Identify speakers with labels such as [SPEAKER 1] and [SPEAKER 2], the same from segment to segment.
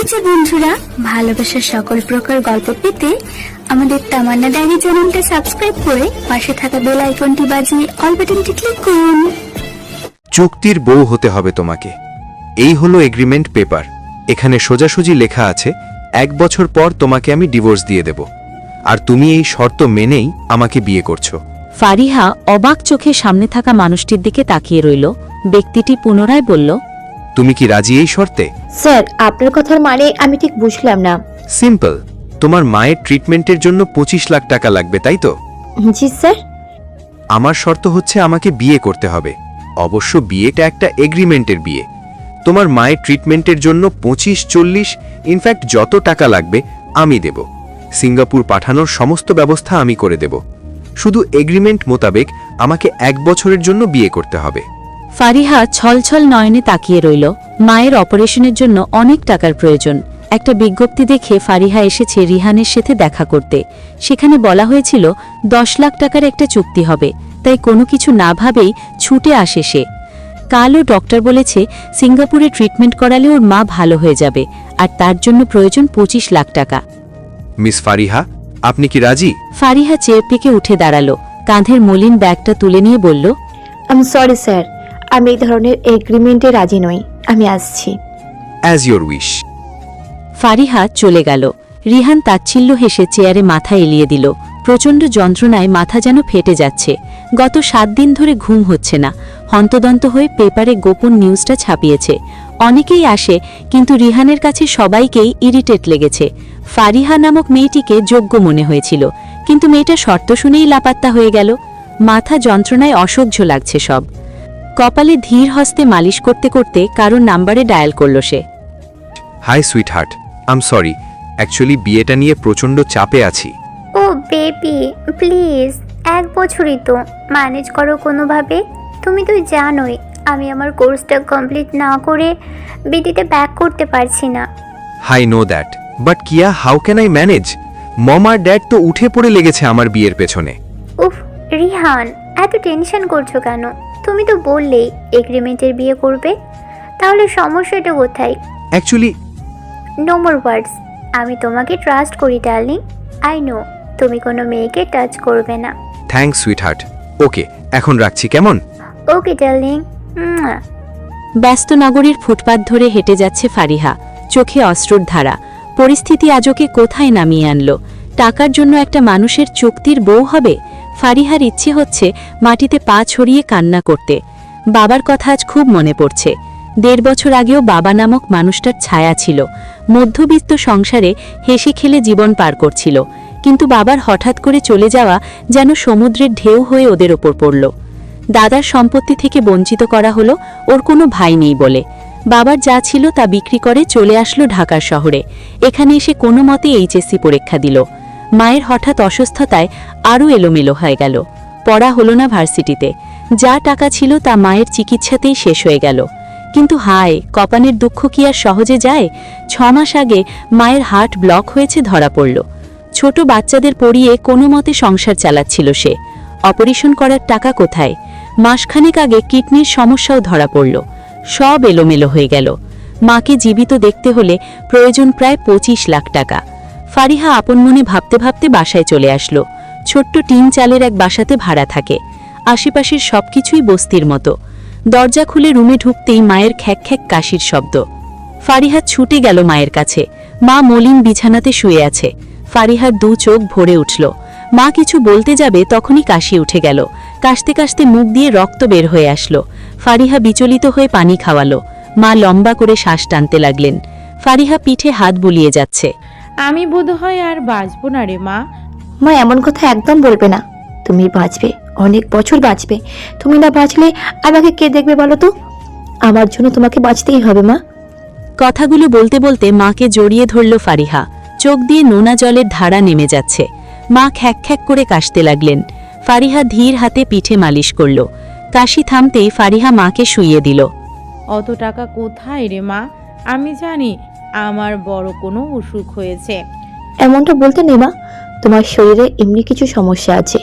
[SPEAKER 1] এই যে বন্ধুরা, ভালোবাসার সকল প্রকার গল্প পেতে আমাদের তামান্না ডায়েরি চ্যানেলটা সাবস্ক্রাইব করে পাশে থাকা বেল আইকনটি বাজিয়ে অল বাটনটি ক্লিক করুন।
[SPEAKER 2] চুক্তির বউ হতে হবে তোমাকে। এই হলো এগ্রিমেন্ট পেপার। এখানে সোজাসুজি লেখা আছে 1 বছর পর তোমাকে আমি ডিভোর্স দিয়ে দেব, আর তুমি এই শর্ত মেনেই আমাকে বিয়ে করছো।
[SPEAKER 3] ফারিহা অবাক চোখে সামনে থাকা মানুষটির দিকে তাকিয়ে রইল। ব্যক্তিটি পুনরায় বলল,
[SPEAKER 2] তুমি কি রাজি এই শর্তে?
[SPEAKER 4] স্যার, আপনার কথার মানে আমি ঠিক বুঝলাম না।
[SPEAKER 2] সিম্পল, তোমার মায়ের ট্রিটমেন্টের জন্য 25 লাখ টাকা লাগবে, তাই তো?
[SPEAKER 4] জি স্যার।
[SPEAKER 2] আমার শর্ত হচ্ছে আমাকে বিয়ে করতে হবে। অবশ্য বিয়েটা একটা এগ্রিমেন্টের বিয়ে। তোমার মায়ের ট্রিটমেন্টের জন্য 25-40 ইনফ্যাক্ট যত টাকা লাগবে আমি দেব। সিঙ্গাপুর পাঠানোর সমস্ত ব্যবস্থা আমি করে দেব। শুধু এগ্রিমেন্ট মোতাবেক আমাকে 1 বছরের জন্য বিয়ে করতে হবে।
[SPEAKER 3] ফারিহা ছলছল নয়নে তাকিয়ে রইল। মায়ের অপারেশনের জন্য অনেক টাকার প্রয়োজন। একটা বিজ্ঞপ্তি দেখে ফারিহা এসেছে রিহানের সাথে দেখা করতে। সেখানে বলা হয়েছিল 10 লাখ টাকার একটা চুক্তি হবে, তাই কোনো কিছু না ভাবেই ছুটে আসে সে। কালও ডক্টর বলেছে সিঙ্গাপুরে ট্রিটমেন্ট করালে ওর মা ভালো হয়ে যাবে, আর তার জন্য প্রয়োজন 25 লাখ টাকা।
[SPEAKER 2] মিস ফারিহা, আপনি কি রাজি?
[SPEAKER 3] ফারিহা চেয়ার থেকে উঠে দাঁড়ালো, কাঁধের মলিন ব্যাগটা তুলে নিয়ে বলল,
[SPEAKER 4] আমি সরি স্যার, আমি এই ধরনের এগ্রিমেন্টে রাজি নই। আমি আসছি।
[SPEAKER 2] As your wish.
[SPEAKER 3] ফারিহা চলে গেল। রিহান তাচ্ছিল্য হেসে চেয়ারে মাথা এলিয়ে দিল। প্রচণ্ড যন্ত্রণায় মাথা যেন ফেটে যাচ্ছে। গত 7 দিন ধরে ঘুম হচ্ছে না। হন্তদন্ত হয়ে পেপারে গোপন নিউজটা ছাপিয়েছে। অনেকেই আসে, কিন্তু রিহানের কাছে সবাইকেই ইরিটেট লেগেছে। ফারিহা নামক মেয়েটিকে যোগ্য মনে হয়েছিল, কিন্তু মেয়েটা শর্ত শুনেই লাপাত্তা হয়ে গেল। মাথা যন্ত্রণায় অসহ্য লাগছে সব। কপালে ধীর হস্তে মালিশ করতে করতে কারোর নাম্বারে ডায়াল করল সে।
[SPEAKER 2] হাই সুইট হার্ট, আম সরি, অ্যাকচুয়ালি বিয়েটা নিয়ে প্রচণ্ড চাপে আছি।
[SPEAKER 1] ও বেবি প্লিজ, 1 বছরই তো, ম্যানেজ করো কোনোভাবে। তুমি তো জানোই আমি আমার কোর্সটা কমপ্লিট না করে বিটিতে ব্যাক করতে পারছি না।
[SPEAKER 2] হাই নো দ্যাট, বাট কিয়া, how can I manage? Mom আর ড্যাড তো উঠে পড়ে লেগেছে আমার বিয়ের পেছনে।
[SPEAKER 1] উফ রিহান, এত টেনশন করছো কেন? তুমি তো বললেই এগ্রিমেন্টের বিয়ে করবে, তাহলে সমস্যাটা কোথায়?
[SPEAKER 2] অ্যাকচুয়ালি
[SPEAKER 1] নো মোর ওয়ার্ডস। আমি তোমাকে ট্রাস্ট করি ডার্লিং। আই নো তুমি কোনো মেয়েকে টাচ করবে না।
[SPEAKER 2] Thanks sweet heart. ওকে, এখন রাখছি, কেমন?
[SPEAKER 1] ওকে ডার্লিং।
[SPEAKER 3] ব্যস্ত নগরীর ফুটপাত ধরে হেঁটে যাচ্ছে ফারিহা, চোখে অশ্রুর ধারা। পরিস্থিতি আজকে কোথায় নামিয়ে আনলো? টাকার জন্য একটা মানুষের চুক্তির বউ হবে? ফারিহার ইচ্ছে হচ্ছে মাটিতে পা ছড়িয়ে কান্না করতে। বাবার কথা আজ খুব মনে পড়ছে। 1.5 বছর আগেও বাবা নামক মানুষটার ছায়া ছিল। মধ্যবিত্ত সংসারে হেসে খেলে জীবন পার করছিল, কিন্তু বাবার হঠাৎ করে চলে যাওয়া যেন সমুদ্রের ঢেউ হয়ে ওদের ওপর পড়ল। দাদার সম্পত্তি থেকে বঞ্চিত করা হলো ওর কোনো ভাই নেই বলে। বাবার যা ছিল তা বিক্রি করে চলে আসলো ঢাকার শহরে। এখানে এসে কোনো মতে এইচএসসি পরীক্ষা দিল। মায়ের হঠাৎ অসুস্থতায় আরও এলোমেলো হয়ে গেল। পড়া হলো না ভার্সিটিতে। যা টাকা ছিল তা মায়ের চিকিৎসাতেই শেষ হয়ে গেল। কিন্তু হায়, কপালের দুঃখ কি আর সহজে যায়? 6 মাস আগে মায়ের হার্ট ব্লক হয়েছে ধরা পড়ল। ছোট বাচ্চাদের পড়িয়ে কোনো মতে সংসার চালাচ্ছিল সে। অপারেশন করার টাকা কোথায়? মাসখানেক আগে কিডনির সমস্যাও ধরা পড়ল। সব এলোমেলো হয়ে গেল। মাকে জীবিত দেখতে হলে প্রয়োজন প্রায় 25 লাখ টাকা। ফারিহা আপন মনে ভাবতে ভাবতে বাসায় চলে আসলো। ছোট্ট টিন চালের এক বাসাতে ভাড়া থাকে। আশেপাশের সবকিছুই বস্তির মতো। দরজা খুলে রুমে ঢুকতেই মায়ের খ্যাক খ্যাক কাশির শব্দ। ফারিহা ছুটে গেল মায়ের কাছে। মা মলিন বিছানাতে শুয়ে আছে। ফারিহার 2 চোখ ভরে উঠল। মা কিছু বলতে যাবে তখনই কাশি উঠে গেল। কাশতে কাশতে মুখ দিয়ে রক্ত বের হয়ে আসলো। ফারিহা বিচলিত হয়ে পানি খাওয়ালো। মা লম্বা করে শ্বাস টানতে লাগলেন। ফারিহা পিঠে হাত বুলিয়ে যাচ্ছে।
[SPEAKER 5] আমি বোধহয় আর বাঁচব না রে মা।
[SPEAKER 4] মা, এমন কথা একদম বলবে না। তুমি বাঁচবে, অনেক বছর বাঁচবে। তুমি না বাঁচলে আমাকে কে দেখবে বলো তো? আমার জন্য তোমাকে বাঁচতেই হবে মা।
[SPEAKER 3] কথাগুলো বলতে বলতে মাকে জড়িয়ে ধরল ফারিহা। চোখ দিয়ে নোনা জলের ধারা নেমে যাচ্ছে। মা খ্যাক খ্যাক করে কাশতে লাগলেন। ফারিহা ধীর হাতে পিঠে মালিশ করল। কাশি থামতেই ফারিহা মাকে শুইয়ে দিল।
[SPEAKER 5] অত টাকা কোথায় রে মা? আমি জানি আমার বড় কোনো অসুখ হয়েছে।
[SPEAKER 4] এমনটা বলতে নেই মা, তোমার শরীরে এমনি কিছু সমস্যা আছে।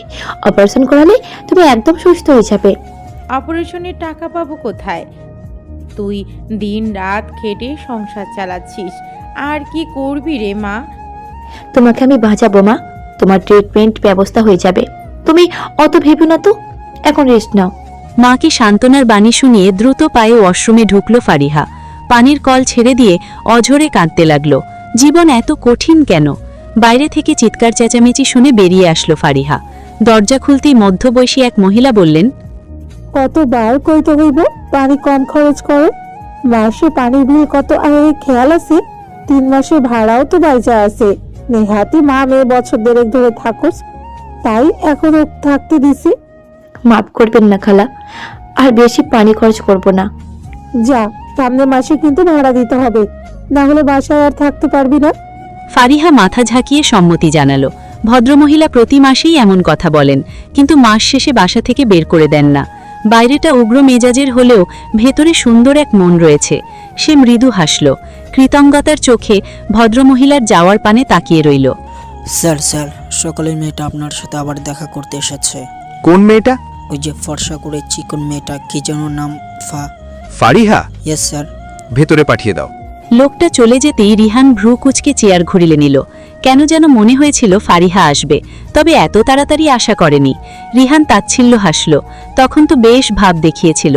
[SPEAKER 4] অপারেশন করালে তুমি একদম সুস্থ হয়ে যাবে।
[SPEAKER 5] অপারেশনের টাকা পাবো কোথায়? তুই দিন রাত খেটে সংসার চালাচ্ছিস, আর কি করবি রে মা?
[SPEAKER 4] তোমাকে আমি বাঁচাবো মা, তোমার ট্রিটমেন্ট ব্যবস্থা হয়ে যাবে, তুমি অত ভেবো না তো, এখন রেস্ট নাও।
[SPEAKER 3] মাকে সান্ত্বনার বাণী শুনিয়ে দ্রুত পায়ে ওয়াশরুমে ঢুকল ফারিহা। পানির কল ছেড়ে দিয়ে অঝরে কাঁদতে লাগল। জীবন এত কঠিন কেন? বাইরে থেকে চিৎকার চেঁচামেচি শুনে বেরিয়ে আসলো ফারিহা। দরজা খুলতেই মধ্যবয়সী এক মহিলা বললেন,
[SPEAKER 6] কতবার কইতে হইব পানি কম খরচ করো, মাসে পানির বিল কত আগে খেয়াল আছে? 3 মাসের ভাড়াও তো বাইজা আছে, নেহাতি মা মেয়ে বছর দেড়েক ধরে থাকোস, তাই এখনো থাকতে দিছি।
[SPEAKER 4] মাফ করবেন না খালা, আর বেশি পানি খরচ করব না।
[SPEAKER 6] যা, সামনের মাসে কিন্তু ভাড়া দিতে হবে, না হলে বাসায় আর থাকতে পারবি না।
[SPEAKER 3] ফারিহা মাথা ঝাঁকিয়ে সম্মতি জানালো। ভদ্রমহিলা প্রতি মাসেই এমন কথা বলেন, কিন্তু মাস শেষে বাসা থেকে বের করে দেন না। বাইরেটা উগ্র মেজাজের হলেও ভেতরে সুন্দর এক মন রয়েছে। সে মৃদু হাসল। কৃতজ্ঞতার চোখে ভদ্রমহিলার যাওয়ার পানে তাকিয়ে রইল।
[SPEAKER 7] স্যার স্যার, সকালের মেয়েটা আপনার সাথে আবার দেখা করতে এসেছে।
[SPEAKER 2] কোন মেয়েটা?
[SPEAKER 7] ওই যে ফর্সা করে চিকন মেয়েটা, কি যেন নাম?
[SPEAKER 2] ফারিহা?
[SPEAKER 7] Yes sir.
[SPEAKER 2] ভেতরে পাঠিয়ে দাও।
[SPEAKER 3] লোকটা চলে যেতেই রিহান ভ্রু কুচকে চেয়ার ঘুরিলে নিল। কেন যেন মনে হয়েছিল ফারিহা আসবে, তবে এত তাড়াতাড়ি আশা করেনি। রিহান তাচ্ছিল্য হাসল। তখন তো বেশ ভাব দেখিয়েছিল,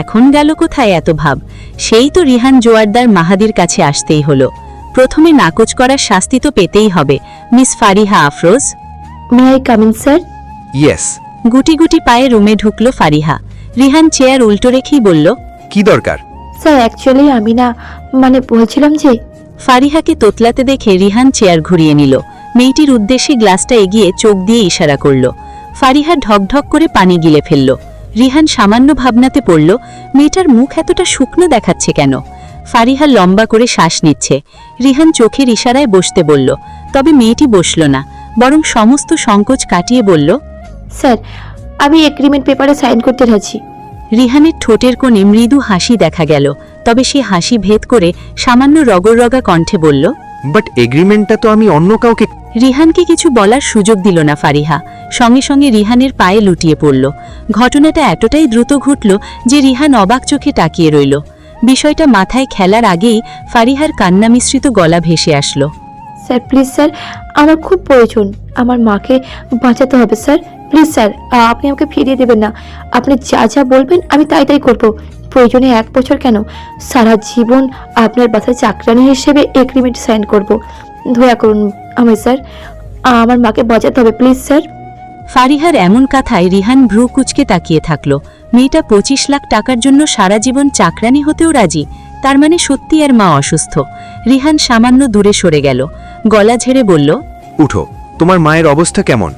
[SPEAKER 3] এখন গেল কোথায় এত ভাব? সেই তো রিহান জোয়ারদার মাহাদির কাছে আসতেই হলো। প্রথমে নাকচ করার শাস্তি তো পেতেই হবে। Miss Fariha Afroz.
[SPEAKER 4] May I come in sir?
[SPEAKER 2] Yes.
[SPEAKER 3] গুটি গুটি পায়ে রুমে ঢুকল ফারিহা। রিহান চেয়ার উল্টো রেখেই বলল,
[SPEAKER 2] কি দরকার?
[SPEAKER 4] স্যার অ্যাকচুয়ালি আমি না, মানে বলছিলাম যে।
[SPEAKER 3] ফারিহাকে তোতলাতে দেখে রিহান চেয়ার ঘুরিয়ে নিল। মেয়েটির উদ্দেশ্যে গ্লাসটা এগিয়ে চোখ দিয়ে ইশারা করল। ফারিহা ঢকঢক করে পানি গিলে ফেলল। রিহান সামান্য ভাবনাতে পড়ল, মেয়েটার মুখ এতটা শুকনো দেখাচ্ছে কেন? ফারিহা লম্বা করে শ্বাস নিচ্ছে। রিহান চোখের ইশারায় বসতে বলল, তবে মেয়েটি বসল না, বরং সমস্ত সংকোচ কাটিয়ে বলল,
[SPEAKER 4] স্যার আমি এগ্রিমেন্ট পেপারে সাইন করতে রাজি।
[SPEAKER 3] রিহানের ঠোঁটের কোণে মৃদু হাসি দেখা গেল, তবে সে হাসি ভেদ করে সামান্য রগরগা কণ্ঠে বলল,
[SPEAKER 2] বাট এগ্রিমেন্টটা তো আমি অন্য কাউকে।
[SPEAKER 3] রিহানকে কিছু বলার সুযোগ দিল না ফারিহা। সঙ্গে সঙ্গে রিহানের পায়ে লুটিয়ে পড়ল। ঘটনাটা এতটাই দ্রুত ঘটল যে রিহান অবাক চোখে তাকিয়ে রইল। বিষয়টা মাথায় খেলার আগেই ফারিহার কান্না মিশ্রিত গলা ভেসে আসলো।
[SPEAKER 4] স্যার প্লিজ স্যার, আমার খুব প্রয়োজন, আমার মাকে বাঁচাতে হবে স্যার, প্লিজ স্যার আপনি আমাকে ফিরিয়ে দেবেন না, আপনি যা যা বলবেন আমি তাই তাই করবো। প্রয়োজনে 1 বছর কেন, সারা জীবন আপনার বাসায় চাকরানি হিসেবে এগ্রিমেন্ট সাইন করব। দয়া করুন আমায় স্যার, আমার মাকে বাঁচাতে হবে প্লিজ স্যার।
[SPEAKER 3] ফারিহার এমন কথায় রিহান ভ্রু কুচকে তাকিয়ে থাকলো। মেয়েটা 25 লাখ টাকার জন্য সারা জীবন চাকরানি হতেও রাজি, তার মানে সত্যি এর মা অসুস্থ। রিহান সামান্য দূরে সরে গেল, গলা ঝেড়ে বলল,
[SPEAKER 2] উঠো, তোমার মায়ের অবস্থা কেমন?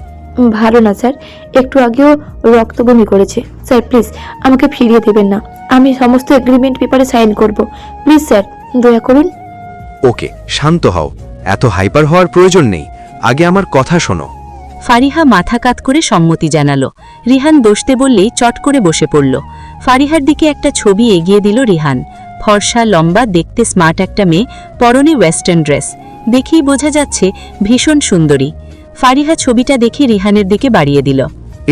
[SPEAKER 4] ভালো না স্যার, একটু আগেও রক্ত বমি করেছে। স্যার প্লিজ আমাকে ফিরিয়ে দেবেন না, আমি সমস্ত এগ্রিমেন্ট পেপারে সাইন করব, প্লিজ স্যার দয়া করুন।
[SPEAKER 2] ওকে, শান্ত হও, এত হাইপার হওয়ার প্রয়োজন নেই, আগে আমার কথা শোনো।
[SPEAKER 3] ফারিহা মাথা কাত করে সম্মতি জানালো। রিহান বসতে বললেই চট করে বসে পড়ল। ফারিহার দিকে একটা ছবি এগিয়ে দিল রিহান। ফর্সা, লম্বা, দেখতে স্মার্ট একটা মেয়ে, পরনে ওয়েস্টার্ন ড্রেস, দেখেই বোঝা যাচ্ছে ভীষণ সুন্দরী। ফারিহা ছবিটা দেখে রিহানের দিকে বাড়িয়ে দিল।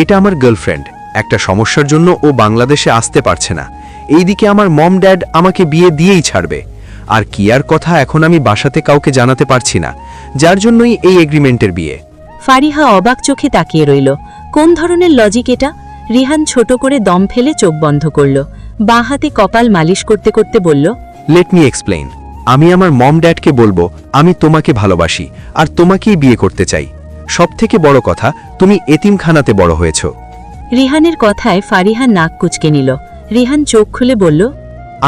[SPEAKER 2] এটা আমার গার্লফ্রেন্ড, একটা সমস্যার জন্য ও বাংলাদেশে আসতে পারছে না। এইদিকে আমার মম ড্যাড আমাকে বিয়ে দিয়েই ছাড়বে, আর কিয়ার কথা এখন আমি বাসাতে কাউকে জানাতে পারছি না, যার জন্যই এই এগ্রিমেন্টের বিয়ে।
[SPEAKER 3] ফারিহা অবাক চোখে তাকিয়ে রইল। কোন ধরনের লজিক এটা? রিহান ছোট করে দম ফেলে চোখ বন্ধ করল। বাঁ হাতে কপাল মালিশ করতে করতে বলল,
[SPEAKER 2] লেট মি এক্সপ্লেইন। আমি আমার মম ড্যাডকে বলবো আমি তোমাকে ভালোবাসি আর তোমাকেই বিয়ে করতে চাই। সবথেকে বড় কথা, তুমি এতিমখানাতে বড় হয়েছ।
[SPEAKER 3] রিহানের কথায় ফারিহা নাক কুচকে নিল। রিহান চোখ খুলে বলল,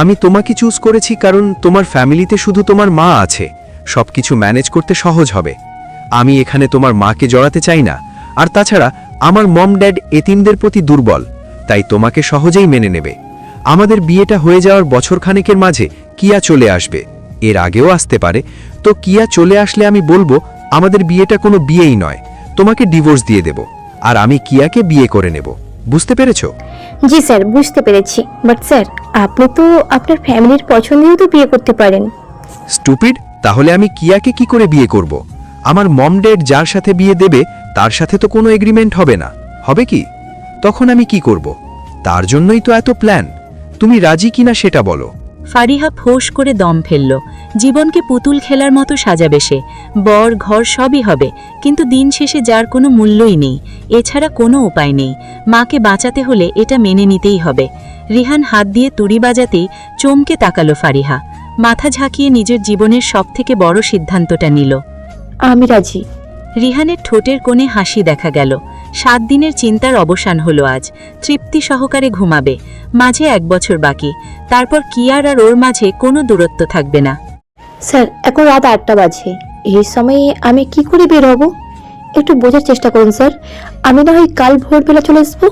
[SPEAKER 2] আমি তোমাকে চুজ করেছি কারণ তোমার ফ্যামিলিতে শুধু তোমার মা আছে, সবকিছু ম্যানেজ করতে সহজ হবে। আমি এখানে তোমার মাকে জড়াতে চাই না, আর তাছাড়া আমার মম ড্যাড এতিমদের প্রতি দুর্বল, তাই তোমাকে সহজেই মেনে নেবে। আমাদের বিয়েটা হয়ে যাওয়ার বছরখানেকের মাঝে কিয়া চলে আসবে, এর আগেও আসতে পারে। তো কিয়া চলে আসলে আমি বলবো আমাদের বিয়েটা কোনো বিয়েই নয়, তোমাকে ডিভোর্স দিয়ে দেব, আর আমি কিয়াকে বিয়ে করে নেব। বুঝতে পেরেছো?
[SPEAKER 1] জি স্যার, বুঝতে পেরেছি, বাট স্যার আপনি তো আপনার ফ্যামিলির পছন্দেও তো বিয়ে করতে পারেন।
[SPEAKER 2] স্টুপিড, তাহলে আমি কিয়াকে কি করে বিয়ে করব? আমার মম ড্যাড যার সাথে বিয়ে দেবে তার সাথে তো কোনো এগ্রিমেন্ট হবে না, হবে কি? তখন আমি কি করব? তার জন্যই তো এত প্ল্যান। তুমি রাজি কিনা সেটা বলো।
[SPEAKER 3] ফারিহা ফোঁস করে দম ফেলল। জীবনকে পুতুল খেলার মতো সাজাবে সে, বর ঘর সবই হবে, কিন্তু দিন শেষে যার কোনো মূল্যই নেই, এছাড়া কোনো উপায় নেই। মাকে বাঁচাতে হলে এটা মেনে নিতেই হবে। রিহান হাত দিয়ে তুড়ি বাজাতেই চমকে তাকালো ফারিহা। মাথা ঝাঁকিয়ে নিজের জীবনের সবথেকে বড় সিদ্ধান্তটা নিল।
[SPEAKER 4] আমি রাজি।
[SPEAKER 3] রিহানের ঠোঁটের কোণে হাসি দেখা গেল। 7 দিনের চিন্তার অবসান হলো আজ। তৃপ্তি সহকারে ঘুমাবে। মাঝে 1 বছর বাকি, তারপর কিয়ার আর ওর মাঝে কোনো দূরত্ব থাকবে না।
[SPEAKER 4] স্যার এখন রাত 8টা বাজে, এই সময়ে আমি কি করে বের হব? একটু বোঝার চেষ্টা করুন স্যার, আমি না হয় কাল ভোরবেলা চলে আসবো।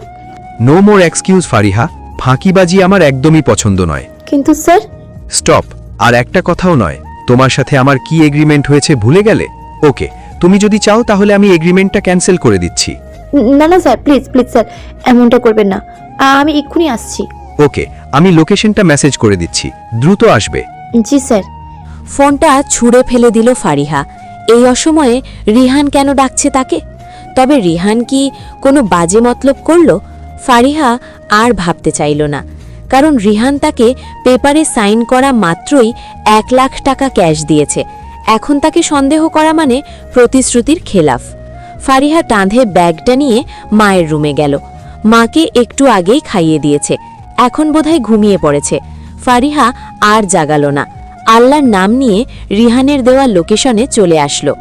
[SPEAKER 2] নো মোর এক্সকিউজ ফারিহা, ফাঁকিবাজি আমার একদমই পছন্দ নয়।
[SPEAKER 4] কিন্তু স্যার।
[SPEAKER 2] স্টপ। আর একটা কথাও নয়। তোমার সাথে আমার কি এগ্রিমেন্ট হয়েছে ভুলে গেলে? ওকে, তুমি যদি চাও তাহলে আমি এগ্রিমেন্টটা ক্যান্সেল করে দিচ্ছি।
[SPEAKER 4] না না স্যার, প্লিজ প্লিজ স্যার, এমনটা করবেন না। আমি এক্ষুনি আসছি।
[SPEAKER 2] ওকে, আমি লোকেশনটা মেসেজ করে দিচ্ছি, দ্রুত আসবে।
[SPEAKER 4] জি স্যার।
[SPEAKER 3] ফোনটা ছুঁড়ে ফেলে দিল ফারিহা। এই অসময়ে রিহান কেন ডাকছে তাকে? তবে রিহান কি কোনো বাজে মতলব করল? ফারিহা আর ভাবতে চাইল না, কারণ রিহান তাকে পেপারে সাইন করা মাত্রই 1 লাখ টাকা ক্যাশ দিয়েছে। এখন তাকে সন্দেহ করা মানে প্রতিশ্রুতির খেলাফ। ফারিহা কাঁধে ব্যাগটা নিয়ে মায়ের রুমে গেল। মাকে একটু আগেই খাইয়ে দিয়েছে, এখন বোধহয় ঘুমিয়ে পড়েছে। ফারিহা আর জাগালো না। আল্লাহর নাম নিয়ে রিহানের দেওয়া লোকেশনে চলে আসলো।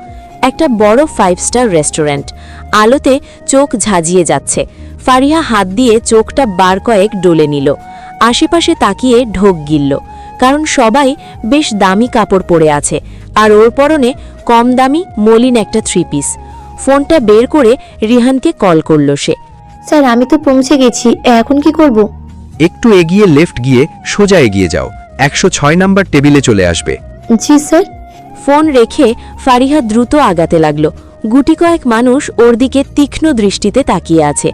[SPEAKER 3] একটা বড় 5 স্টার রেস্টুরেন্ট, আলোতে চোখ ঝাঁঝিয়ে যাচ্ছে। ফারিহা হাত দিয়ে চোখটা বার কয়েক ডলে নিল। আশেপাশে তাকিয়ে ঢোক গিলল, কারণ সবাই বেশ দামি কাপড় পরে আছে, আর ওর পরনে কম দামি মলিন একটা 3 পিস। ফোনটা বের করে রিহানকে কল করল সে।
[SPEAKER 4] স্যার আমি তো পৌঁছে গেছি, এখন কি করব?
[SPEAKER 2] একটু এগিয়ে লেফট গিয়ে সোজা এগিয়ে যাও, 106 নাম্বার টেবিলে চলে আসবে।
[SPEAKER 4] জি স্যার।
[SPEAKER 3] ফোন রেখে ফারিহা দ্রুত আগাতে লাগলো। গুটি কয়েক মানুষ ওর দিকে তীক্ষ্ণ দৃষ্টিতে তাকিয়ে আছে।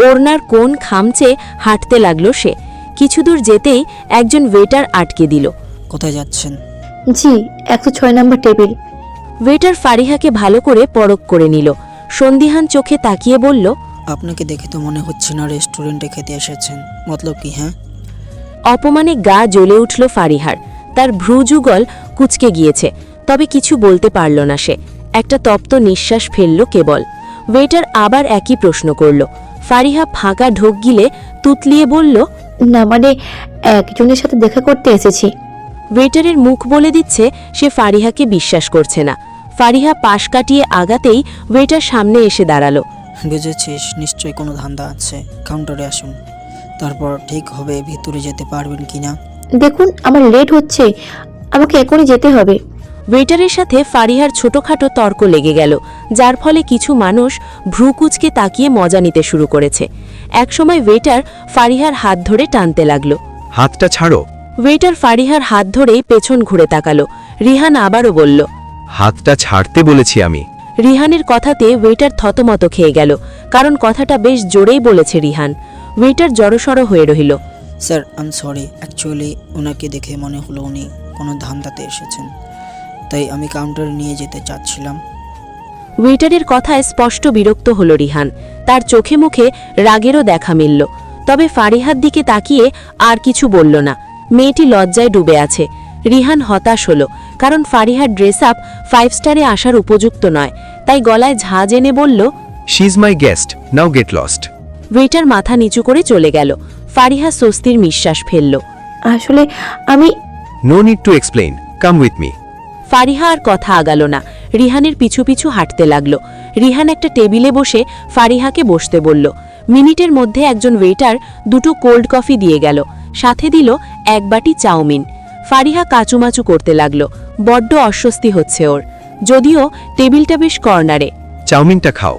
[SPEAKER 3] ওড়নার কোণ খামচে হাঁটতে লাগলো সে। কিছু দূর যেতেই একজন ওয়েটার আটকে দিল।
[SPEAKER 7] কোথায় যাচ্ছেন?
[SPEAKER 4] জি, 106 নম্বর টেবিল।
[SPEAKER 3] ওয়েটার ফারিহাকে ভালো করে পরখ করে নিল। সন্দিহান চোখে তাকিয়ে বলল,
[SPEAKER 7] আপনাকে দেখে তো মনে হচ্ছে না রেস্টুরেন্টে খেতে এসেছেন। মতলব কি? হ্যাঁ।
[SPEAKER 3] অপমানে গা জ্বলে উঠল ফারিহার। তার ভ্রুযুগল কুঁচকে গিয়েছে, তবে কিছু বলতে পারল না সে। একটা তপ্ত নিঃশ্বাস ফেলল কেবল। ওয়েটার আবার একই প্রশ্ন করল। ফারিহা ফাঁকা ঢোক গিলে তুতলিয়ে বলল,
[SPEAKER 4] না মানে একজনের সাথে দেখা করতে এসেছি।
[SPEAKER 3] ওয়েটারের মুখ বলে দিচ্ছে সে ফারিহাকে বিশ্বাস করছে না। ফারিহা পাশ কাটিয়ে আগাতেই ওয়েটার সামনে এসে দাঁড়ালো।
[SPEAKER 7] বুঝেছিস, নিশ্চয়ই কোনো ধান্দা আছে। কাউন্টারে আসুন, তারপর ঠিক হবে ভিতরে যেতে পারবেন কিনা।
[SPEAKER 4] দেখুন আমার লেট হচ্ছে, আমাকে এখনই যেতে হবে।
[SPEAKER 3] ওয়েটারের সাথে ফারিহার ছোটখাটো তর্ক লেগে গেল, যার ফলে কিছু মানুষ ভ্রুকুচকে তাকিয়ে মজা নিতে শুরু করেছে। একসময় ওয়েটার ফারিহার হাত ধরে টানতে লাগলো।
[SPEAKER 2] হাতটা ছাড়ো।
[SPEAKER 3] ওয়েটার ফারিহার হাত ধরেই পেছন ঘুরে তাকালো। রিহান আবারও বলল,
[SPEAKER 2] হাতটা ছাড়তে বলেছি আমি।
[SPEAKER 3] রিহানের কথাতে ওয়েটার থতমত খেয়ে গেল, কারণ কথাটা বেশ জোরেই বলেছে রিহান। ওয়েটার জড়সড় হয়ে রইল।
[SPEAKER 7] স্যার আই সরি, অ্যাকচুয়ালি ওনাকে দেখে মনে হলো উনি কোনো ধান্দাতে এসেছেন, তাই আমি কাউন্টারে নিয়ে যেতে চাচ্ছিলাম।
[SPEAKER 3] ওয়েটারের কথায় স্পষ্ট বিরক্ত হল রিহান। তার চোখে মুখে রাগেরও দেখা মিলল, তবে ফারিহার দিকে তাকিয়ে আর কিছু বলল না। মেয়েটি লজ্জায় ডুবে আছে। রিহান হতাশ হল, কারণ ফারিহার ড্রেস আপ 5 স্টারে আসার উপযুক্ত নয়, তাই গলায় ঝাঁজ এনে বলল,
[SPEAKER 2] she is my guest, now get lost.
[SPEAKER 3] Waiter মাথা নিচু করে চলে গেল। ফারিহা স্বস্তির নিঃশ্বাস ফেলল।
[SPEAKER 4] আসলে আমি।
[SPEAKER 2] No need to explain, come with me.
[SPEAKER 3] Fariha আর কথা আগালো না, রিহানের পিছু পিছু হাঁটতে লাগলো। রিহান একটা টেবিলে বসে ফারিহাকে বসতে বলল। মিনিটের মধ্যে একজন ওয়েটার 2টো কোল্ড কফি দিয়ে গেল, সাথে দিল 1 বাটি চাউমিন। ফারিহা কাচুমাচু করতে লাগলো। বড্ড অস্বস্তি হচ্ছে ওর, যদিও টেবিলটা বেশ কর্নারে।
[SPEAKER 2] চাউমিনটা খাও।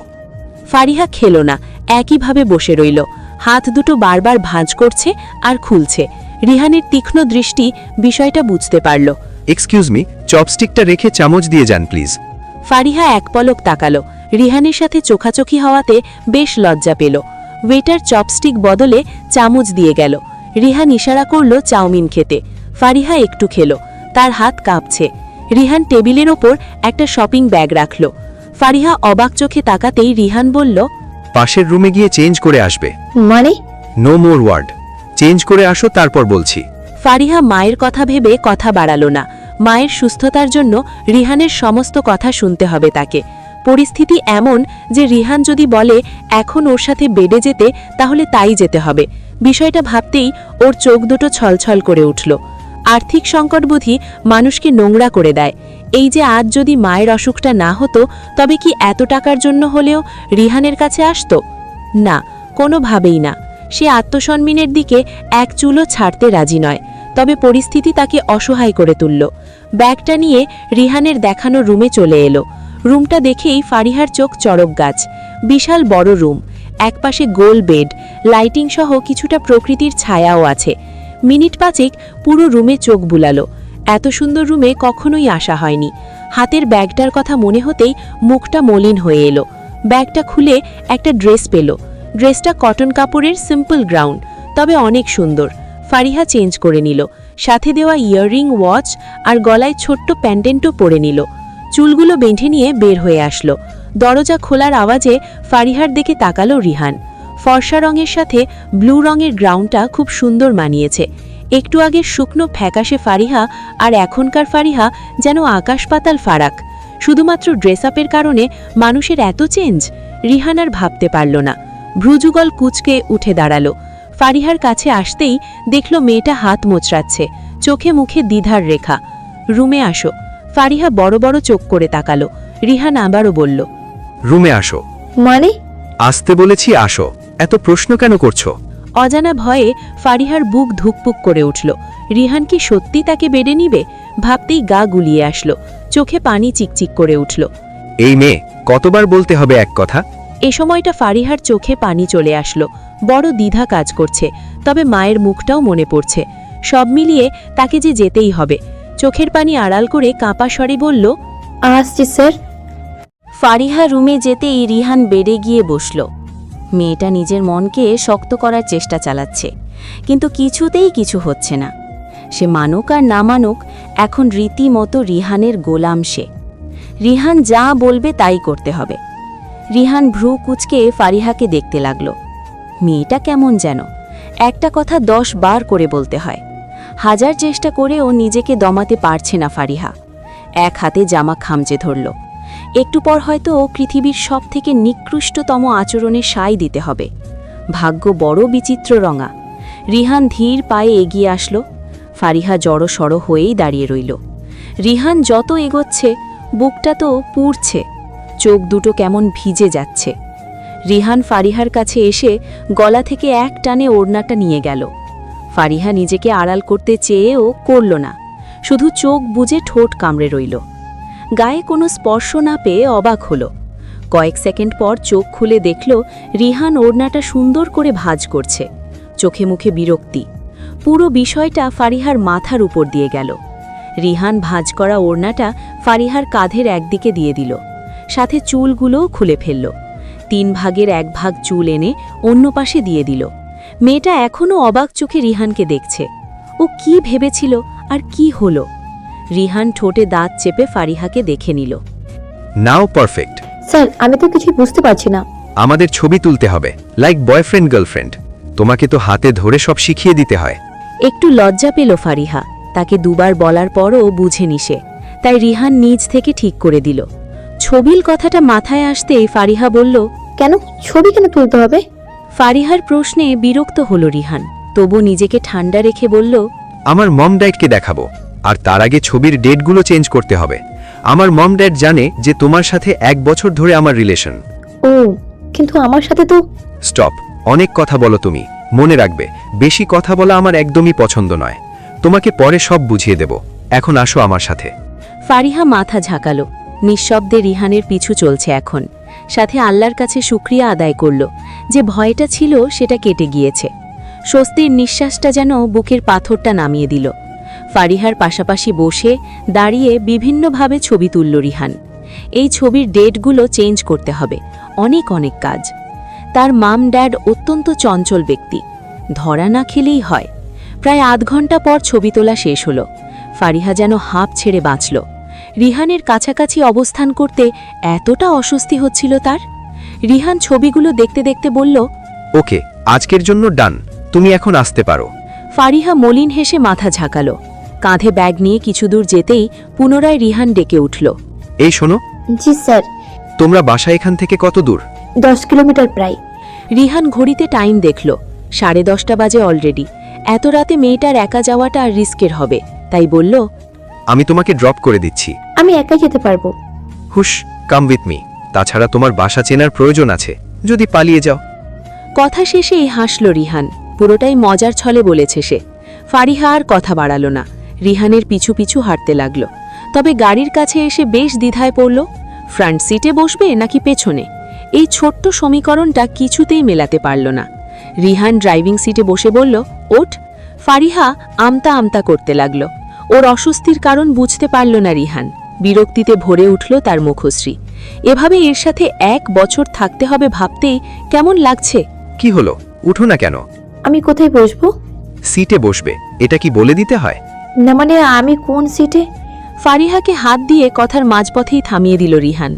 [SPEAKER 3] ফারিহা খেলো না, একইভাবে বসে রইল। হাত দুটো বারবার ভাঁজ করছে আর খুলছে। রিহানের তীক্ষ্ণ দৃষ্টি বিষয়টা বুঝতে পারল।
[SPEAKER 2] এক্সকিউজ মি, চপস্টিকটা রেখে চামচ দিয়ে যান প্লিজ।
[SPEAKER 3] ফারিহা এক পলক তাকালো। রিহানের সাথে চোখাচোখি হওয়াতে বেশ লজ্জা পেল। ওয়েটার চপস্টিক বদলে চামচ দিয়ে গেল। রিহান ইশারা করল চাউমিন খেতে। ফারিহা একটু খেল, তার হাত কাঁপছে। রিহান টেবিলের ওপর একটা শপিং ব্যাগ রাখল। ফারিহা অবাক চোখে তাকাতেই রিহান বলল,
[SPEAKER 2] পাশের রুমে গিয়ে চেঞ্জ করে আসবে।
[SPEAKER 4] মানে?
[SPEAKER 2] No more word. চেঞ্জ করে আসো, তারপর বলছি।
[SPEAKER 3] ফারিহা মায়ের কথা ভেবে কথা বাড়ালো না। মায়ের সুস্থতার জন্য রিহানের সমস্ত কথা শুনতে হবে তাকে। পরিস্থিতি এমন যে রিহান যদি বলে এখন ওর সাথে বেডে যেতে, তাহলে তাই যেতে হবে। বিষয়টা ভাবতেই ওর চোখ দুটো ছলছল করে উঠল। আর্থিক সংকটবোধই মানুষকে নোংরা করে দেয়। এই যে আজ যদি মায়ের অসুখটা না হতো, তবে কি এত টাকার জন্য হলেও রিহানের কাছে আসতো? না, কোনোভাবেই না। সে আত্মসম্মানের দিকে এক চুলও ছাড়তে রাজি নয়। তবে পরিস্থিতি তাকে অসহায় করে তুলল। ব্যাগটা নিয়ে রিহানের দেখানো রুমে চলে এলো। রুমটা দেখেই ফারিহার চোখ চড়ক গাছ। বিশাল বড় রুম, একপাশে গোল বেড, লাইটিং সহ কিছুটা প্রকৃতির ছায়াও আছে। মিনিট পাঁচেক পুরো রুমে চোখ বুলালো। এত সুন্দর রুমে কখনোই আসা হয়নি। হাতের ব্যাগটার কথা মনে হতেই মুখটা মলিন হয়ে এলো। ব্যাগটা খুলে একটা ড্রেস পেল। ড্রেসটা কটন কাপড়ের সিম্পল গ্রাউন্ড, তবে অনেক সুন্দর। ফারিহা চেঞ্জ করে নিল। সাথে দেওয়া ইয়াররিং, ওয়াচ আর গলায় ছোট্ট প্যান্ডেন্টও পরে নিল। চুলগুলো বেঁধে নিয়ে বের হয়ে আসলো। দরজা খোলার আওয়াজে ফারিহার দিকে তাকালো রিহান। ফর্সা রঙের সাথে ব্লু রঙের গ্রাউন্ডটা খুব সুন্দর মানিয়েছে। একটু আগে শুকনো ফ্যাকাশে ফারিহা আর এখনকার ফারিহা যেন আকাশ পাতাল ফারাক। শুধুমাত্র ড্রেস আপের কারণে মানুষের এত চেঞ্জ? রিহান আর ভাবতে পারল না। ভ্রুযুগল কুচকে উঠে দাঁড়ালো। ফারিহার কাছে আসতেই দেখল মেয়েটা হাত মোচড়াচ্ছে, চোখে মুখে দ্বিধার রেখা। রুমে আসো। ফারিহা বড় বড় চোখ করে তাকালো। রিহান আবারও বলল,
[SPEAKER 2] রুমে আসো।
[SPEAKER 4] মানে?
[SPEAKER 2] আসতে বলেছি, আসো। এত প্রশ্ন কেন করছো?
[SPEAKER 3] অজানা ভয়ে ফারিহার বুক ধুকপুক করে উঠল। রিহান কি সত্যি তাকে বেডে নিবে? ভাবতেই গা গুলিয়ে আসলো। চোখে পানি চিকচিক করে উঠল।
[SPEAKER 2] এই মেয়ে, কতবার বলতে হবে এক কথা?
[SPEAKER 3] এ সময়টা ফারিহার চোখে পানি চলে আসলো। বড় দ্বিধা কাজ করছে, তবে মায়ের মুখটাও মনে পড়ছে। সব মিলিয়ে তাকে যে যেতেই হবে। চোখের পানি আড়াল করে কাঁপা স্বরে বলল,
[SPEAKER 4] আসছি স্যার।
[SPEAKER 3] ফারিহা রুমে যেতেই রিহান বেডে গিয়ে বসল। মেয়েটা নিজের মনকে শক্ত করার চেষ্টা চালাচ্ছে, কিন্তু কিছুতেই কিছু হচ্ছে না। সে মানুক আর না মানুক, এখন রীতিমতো রিহানের গোলাম সে। রিহান যা বলবে তাই করতে হবে। রিহান ভ্রু কুচকে ফারিহাকে দেখতে লাগল। মেয়েটা কেমন যেন, একটা কথা 10 বার করে বলতে হয়। হাজার চেষ্টা করেও নিজেকে দমাতে পারছে না ফারিহা। এক হাতে জামা খামচে ধরল। একটু পর হয়তো পৃথিবীর সবথেকে নিকৃষ্টতম আচরণে সায় দিতে হবে। ভাগ্য বড় বিচিত্র রঙা। রিহান ধীর পায়ে এগিয়ে আসলো। ফারিহা জড়সড় হয়েই দাঁড়িয়ে রইল। রিহান যত এগোচ্ছে বুকটা তো পুড়ছে, চোখ দুটো কেমন ভিজে যাচ্ছে। রিহান ফারিহার কাছে এসে গলা থেকে এক টানে ওড়নাটা নিয়ে গেল। ফারিহা নিজেকে আড়াল করতে চেয়েও করল না, শুধু চোখ বুজে ঠোঁট কামড়ে রইল। গায়ে কোনো স্পর্শ না পেয়ে অবাক হল। কয়েক সেকেন্ড পর চোখ খুলে দেখল রিহান ওড়নাটা সুন্দর করে ভাঁজ করছে। চোখে মুখে বিরক্তি। পুরো বিষয়টা ফারিহার মাথার উপর দিয়ে গেল। রিহান ভাঁজ করা ওড়নাটা ফারিহার কাঁধের একদিকে দিয়ে দিল, সাথে চুলগুলোও খুলে ফেলল। 3 ভাগের 1 ভাগ চুল এনে অন্য পাশে দিয়ে দিল। মেয়েটা এখনও অবাক চোখে রিহানকে দেখছে। ও কি ভেবেছিল আর কি হলো? রিহান ঠোঁটে দাঁত চেপে ফারিহাকে দেখে নিল।
[SPEAKER 2] নাও পারফেক্ট।
[SPEAKER 4] স্যার, আমি তো কিছুই বুঝতে পারছি না।
[SPEAKER 2] আমাদের ছবি তুলতে হবে, লাইক বয়ফ্রেন্ড গার্লফ্রেন্ড। তোমাকে তো হাতে ধরে সব শিখিয়ে দিতে হয়।
[SPEAKER 3] একটু লজ্জা পেল ফারিহা। তাকে দুবার বলার পরও বুঝেনি সে, তাই রিহান নিজ থেকে ঠিক করে দিল। ছবির কথাটা মাথায় আসতেই ফারিহা বলল,
[SPEAKER 4] কেন? ছবি কেন তুলতে হবে?
[SPEAKER 3] ফারিহার প্রশ্নে বিরক্ত হল রিহান, তবু নিজেকে ঠান্ডা রেখে বলল,
[SPEAKER 2] আমার মম ড্যাডকে দেখাবো, আর তার আগে ছবির ডেটগুলো চেঞ্জ করতে হবে। আমার মম ড্যাড জানে যে তোমার সাথে 1 বছর ধরে আমার রিলেশন।
[SPEAKER 4] ও, কিন্তু আমার সাথে তো।
[SPEAKER 2] স্টপ, অনেক কথা বলো তুমি। মনে রাখবে, বেশি কথা বলা আমার একদমই পছন্দ নয়। তোমাকে পরে সব বুঝিয়ে দেব, এখন আসো আমার সাথে।
[SPEAKER 3] ফারিহা মাথা ঝাঁকালো। নিঃশব্দে রিহানের পিছু চলছে এখন। সাথে আল্লাহর কাছে শুকরিয়া আদায় করল যে ভয়টা ছিল সেটা কেটে গিয়েছে। স্বস্তির নিঃশ্বাসটা যেন বুকের পাথরটা নামিয়ে দিল। ফারিহার পাশাপাশি বসে দাঁড়িয়ে বিভিন্নভাবে ছবি তুলল রিহান। এই ছবির ডেটগুলো চেঞ্জ করতে হবে, অনেক অনেক কাজ। তার মাম ড্যাড অত্যন্ত চঞ্চল ব্যক্তি, ধরা না খেলেই হয়। প্রায় আধ ঘন্টা পর ছবি তোলা শেষ হলো। ফারিহা যেন হাঁপ ছেড়ে বাঁচল। রিহানের কাছাকাছি অবস্থান করতে এতটা অস্বস্তি হচ্ছিল তার। রিহান ছবিগুলো দেখতে দেখতে বলল,
[SPEAKER 2] ওকে, আজকের জন্য ডান, তুমি এখন আসতে পারো।
[SPEAKER 3] ফারিহা মলিন হেসে মাথা ঝাঁকালো। কাঁধে ব্যাগ নিয়ে কিছু দূর যেতেই পুনরায় রিহান ডেকে উঠল।
[SPEAKER 2] এই শোনো,
[SPEAKER 4] জি স্যার।
[SPEAKER 2] তোমরা বাসা এখান থেকে কত দূর?
[SPEAKER 4] 10 কিলোমিটার প্রায়।
[SPEAKER 3] রিহান ঘড়িতে টাইম দেখল, 10:30 বাজে অলরেডি। এত রাতে মেয়েটার একা যাওয়াটা আর রিস্কের হবে, তাই বলল,
[SPEAKER 2] আমি তোমাকে ড্রপ করে দিচ্ছি।
[SPEAKER 4] আমি একাই যেতে পারবো।
[SPEAKER 2] হুশ, কাম উইথ মি। তাছাড়া তোমার বাসা চেনার প্রয়োজন আছে, যদি পালিয়ে যাও।
[SPEAKER 3] কথা শেষেই হাসল রিহান। পুরোটাই মজার ছলে বলেছে সে। ফারিহা আর কথা বাড়াল না, রিহানের পিছু পিছু হাঁটতে লাগল। তবে গাড়ির কাছে এসে বেশ দ্বিধায় পড়ল, ফ্রন্ট সিটে বসবে নাকি পেছনে। এই ছোট্ট সমীকরণটা কিছুতেই মেলাতে পারল না। রিহান ড্রাইভিং সিটে বসে বলল, ওঠ। ফারিহা আমতা আমতা করতে লাগল। ওর অস্বস্তির কারণ বুঝতে পারল না রিহান। বিরক্তিতে ভরে উঠল তার মুখশ্রী। এভাবে এর সাথে 1 বছর থাকতে হবে ভাবতেই কেমন লাগছে।
[SPEAKER 2] কি হলো, উঠো না কেন?
[SPEAKER 4] আমি কোথায় বসবো?
[SPEAKER 2] সিটে বসবে, এটা কি বলে দিতে হয়?
[SPEAKER 4] না মানে আমি কোন সিটে?
[SPEAKER 3] ফারিহাকে হাত দিয়ে কথার মাঝপথেই থামিয়ে দিল রিহান।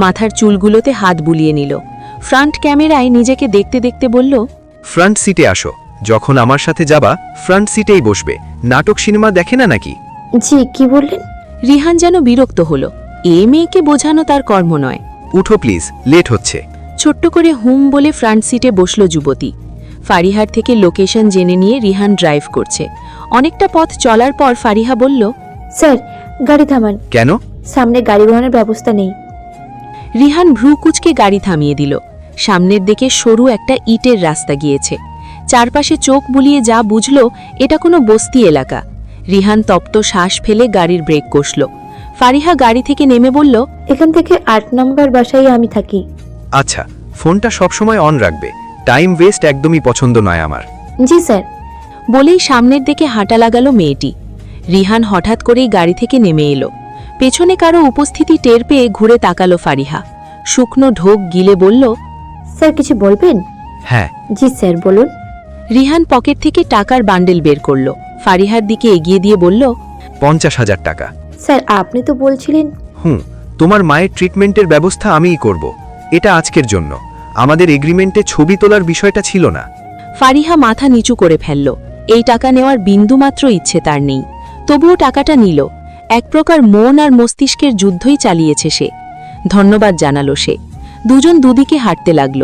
[SPEAKER 3] মাথার চুলগুলোতে হাত বুলিয়ে নিল। ফ্রন্ট ক্যামেরায় নিজেকে দেখতে দেখতে বলল,
[SPEAKER 2] ফ্রন্ট সিটে আসো। যখন আমার সাথে যাবা ফ্রন্ট সিটেই বসবে। নাটক সিনেমা দেখে না নাকি?
[SPEAKER 4] জি, কি বললেন?
[SPEAKER 3] রিহান যেন বিরক্ত হলো। এ মেয়েকে বোঝানো তার কর্ম নয়।
[SPEAKER 2] উঠো প্লিজ, লেট হচ্ছে।
[SPEAKER 3] ছোট্ট করে হুম বলে ফ্রন্ট সিটে বসল যুবতী। ফারিহার থেকে লোকেশন জেনে নিয়ে রিহান ড্রাইভ করছে। অনেকটা পথ চলার পর ফারিহা বলল,
[SPEAKER 4] স্যার, গাড়ি থামান।
[SPEAKER 2] কেন?
[SPEAKER 4] সামনে গাড়ি ঘোরানোর ব্যবস্থা নেই।
[SPEAKER 3] রিহান ভ্রু কুচকে গাড়ি থামিয়ে দিল। সামনের দিকে সরু একটা ইটের রাস্তা গিয়েছে। চারপাশে চোখ বুলিয়ে যা বুঝল এটা কোনো বস্তি এলাকা। রিহান তপ্ত শ্বাস ফেলে গাড়ির ব্রেক কষল। ফারিহা গাড়ি থেকে নেমে বলল,
[SPEAKER 4] এখান থেকে 8 নম্বর বাসায় আমি থাকি।
[SPEAKER 2] আচ্ছা, ফোনটা সবসময় অন রাখবে। টাইম ওয়েস্ট একদমই পছন্দ নয় আমার।
[SPEAKER 4] জি স্যার।
[SPEAKER 3] বলেই সামনের দিকে হাঁটা লাগালো মেয়েটি। রিহান হঠাৎ করেই গাড়ি থেকে নেমে এলো। পেছনে কারো উপস্থিতি টের পেয়ে ঘুরে তাকালো ফারিহা। শুকনো ঢোক গিলে বলল,
[SPEAKER 4] স্যার কিছু বলবেন?
[SPEAKER 2] হ্যাঁ।
[SPEAKER 4] জি স্যার, বলুন।
[SPEAKER 3] রিহান পকেট থেকে টাকার বান্ডেল বের করল। ফারিহার দিকে এগিয়ে দিয়ে বলল,
[SPEAKER 2] 50,000 টাকা।
[SPEAKER 4] স্যার আপনি তো বলছিলেন।
[SPEAKER 2] তোমার মায়ের ট্রিটমেন্টের ব্যবস্থা আমিই করব। এটা আজকের জন্য। আমাদের এগ্রিমেন্টে ছবি তোলার বিষয়টা ছিল না।
[SPEAKER 3] ফারিহা মাথা নিচু করে ফেলল। এই টাকা নেওয়ার বিন্দুমাত্র ইচ্ছে তার নেই। তবুও টাকাটা নিল। এক প্রকার মন আর মস্তিষ্কের যুদ্ধই চালিয়েছে সে। ধন্যবাদ জানালো সে। দুজন দুদিকে হাঁটতে লাগল।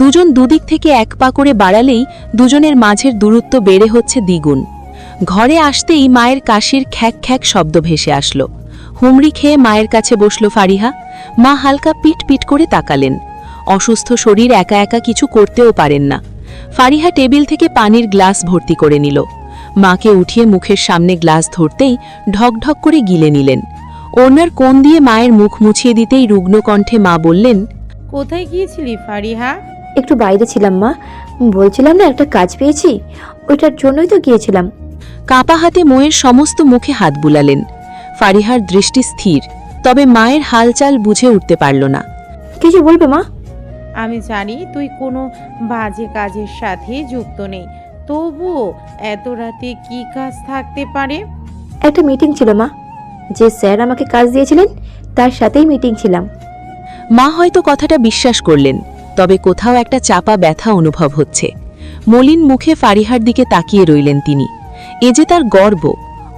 [SPEAKER 3] দুজন দুদিক থেকে 1 পা করে বাড়ালেই দুজনের মাঝের দূরত্ব বেড়ে হচ্ছে দ্বিগুণ। ঘরে আসতেই মায়ের কাশির খ্যাক খ্যাক শব্দ ভেসে আসলো। হুমড়ি খেয়ে মায়ের কাছে বসল ফারিহা। মা হালকা পিট পিট করে তাকালেন। অসুস্থ শরীর একা একা কিছু করতেও পারেন না। ফারিহা টেবিল থেকে পানির গ্লাস ভর্তি করে নিল। মাকে উঠিয়ে মুখের সামনে গ্লাস ধরতেই ঢকঢক করে গিলে নিলেন। ওনার কোণ দিয়ে মায়ের মুখ মুছিয়ে দিতেই রুগ্ন কণ্ঠে মা বললেন,
[SPEAKER 5] কোথায় গিয়েছিলি ফারিহা?
[SPEAKER 4] একটু বাইরে ছিলাম মা। বলছিলাম না একটা কাজ পেয়েছি, ওইটার জন্যই তো গিয়েছিলাম।
[SPEAKER 3] কাঁপা হাতে মোয়ের সমস্ত মুখে হাত বুলালেন। ফারিহার দৃষ্টি স্থির, তবে মায়ের হালচাল বুঝে উঠতে পারল না।
[SPEAKER 4] কিছু বলবে মা?
[SPEAKER 5] আমি জানি তুই কোনো বাজে কাজের সাথে যুক্ত নেই, তবুও এত রাতে কি কাজ থাকতে পারে?
[SPEAKER 4] একটা মিটিং ছিল মা। যে স্যার আমাকে কাজ দিয়েছিলেন তার সাথেই মিটিং ছিলাম।
[SPEAKER 3] মা হয়তো কথাটা বিশ্বাস করলেন, তবে কোথাও একটা চাপা ব্যথা অনুভব হচ্ছে। মলিন মুখে ফারিহার দিকে তাকিয়ে রইলেন তিনি। এ যে তার গর্ব,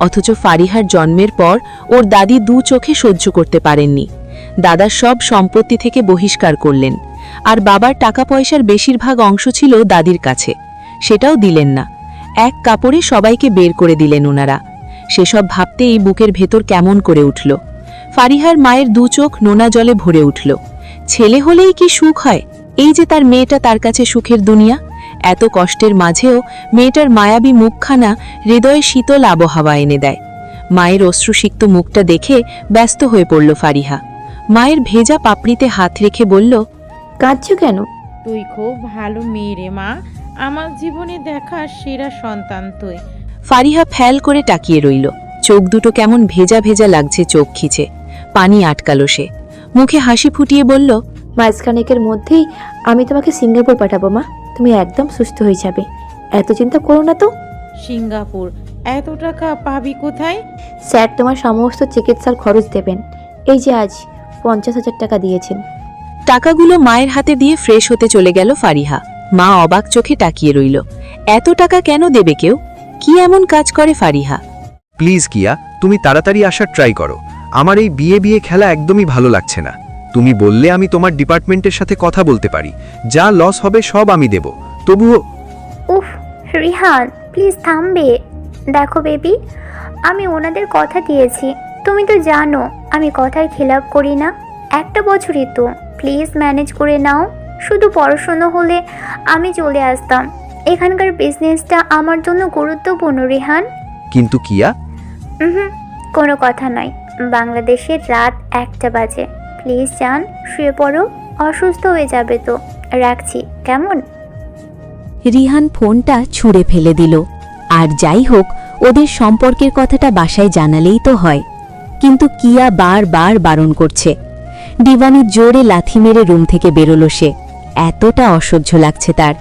[SPEAKER 3] অথচ ফারিহার জন্মের পর ওর দাদি 2 চোখে সহ্য করতে পারেননি। দাদার সব সম্পত্তি থেকে বহিষ্কার করলেন, আর বাবার টাকা পয়সার বেশিরভাগ অংশ ছিল দাদির কাছে, সেটাও দিলেন না। এক কাপড়ে সবাইকে বের করে দিলেন ওনারা। সেসব ভাবতেই বুকের ভেতর কেমন করে উঠল। ফারিহার মায়ের 2 চোখ নোনা জলে ভরে উঠল। ছেলে হলেই কি সুখ হয়? এই যে তার মেয়েটা তার কাছে সুখের দুনিয়া। এত কষ্টের মাঝেও মেয়েটার মায়াবী মুখখানা হৃদয়ে শীতল আবহাওয়া এনে দেয়। মায়ের অশ্রুসিক্ত মুখটা দেখে ব্যস্ত হয়ে পড়ল ফারিহা। মায়ের ভেজা পাপড়িতে হাত রেখে বলল,
[SPEAKER 4] কাঁদছো কেন?
[SPEAKER 5] তুই খুব ভালো মেয়ে রে মা, আমার জীবনে দেখা সেরা সন্তান তুই।
[SPEAKER 3] ফারিহা ফ্যাল করে তাকিয়ে রইল। চোখ দুটো কেমন ভেজা ভেজা লাগছে চোখ খিচে। পানি আটকালো সে। মুখে হাসি ফুটিয়ে বলল,
[SPEAKER 4] মাঝখানেকের মধ্যেই আমি তোমাকে সিঙ্গাপুর পাঠাবো মা। তুমি একদম সুস্থ হয়ে যাবে, এত চিন্তা করো না তো।
[SPEAKER 5] সিঙ্গাপুর? এত টাকা পাবি কোথায়?
[SPEAKER 4] স্যার তোমার সমস্ত চিকিৎসার খরচ দেবেন। এই যে আজ 50,000 টাকা দিয়েছেন।
[SPEAKER 3] টাকাগুলো মায়ের হাতে দিয়ে ফ্রেশ হতে চলে গেল ফারিহা। মা অবাক চোখে তাকিয়ে রইল। এত টাকা কেন দেবে কেউ? কি এমন কাজ করে ফারিহা?
[SPEAKER 2] প্লিজ কিয়া, তুমি তাড়াতাড়ি আসার ট্রাই করো। আমার এই বিয়ে খেলা একদমই ভালো লাগছে না। তুমি বললে আমি তোমার ডিপার্টমেন্টের সাথে কথা বলতে পারি, যা লস হবে সব আমি দেব। তবুও
[SPEAKER 1] উফ রিহান, প্লিজ থামবে। দেখো বেবি, আমি ওনাদের কথা দিয়েছি, তুমি তো জানো আমি কথার খেলাপ করি না। একটা বছরই তো, প্লিজ ম্যানেজ করে নাও। শুধু পড়াশুনো হলে আমি চলে আসতাম। এখানকার বিজনেসটা আমার জন্য গুরুত্বপূর্ণ রিহান।
[SPEAKER 2] কিন্তু কিয়া,
[SPEAKER 1] কোনো কথা নয়। বাংলাদেশের রাত 1টা বাজে, প্লিজ যান, শুয়ে পড়ো, অসুস্থ হয়ে যাবে তো। রাখছি কেমন?
[SPEAKER 3] রিহান ফোনটা ছুঁড়ে ফেলে দিল। আর যাই হোক, ওদের সম্পর্কের কথাটা বাসায় জানালেই তো হয়। কিন্তু কিয়া বারবার বারণ করছে। ডিভানি জোরে লাথি মেরে রুম থেকে বেরোলো সে। এতটা অসহ্য লাগছে তার।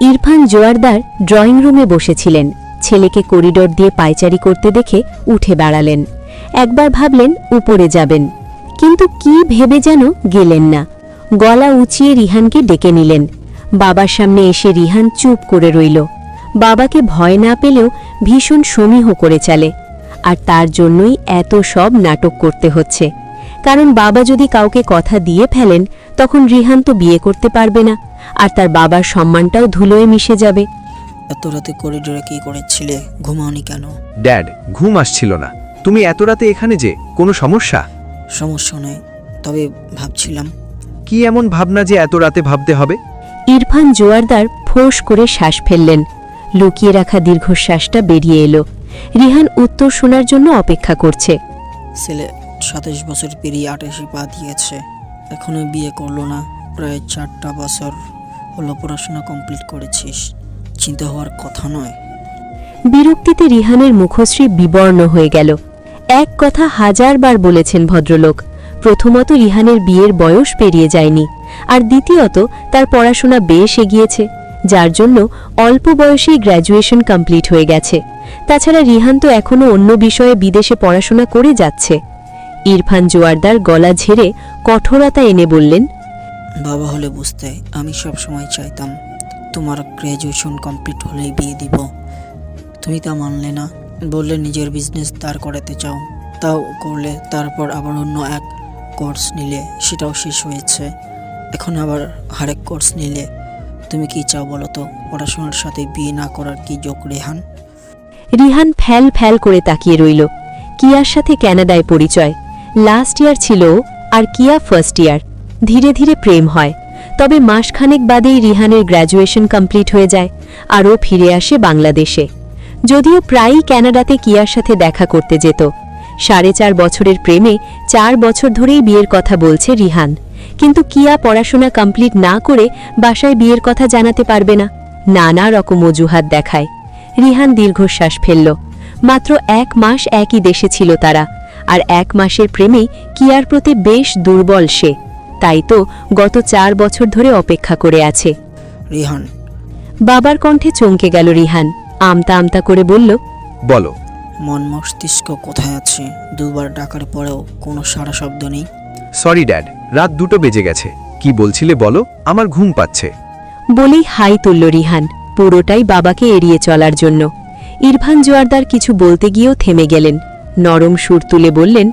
[SPEAKER 3] ইরফান জোয়ারদার ড্রয়িং রুমে বসেছিলেন। ছেলেকে করিডোর দিয়ে পায়চারি করতে দেখে উঠে দাঁড়ালেন। একবার ভাবলেন উপরে যাবেন, কিন্তু কি ভেবে যেন গেলেন না। গলা উঁচিয়ে রিহানকে ডেকে নিলেন। বাবার সামনে এসে রিহান চুপ করে রইল। বাবাকে ভয় না পেলেও ভীষণ সমীহ করে চলে। আর তার জন্যই এত সব নাটক করতে হচ্ছে। কারণ বাবা যদি কাউকে কথা দিয়ে ফেলেন, তখন রিহান তো বিয়ে করতে পারবে না, আর তার বাবার সম্মানটাও ধুলোয় মিশে যাবে।
[SPEAKER 7] এত রাতে করিডোরে কি করেছিলে? ঘুমাওনি কেন?
[SPEAKER 2] ড্যাড, ঘুম আসছিল না। তুমি এত রাতে এখানে যে, কোনো সমস্যা?
[SPEAKER 7] সমস্যা নেই, তবে ভাবছিলাম।
[SPEAKER 2] কি এমন ভাবনা যে এত রাতে ভাবতে হবে?
[SPEAKER 3] ইরফান জোয়ারদার ফোঁস করে শ্বাস ফেললেন। লুকিয়ে রাখা দীর্ঘশ্বাসটা বেরিয়ে এলো। রিহান উত্তর শোনার জন্য অপেক্ষা করছে।
[SPEAKER 7] ছেলে 27 বছর পেরিয়ে 28 পা দিয়েছে, এখনো বিয়ে করলো না। প্রায় 4টা বছর হলো পড়াশোনা কমপ্লিট করেছিস, চিন্তা হওয়ার কথা নয়?
[SPEAKER 3] বিরক্তিতে রিহানের মুখশ্রী বিবর্ণ হয়ে গেল। এক কথা 1000 বার বলেছেন ভদ্রলোক। প্রথমত, রিহানের বিয়ের বয়স পেরিয়ে যায়নি, আর দ্বিতীয়ত তার পড়াশোনা বেশ এগিয়েছে, যার জন্য অল্প বয়সেই গ্র্যাজুয়েশন কমপ্লিট হয়ে গেছে। তাছাড়া রিহান তো এখনও অন্য বিষয়ে বিদেশে পড়াশোনা করে যাচ্ছে। ইরফান জোয়ারদার গলা ঝেড়ে কঠোরতা এনে বললেন,
[SPEAKER 7] বাবা হলে বুঝতে, আমি সব সময় চাইতাম তোমার গ্র্যাজুয়েশন কমপ্লিট হলেই বিয়ে দিব। তুমি তা মানলে না, বললে নিজের বিজনেস দাঁড় করাতে চাও। তাও করলে, তারপর আবার অন্য এক কোর্স নিলে, সেটাও শেষ হয়েছে। এখন আবার আরেক কোর্স নিলে। তুমি কি চাও বলো তো? পড়াশোনার সাথে বিয়ে না করার কি যোগ রেহান?
[SPEAKER 3] রিহান ফ্যাল ফ্যাল করে তাকিয়ে রইল। কিয়ার সাথে কানাডায় পরিচয়। লাস্ট ইয়ার ছিল ও, আর কিয়া ফার্স্ট ইয়ার। ধীরে ধীরে প্রেম হয়। তবে মাসখানেক বাদেই রিহানের গ্র্যাজুয়েশন কমপ্লিট হয়ে যায়, আর ও ফিরে আসে বাংলাদেশে। যদিও প্রায়ই কানাডাতে কিয়ার সাথে দেখা করতে যেত। 4.5 বছরের প্রেমে 4 বছর ধরেই বিয়ের কথা বলছে রিহান। কিন্তু কিয়া পড়াশোনা কমপ্লিট না করে বাসায় বিয়ের কথা জানাতে পারবে না। নানা রকম অজুহাত দেখায়। রিহান দীর্ঘশ্বাস ফেলল। মাত্র 1 মাস একই দেশে ছিল তারা, আর 1 মাসের প্রেমেই কিয়ার প্রতি বেশ দুর্বল সে। তাই তো গত 4 বছর ধরে অপেক্ষা করে আছে।
[SPEAKER 7] রিহান।
[SPEAKER 3] বাবার কণ্ঠে চমকে গেল রিহান। আমতা আমতা করে বলল,
[SPEAKER 2] বলো।
[SPEAKER 7] মন মস্তিষ্ক কোথায় আছে? 2 বার ডাকার পরেও কোনো সাড়া শব্দ নেই।
[SPEAKER 2] সরি ড্যাড, রাত 2টো বেজে গেছে। কি বলছিলে বলো, আমার ঘুম পাচ্ছে।
[SPEAKER 3] বলেই হাই তুলল রিহান, পুরোটাই বাবাকে এড়িয়ে চলার জন্য। ইরফান জোয়ারদার কিছু বলতে গিয়েও থেমে গেলেন। নরম সুর তুলে বললেন,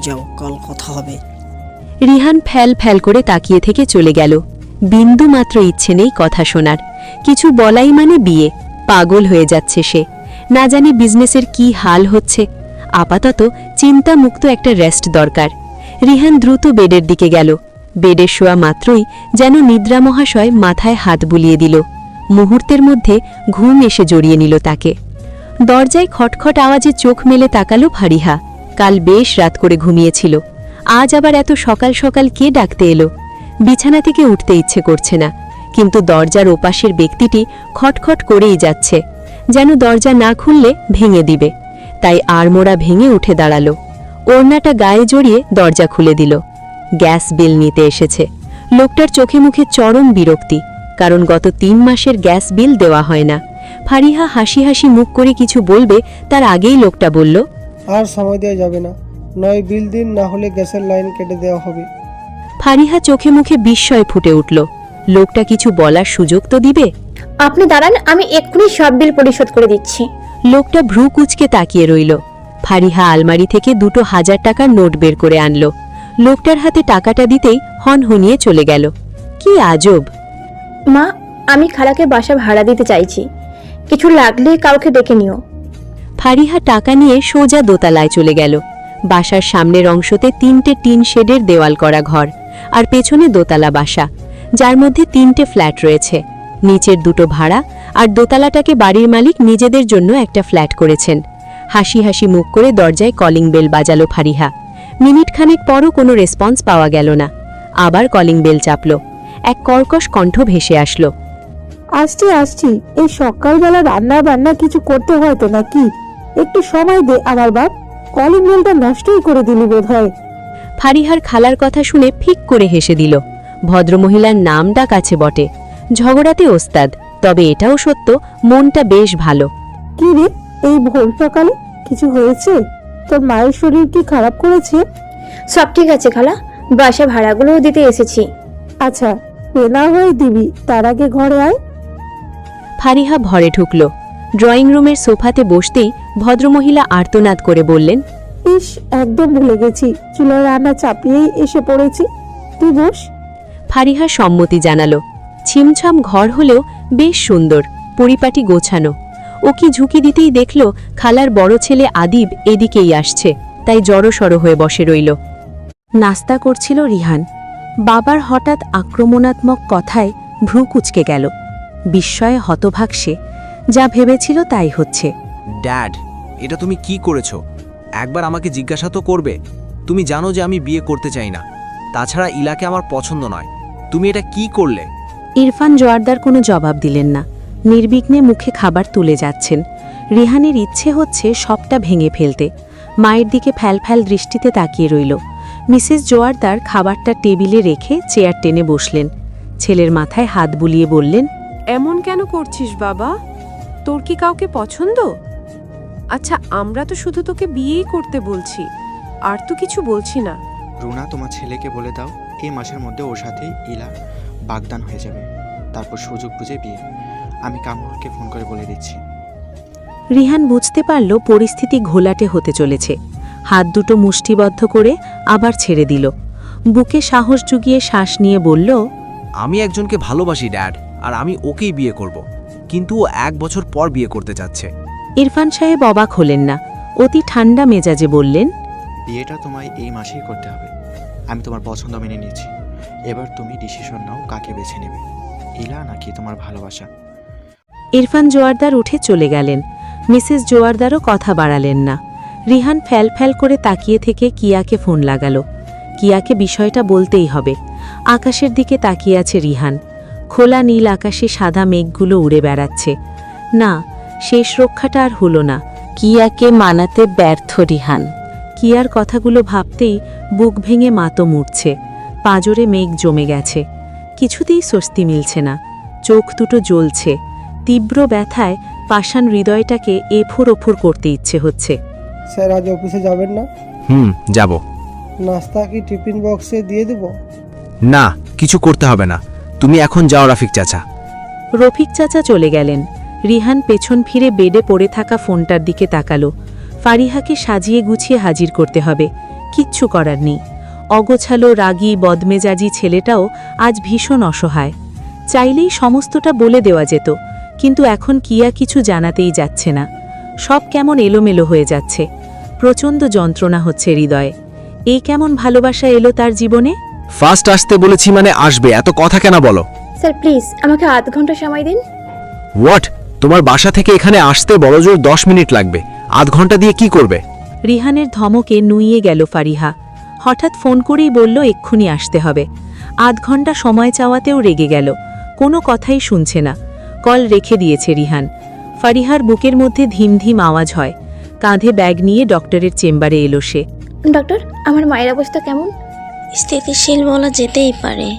[SPEAKER 7] যাও, কাল কথা হবে।
[SPEAKER 3] রিহান ফ্যাল ফ্যাল করে তাকিয়ে থেকে চলে গেল। বিন্দু মাত্র ইচ্ছে নেই কথা শোনার। কিছু বলাই মানে বিয়ে। পাগল হয়ে যাচ্ছে সে। না জানি বিজনেসের কি হাল হচ্ছে। আপাতত চিন্তামুক্ত একটা রেস্ট দরকার। রিহান দ্রুত বেডের দিকে গেল। বেডে শোয়া মাত্রই যেন নিদ্রা মহাশয় মাথায় হাত বুলিয়ে দিল। মুহূর্তের মধ্যে ঘুম এসে জড়িয়ে নিল তাকে। দরজায় খটখট আওয়াজে চোখ মেলে তাকালো ফারিহা। কাল বেশ রাত করে ঘুমিয়েছিল। আজ আবার এত সকাল সকাল কে ডাকতে এলো? বিছানা থেকে উঠতে ইচ্ছে করছে না, কিন্তু দরজার ওপাশের ব্যক্তিটি খটখট করেই যাচ্ছে, যেন দরজা না খুললে ভেঙে দিবে। তাই আড়মোড়া ভেঙে উঠে দাঁড়ালো। ওড়নাটা গায়ে জড়িয়ে দরজা খুলে দিল। গ্যাস বিল নিতে এসেছে। লোকটার চোখে মুখে চরম বিরক্তি, কারণ গত 3 মাসের গ্যাস বিল দেওয়া হয় না। ফারিহা হাসি হাসি মুখ করে কিছু বলবে, তার আগেই লোকটা বলল,
[SPEAKER 8] আর সময় দেওয়া যাবে না, নয় বিল দিন, না হলে গ্যাসের লাইন কেটে দেওয়া হবে।
[SPEAKER 3] ফারিহা চোখে মুখে বিস্ময় ফুটে উঠল। লোকটা কিছু বলার সুযোগ তো দিবে।
[SPEAKER 4] আপনি দাঁড়ান, আমি এক্ষুনি সব বিল পরিশোধ করে দিচ্ছি।
[SPEAKER 3] লোকটা ভ্রু কুচকে তাকিয়ে রইল। ফারিহা আলমারি থেকে 2,000 টাকার নোট বের করে আনলো। লোকটার হাতে টাকাটা দিতেই হনহনিয়ে চলে গেল। কি আজব!
[SPEAKER 4] মা, আমি খালাকে বাসা ভাড়া দিতে চাইছি, কিছু লাগলে কাউকে ডেকে নিও।
[SPEAKER 3] ফারিহা টাকা নিয়ে সোজা দোতলায় চলে গেল। বাসার সামনের অংশতে 3টে টিন শেডের দেওয়াল করা ঘর, আর পেছনে দোতলা বাসা, যার মধ্যে 3টে ফ্ল্যাট রয়েছে। নিচের 2টো ভাড়া, আর দোতলাটাকে বাড়ির মালিক নিজেদের জন্য একটা ফ্ল্যাট করেছেন। হাসি হাসি মুখ করে দরজায় কলিং বেল বাজালো ফারিহা। মিনিটখানেক পরও কোনো রেসপন্স পাওয়া গেল না। আবার কলিং বেল চাপল। এক কর্কশ কণ্ঠ ভেসে আসলো।
[SPEAKER 6] আসছি আসছি, এই সকালবেলা রান্না বান্না কিছু করতে হয় তো নাকি? একটু সময় দে আমার বাপ, কলিং বেলটা নষ্টই করে দিলি বোধহয়।
[SPEAKER 3] ফারিহার খালার কথা শুনে ফিক করে হেসে দিল। ভদ্রমহিলার নাম ডাক আছে বটে, ঝগড়াতে ওস্তাদ, তবে এটাও সত্য মনটা বেশ ভালো।
[SPEAKER 6] কি রে, এই ভোর সকালে কিছু হয়েছে? তোর মায়ের শরীর কি খারাপ করেছে?
[SPEAKER 4] সব ঠিক আছে খালা, বাসা ভাড়াগুলোও দিতে এসেছি।
[SPEAKER 6] আচ্ছা, না হয়ে দিবি, তার আগে ঘরে আয়।
[SPEAKER 3] ফারিহা ঘরে ঢুকল। ড্রয়িং রুমের সোফাতে বসতেই ভদ্রমহিলা আর্তনাদ করে বললেন,
[SPEAKER 6] ইস, একদম ভুলে গেছি, চুলার রান্না চাপিয়েই এসে পড়েছি, তুই বস।
[SPEAKER 3] ফারিহা সম্মতি জানালো। ছিমছাম ঘর হলেও বেশ সুন্দর, পরিপাটি গোছানো। ও কি ঝুঁকি দিতেই দেখল খালার বড় ছেলে আদিব এদিকেই আসছে, তাই জড়সড় হয়ে বসে রইল। নাস্তা করছিল রিহান। বাবার হঠাৎ আক্রমণাত্মক কথায় ভ্রু কুঁচকে গেল। বিস্ময়ে হতভাগ সে, যা ভেবেছিল তাই হচ্ছে।
[SPEAKER 9] ড্যাড, এটা তুমি কি করেছো? একবার আমাকে জিজ্ঞাসা তো করবে। তুমি জানো যে আমি বিয়ে করতে চাই না, তাছাড়া ইলাকে আমার পছন্দ নয়। তুমি এটা কি করলে?
[SPEAKER 3] ইরফান জোয়ারদার কোনো জবাব দিলেন না। নির্বিঘ্নে মুখে খাবার তুলে যাচ্ছেন। রিহানের ইচ্ছে হচ্ছে সবটা ভেঙে ফেলতে। মায়ের দিকে ফ্যালফ্যাল দৃষ্টিতে তাকিয়ে রইল। মিসেস জোয়ারদার খাবারটা টেবিলে রেখে চেয়ার টেনে বসলেন। ছেলের মাথায় হাত বুলিয়ে বললেন,
[SPEAKER 10] এমন কেন করছিস বাবা? তোর কি কাউকে পছন্দ? আচ্ছা, আমরা তো শুধু তোকে বিয়েই করতে বলছি, আর তো কিছু বলছি না।
[SPEAKER 11] রুনা, তোমার ছেলেকে বলে দাও এই মাসের মধ্যে ওর সাথে ইলা বাগদান হয়ে যাবে, তারপর সুযোগ বুঝে বিয়ে। আমি কামরুলকে ফোন করে বলে দিচ্ছি।
[SPEAKER 3] রিহান বুঝতে পারল পরিস্থিতি ঘোলাটে হতে চলেছে। হাত দুটো মুষ্টিবদ্ধ করে আবার ছেড়ে দিল। বুকে সাহস জুগিয়ে শ্বাস নিয়ে বলল,
[SPEAKER 9] আমি একজনকে ভালোবাসি ড্যাড, আর আমি ওকেই বিয়ে করব। কিন্তু ও 1 বছর পর বিয়ে করতে চাচ্ছে।
[SPEAKER 3] ইরফান সাহেব অবাক হলেন না। অতি ঠান্ডা মেজাজে বললেন,
[SPEAKER 11] বিয়েটা তোমায় এই মাসেই করতে হবে। আমি তোমার পছন্দ মেনে নিয়েছি, এবার তুমি ডিসিশন নাও কাকে বেছে নেবে, ইলা নাকি তোমার ভালোবাসা।
[SPEAKER 3] ইরফান জোয়ারদার উঠে চলে গেলেন। মিসেস জোয়ারদারও কথা বাড়ালেন না। রিহান ফ্যাল ফ্যাল করে তাকিয়ে থেকে কিয়াকে ফোন লাগালো। কিয়াকে বিষয়টা বলতেই হবে। আকাশের দিকে তাকিয়ে আছে রিহান। খোলা নীল আকাশে সাদা মেঘগুলো উড়ে বেড়াচ্ছে। না, শেষ রক্ষাটা আর হলো না। কিয়াকে মানাতে ব্যর্থ রিহান। কিয়ার কথাগুলো ভাবতেই বুক ভেঙে মাতো মুড়ছে। পাঁজরে মেঘ জমে গেছে। কিছুতেই স্বস্তি মিলছে না। চোখ দুটো জ্বলছে। তীব্র ব্যথায় পাষাণ হৃদয়টাকে এফোর ওফোর করতে ইচ্ছে হচ্ছে।
[SPEAKER 8] স্যার, আজ অফিসে যাবেন না?
[SPEAKER 9] যাব।
[SPEAKER 8] নাস্তা কি টিফিন বক্সে দিয়ে দেব?
[SPEAKER 9] না, কিছু করতে হবে না, তুমি এখন যাও রাফিক চাচা।
[SPEAKER 3] রফিক চাচা চলে গেলেন। রিহান পেছন ফিরে বেডে পড়ে থাকা ফোনটার দিকে তাকালো। ফারিহাকে সাজিয়ে গুছিয়ে হাজির করতে হবে, কিচ্ছু করার নেই। অগোছালো রাগী বদমেজাজি ছেলেটাও আজ ভীষণ অসহায়। চাইলেই সমস্তটা বলে দেওয়া যেত, কিন্তু এখন কিয়া কিছু জানাতেই যাচ্ছে না। সব কেমন এলোমেলো হয়ে যাচ্ছে। প্রচণ্ড যন্ত্রণা হচ্ছে হৃদয়ে। এই কেমন ভালোবাসা এলো তার জীবনে?
[SPEAKER 9] ফার্স্ট আসতে বলেছি মানে আসবে, এত কথা কেন বলো?
[SPEAKER 4] স্যার প্লিজ আমাকে আধ ঘন্টা সময় দিন।
[SPEAKER 9] হোয়াট? তোমার বাসা থেকে এখানে আসতে বড়জোর 10 মিনিট লাগবে, আধ ঘন্টা দিয়ে কি করবে?
[SPEAKER 3] রিহানের ধমকে নুইয়ে গেল ফারিহা। হঠাৎ ফোন করেই বলল এক্ষুনি আসতে হবে। আধ ঘন্টা সময় চাওয়াতেও রেগে গেল। কোনো কথাই শুনছে না। কল রেখে দিয়েছে রিহান। ফারিহার বুকের মধ্যে ধিমধিম আওয়াজ হয়। কাঁধে ব্যাগ নিয়ে ডক্টরের চেম্বারে এলো সে।
[SPEAKER 4] ডক্টর, আমার মায়ের অবস্থা কেমন?
[SPEAKER 12] স্থিতিশীল বলা যেতেই পারে,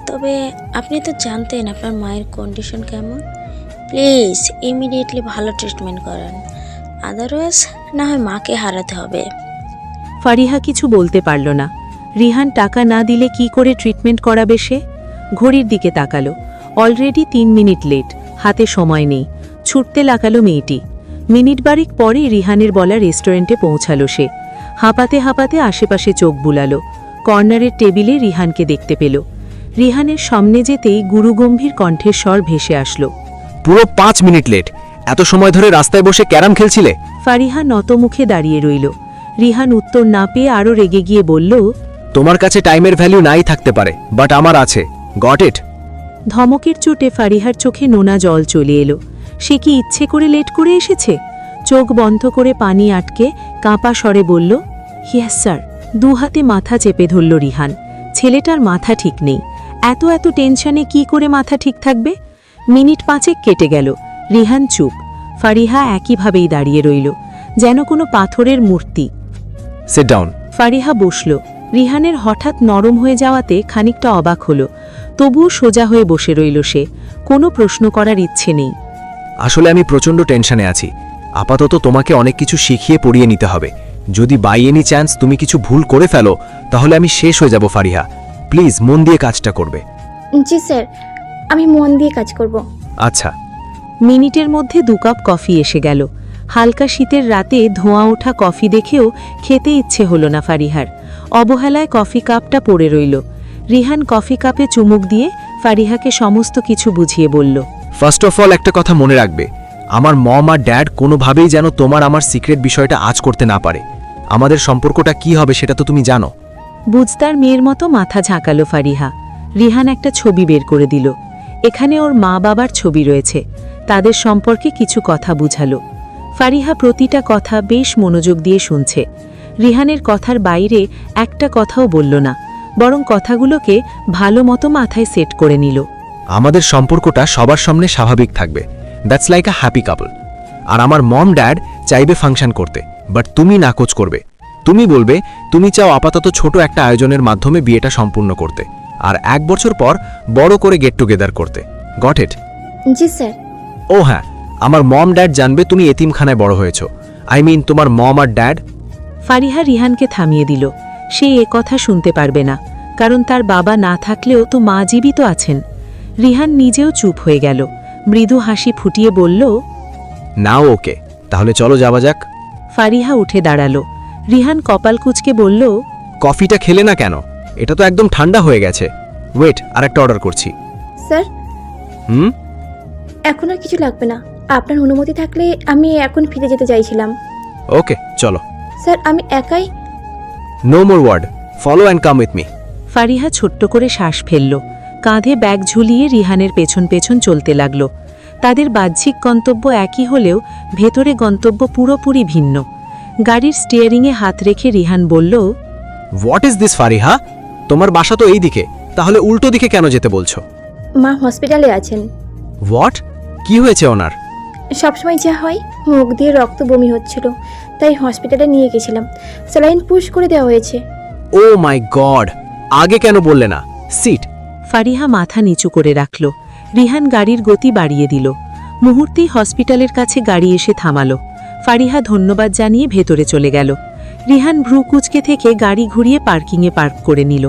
[SPEAKER 12] তবে আপনি তো জানতেন আপনার মায়ের কন্ডিশন কেমন। প্লিজ ইমিডিয়েটলি ভালো ট্রিটমেন্ট করান, আদারওয়াইজ না হয় মাকে হারাতে হবে।
[SPEAKER 3] ফারিহা কিছু বলতে পারল না। রিহান টাকা না দিলে কি করে ট্রিটমেন্ট করাবে সে? ঘড়ির দিকে তাকালো। অলরেডি 3 মিনিট লেট, হাতে সময় নেই। ছুটতে লাগালো মেয়েটি। মিনিট বারেক পরে রিহানের বলা রেস্টুরেন্টে পৌঁছালো সে। হাঁপাতে হাঁপাতে আশেপাশে চোখ বুলালো। কর্নারের টেবিলে রিহানকে দেখতে পেল। রিহানের সামনে যেতেই গুরুগম্ভীর কণ্ঠের স্বর ভেসে আসলো।
[SPEAKER 9] পুরো 5 মিনিট লেট। এত সময় ধরে রাস্তায় বসে ক্যারাম খেলছিলে?
[SPEAKER 3] ফারিহা নতমুখে দাঁড়িয়ে রইল। রিহান উত্তর না পেয়ে আরও রেগে গিয়ে বলল,
[SPEAKER 9] তোমার কাছে টাইমের ভ্যালু নাই থাকতে পারে, বাট আমার আছে। Got it?
[SPEAKER 3] ধমকের চোটে ফারিহার চোখে নোনা জল চলে এলো। সে কি ইচ্ছে করে লেট করে এসেছে? চোখ বন্ধ করে পানি আটকে কাঁপা স্বরে বলল, ইয়েস স্যার। দু হাতে মাথা চেপে ধরল রিহান। ছেলেটার মাথা ঠিক নেই। এত এত টেনশনে কি করে মাথা ঠিক থাকবে? মিনিট 5 কেটে গেল। রিহান চুপ। ফারিহা একইভাবেই দাঁড়িয়ে রইল, যেন কোনো পাথরের মূর্তি।
[SPEAKER 9] Sit down.
[SPEAKER 3] ফারিহা বসল। রিহানের হঠাৎ নরম হয়ে যাওয়াতে খানিকটা অবাক হলো। তবুও সোজা হয়ে বসে রইল সে। কোনো প্রশ্ন করার ইচ্ছে নেই।
[SPEAKER 9] আসলে আমি প্রচণ্ড টেনশনে আছি। আপাতত তোমাকে অনেক কিছু শিখিয়ে পড়িয়ে নিতে হবে। যদি বাই এনি চান্স তুমি কিছু ভুল করে ফেলো, তাহলে আমি শেষ হয়ে যাব। ফারিহা, প্লিজ মন দিয়ে কাজটা করবে।
[SPEAKER 4] জি স্যার, আমি মন দিয়ে কাজ করব।
[SPEAKER 9] আচ্ছা।
[SPEAKER 3] মিনিটের মধ্যে 2 কাপ কফি এসে গেল। হালকা শীতের রাতে ধোঁয়া ওঠা কফি দেখেও খেতে ইচ্ছে হলো না ফারিহার। অবহেলায় কফি কাপটা পড়ে রইল। রিহান কফি কাপে চুমুক দিয়ে ফারিহাকে সমস্ত কিছু বুঝিয়ে বলল,
[SPEAKER 9] ফার্স্ট অফ অল একটা কথা মনে রাখবে, আমার মম আর ড্যাড কোনোভাবেই যেন তোমার আমার সিক্রেট বিষয়টা আজ করতে না পারে। আমাদের সম্পর্কটা কি হবে সেটা তো তুমি জানো।
[SPEAKER 3] বুঝতার মেয়ের মতো মাথা ঝাঁকালো ফারিহা। রিহান একটা ছবি বের করে দিল। এখানে ওর মা বাবার ছবি রয়েছে। তাদের সম্পর্কে কিছু কথা বুঝালো। ফারিহা প্রতিটা কথা বেশ মনোযোগ দিয়ে শুনছে। রিহানের কথার বাইরে একটা কথাও বলল না, বরং কথাগুলোকে ভালো মতো মাথায় সেট করে নিল।
[SPEAKER 9] আমাদের সম্পর্কটা সবার সামনে স্বাভাবিক থাকবে। That's like a happy couple. আর আমার মম ড্যাড চাইবে ফাংশন করতে, বাট তুমি নাকচ করবে। তুমি বলবে তুমি চাও আপাতত ছোট একটা আয়োজনের মাধ্যমে বিয়েটা সম্পূর্ণ করতে, আর 1 বছর পর বড় করে গেট টুগেদার করতে। Got it?
[SPEAKER 4] জি স্যার।
[SPEAKER 9] ও হ্যাঁ, আমার মম ড্যাড জানবে তুমি এতিমখানায় বড় হয়েছো। আই মিন তোমার মম আর ড্যাড।
[SPEAKER 3] ফারিহা রিহানকে থামিয়ে দিল। সে কথা শুনতে পারবে না, কারণ তার বাবা না থাকলেও তো মা জীবিত আছেন। রিহান নিজেও চুপ হয়ে গেল। মৃদু হাসি ফুটিয়ে বলল,
[SPEAKER 9] নাও ওকে, তাহলে চলো যাওয়া যাক।
[SPEAKER 3] ফারিহা উঠে দাঁড়ালো। রিহান কপাল কুঁচকে বলল,
[SPEAKER 9] কফিটা খেলে না কেন? এটা তো একদম ঠান্ডা হয়ে গেছে। ওয়েট, আরেকটা অর্ডার করছি।
[SPEAKER 4] স্যার,
[SPEAKER 9] হুম?
[SPEAKER 4] এখন আর কিছু লাগবে না। আপনার অনুমতি থাকলে আমি এখন ফিরে যেতে চাইছিলাম।
[SPEAKER 9] ওকে, চলো।
[SPEAKER 4] স্যার, আমি একাই।
[SPEAKER 9] No more word, follow and come with me.
[SPEAKER 3] Fariha ছোট্ট করে শ্বাস ফেলল। কাঁধে ব্যাগ ঝুলিয়ে রিহানের পেছন পেছন চলতে লাগল। তাদের বাহ্যিক গন্তব্য একই হলেও ভেতরে গন্তব্য পুরোপুরি ভিন্ন। গাড়ির স্টিয়ারিংয়ে হাত রেখে রিহান বলল,
[SPEAKER 9] হোয়াট ইজ দিস ফারিহা? তোমার বাসা তো এই দিকে, তাহলে উল্টো দিকে কেন যেতে বলছো?
[SPEAKER 4] মা হসপিটালে আছেন।
[SPEAKER 9] হোয়াট? কি হয়েছে ওনার?
[SPEAKER 4] সবসময় যা হয়, মুখ দিয়ে রক্ত বমি হচ্ছিল, তাই হসপিটালে নিয়ে গেছিলাম। স্যালাইন পুশ করে দেওয়া হয়েছে।
[SPEAKER 9] ও মাই গড, আগে কেন বললে না? সিট।
[SPEAKER 3] ফারিহা মাথা নিচু করে রাখল। রিহান গাড়ির গতি বাড়িয়ে দিল। মুহূর্তেই হসপিটালের কাছে গাড়ি এসে থামালো। ফারিহা ধন্যবাদ জানিয়ে ভেতরে চলে গেল। রিহান ভ্রু কুচকে থেকে গাড়ি ঘুরিয়ে পার্কিংয়ে পার্ক করে নিল।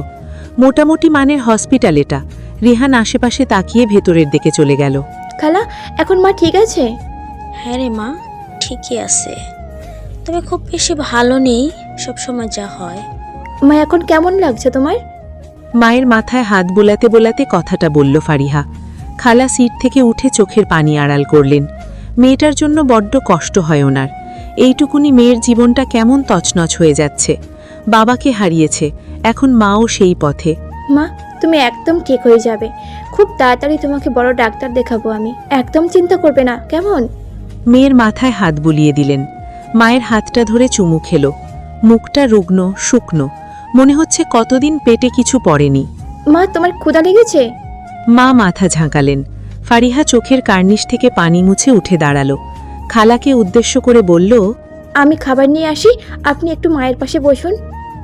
[SPEAKER 3] মোটামুটি মানের হসপিটাল এটা। রিহান আশেপাশে তাকিয়ে ভেতরের দিকে চলে গেল।
[SPEAKER 4] খালা, এখন মা ঠিক আছে?
[SPEAKER 12] হ্যাঁ রে মা, ঠিকই আছে, তবে খুব বেশি ভালো নেই, সবসময় যা হয়।
[SPEAKER 4] মা, এখন কেমন লাগছে তোমার?
[SPEAKER 3] মায়ের মাথায় হাত বোলাতে বোলাতে কথাটা বলল ফারিহা। খালা সিট থেকে উঠে চোখের পানি আড়াল করলেন। মেয়েটার জন্য বড্ড কষ্ট হয় ওনার। এইটুকুনি মেয়ের জীবনটা কেমন তছনছ হয়ে যাচ্ছে। বাবাকে হারিয়েছে, এখন মাও সেই পথে।
[SPEAKER 4] মা, তুমি একদম ঠিক হয়ে যাবে। খুব তাড়াতাড়ি তোমাকে বড় ডাক্তার দেখাবো আমি। একদম চিন্তা করবে না, কেমন?
[SPEAKER 3] মেয়ের মাথায় হাত বুলিয়ে দিলেন। মায়ের হাতটা ধরে চুমু খেল। মুখটা রুগ্ন শুকনো, মনে হচ্ছে কতদিন পেটে কিছু পড়েনি।
[SPEAKER 4] মা, তোমার ক্ষুধা লেগেছে?
[SPEAKER 3] মা মাথা ঝাঁকালেন। ফারিহা চোখের কার্নিশ থেকে পানি মুছে উঠে দাঁড়ালো। খালাকে উদ্দেশ্য করে বলল,
[SPEAKER 4] আমি খাবার নিয়ে আসি, আপনি একটু মায়ের পাশে বসুন।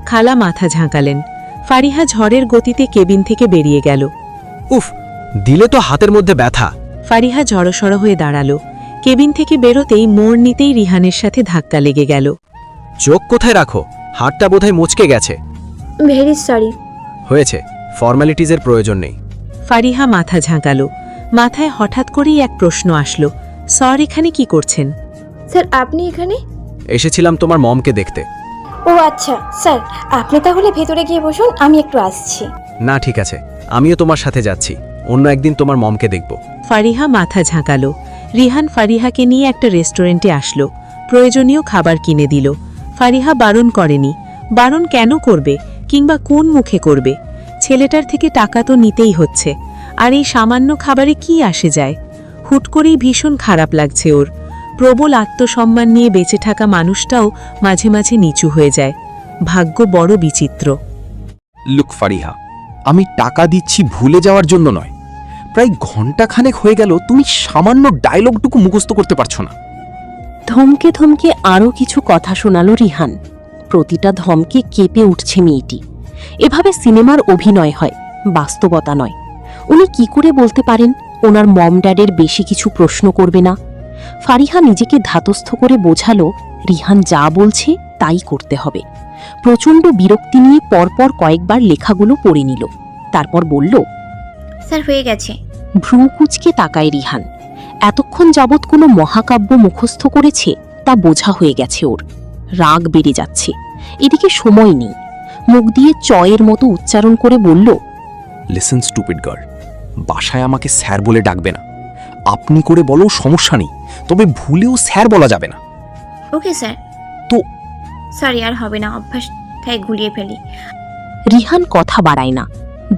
[SPEAKER 3] খালা মাথা ঝাঁকালেন। ফারিহা ঝড়ের গতিতে কেবিন থেকে বেরিয়ে গেল।
[SPEAKER 9] উফ, দিলে তো হাতের মধ্যে ব্যথা।
[SPEAKER 3] ফারিহা জড়সড় হয়ে দাঁড়ালো। কেবিন থেকে বেরোতেই মোড় নিতেই রিহানের সাথে ধাক্কা লেগে গেল।
[SPEAKER 9] চোখ কোথায় রাখো? হাতটা বোধহয় মুচকে গেছে।
[SPEAKER 4] Very sorry.
[SPEAKER 9] হয়েছে, ফর্মালিটিজের প্রয়োজন নেই।
[SPEAKER 3] ফারিহা মাথা ঝাঁকালো। মাথায় হঠাৎ করেই এক প্রশ্ন আসলো, স্যার এখানে কি করছেন?
[SPEAKER 4] স্যার আপনি এখানে?
[SPEAKER 9] এসেছিলাম তোমার মমকে দেখতে।
[SPEAKER 4] ও আচ্ছা স্যার, আপনি তাহলে ভেতরে গিয়ে বসুন, আমি একটু আসছি।
[SPEAKER 9] না ঠিক আছে, আমিও তোমার সাথে যাচ্ছি, অন্য একদিন তোমার মমকে দেখব।
[SPEAKER 3] ফারিহা মাথা ঝাঁকালো। রিহান ফারিহাকে নিয়ে একটা রেস্টুরেন্টে আসলো, প্রয়োজনীয় খাবার কিনে দিল। ফারিহা বারণ করেনি। বারণ কেন করবে, কিংবা কোন মুখে করবে? ছেলেটার থেকে টাকা তো নিতেই হচ্ছে, আর এই সামান্য খাবারে কি আসে যায়? হুট করেই ভীষণ খারাপ লাগছে ওর। প্রবল আত্মসম্মান নিয়ে বেঁচে থাকা মানুষটাও মাঝে মাঝে নিচু হয়ে যায়। ভাগ্য বড় বিচিত্র।
[SPEAKER 9] লুক ফারিহা, আমি টাকা দিচ্ছি ভুলে যাওয়ার জন্য নয়। প্রায় ঘন্টাখানেক হয়ে গেল তুমি সামান্য ডায়লগটুকু মুখস্থ করতে পারছো না।
[SPEAKER 3] ধমকে ধমকে আরও কিছু কথা শোনালো রিহান। প্রতিটা ধমকে কেঁপে উঠছে মেয়েটি। এভাবে সিনেমার অভিনয় হয়, বাস্তবতা নয়। উনি কি করে বলতে পারেন ওনার মম ড্যাডের বেশি কিছু প্রশ্ন করবে না? ফারিহা নিজেকে ধাতস্থ করে বোঝালো রিহান যা বলছে তাই করতে হবে। প্রচণ্ড বিরক্তি নিয়ে পরপর কয়েকবার লেখাগুলো পড়ে নিল, তারপর বলল,
[SPEAKER 1] স্যার হয়ে গেছে।
[SPEAKER 3] ভ্রু কুঁচকে তাকায় রিহান। এতক্ষণ যাবৎ কোনো মহাকাব্য মুখস্থ করেছে তা বোঝা হয়ে গেছে ওর। রাগ বেড়ে যাচ্ছে, এদিকে সময় নেই। মুখ দিয়ে চয়ের মতো উচ্চারণ করে বলল,
[SPEAKER 9] লিসেন স্টুপিড গার্ল, বাসায় আমাকে স্যার বলে ডাকবে না। আপনি করে বলো, সমস্যা নেই, তবে ভুলেও স্যার বলা যাবে না।
[SPEAKER 1] Okay sir.
[SPEAKER 9] তো
[SPEAKER 1] সরি, আর হবে না, অভ্যাস তাই ঘুরিয়ে ফেলি।
[SPEAKER 3] রিহান কথা বাড়ায় না,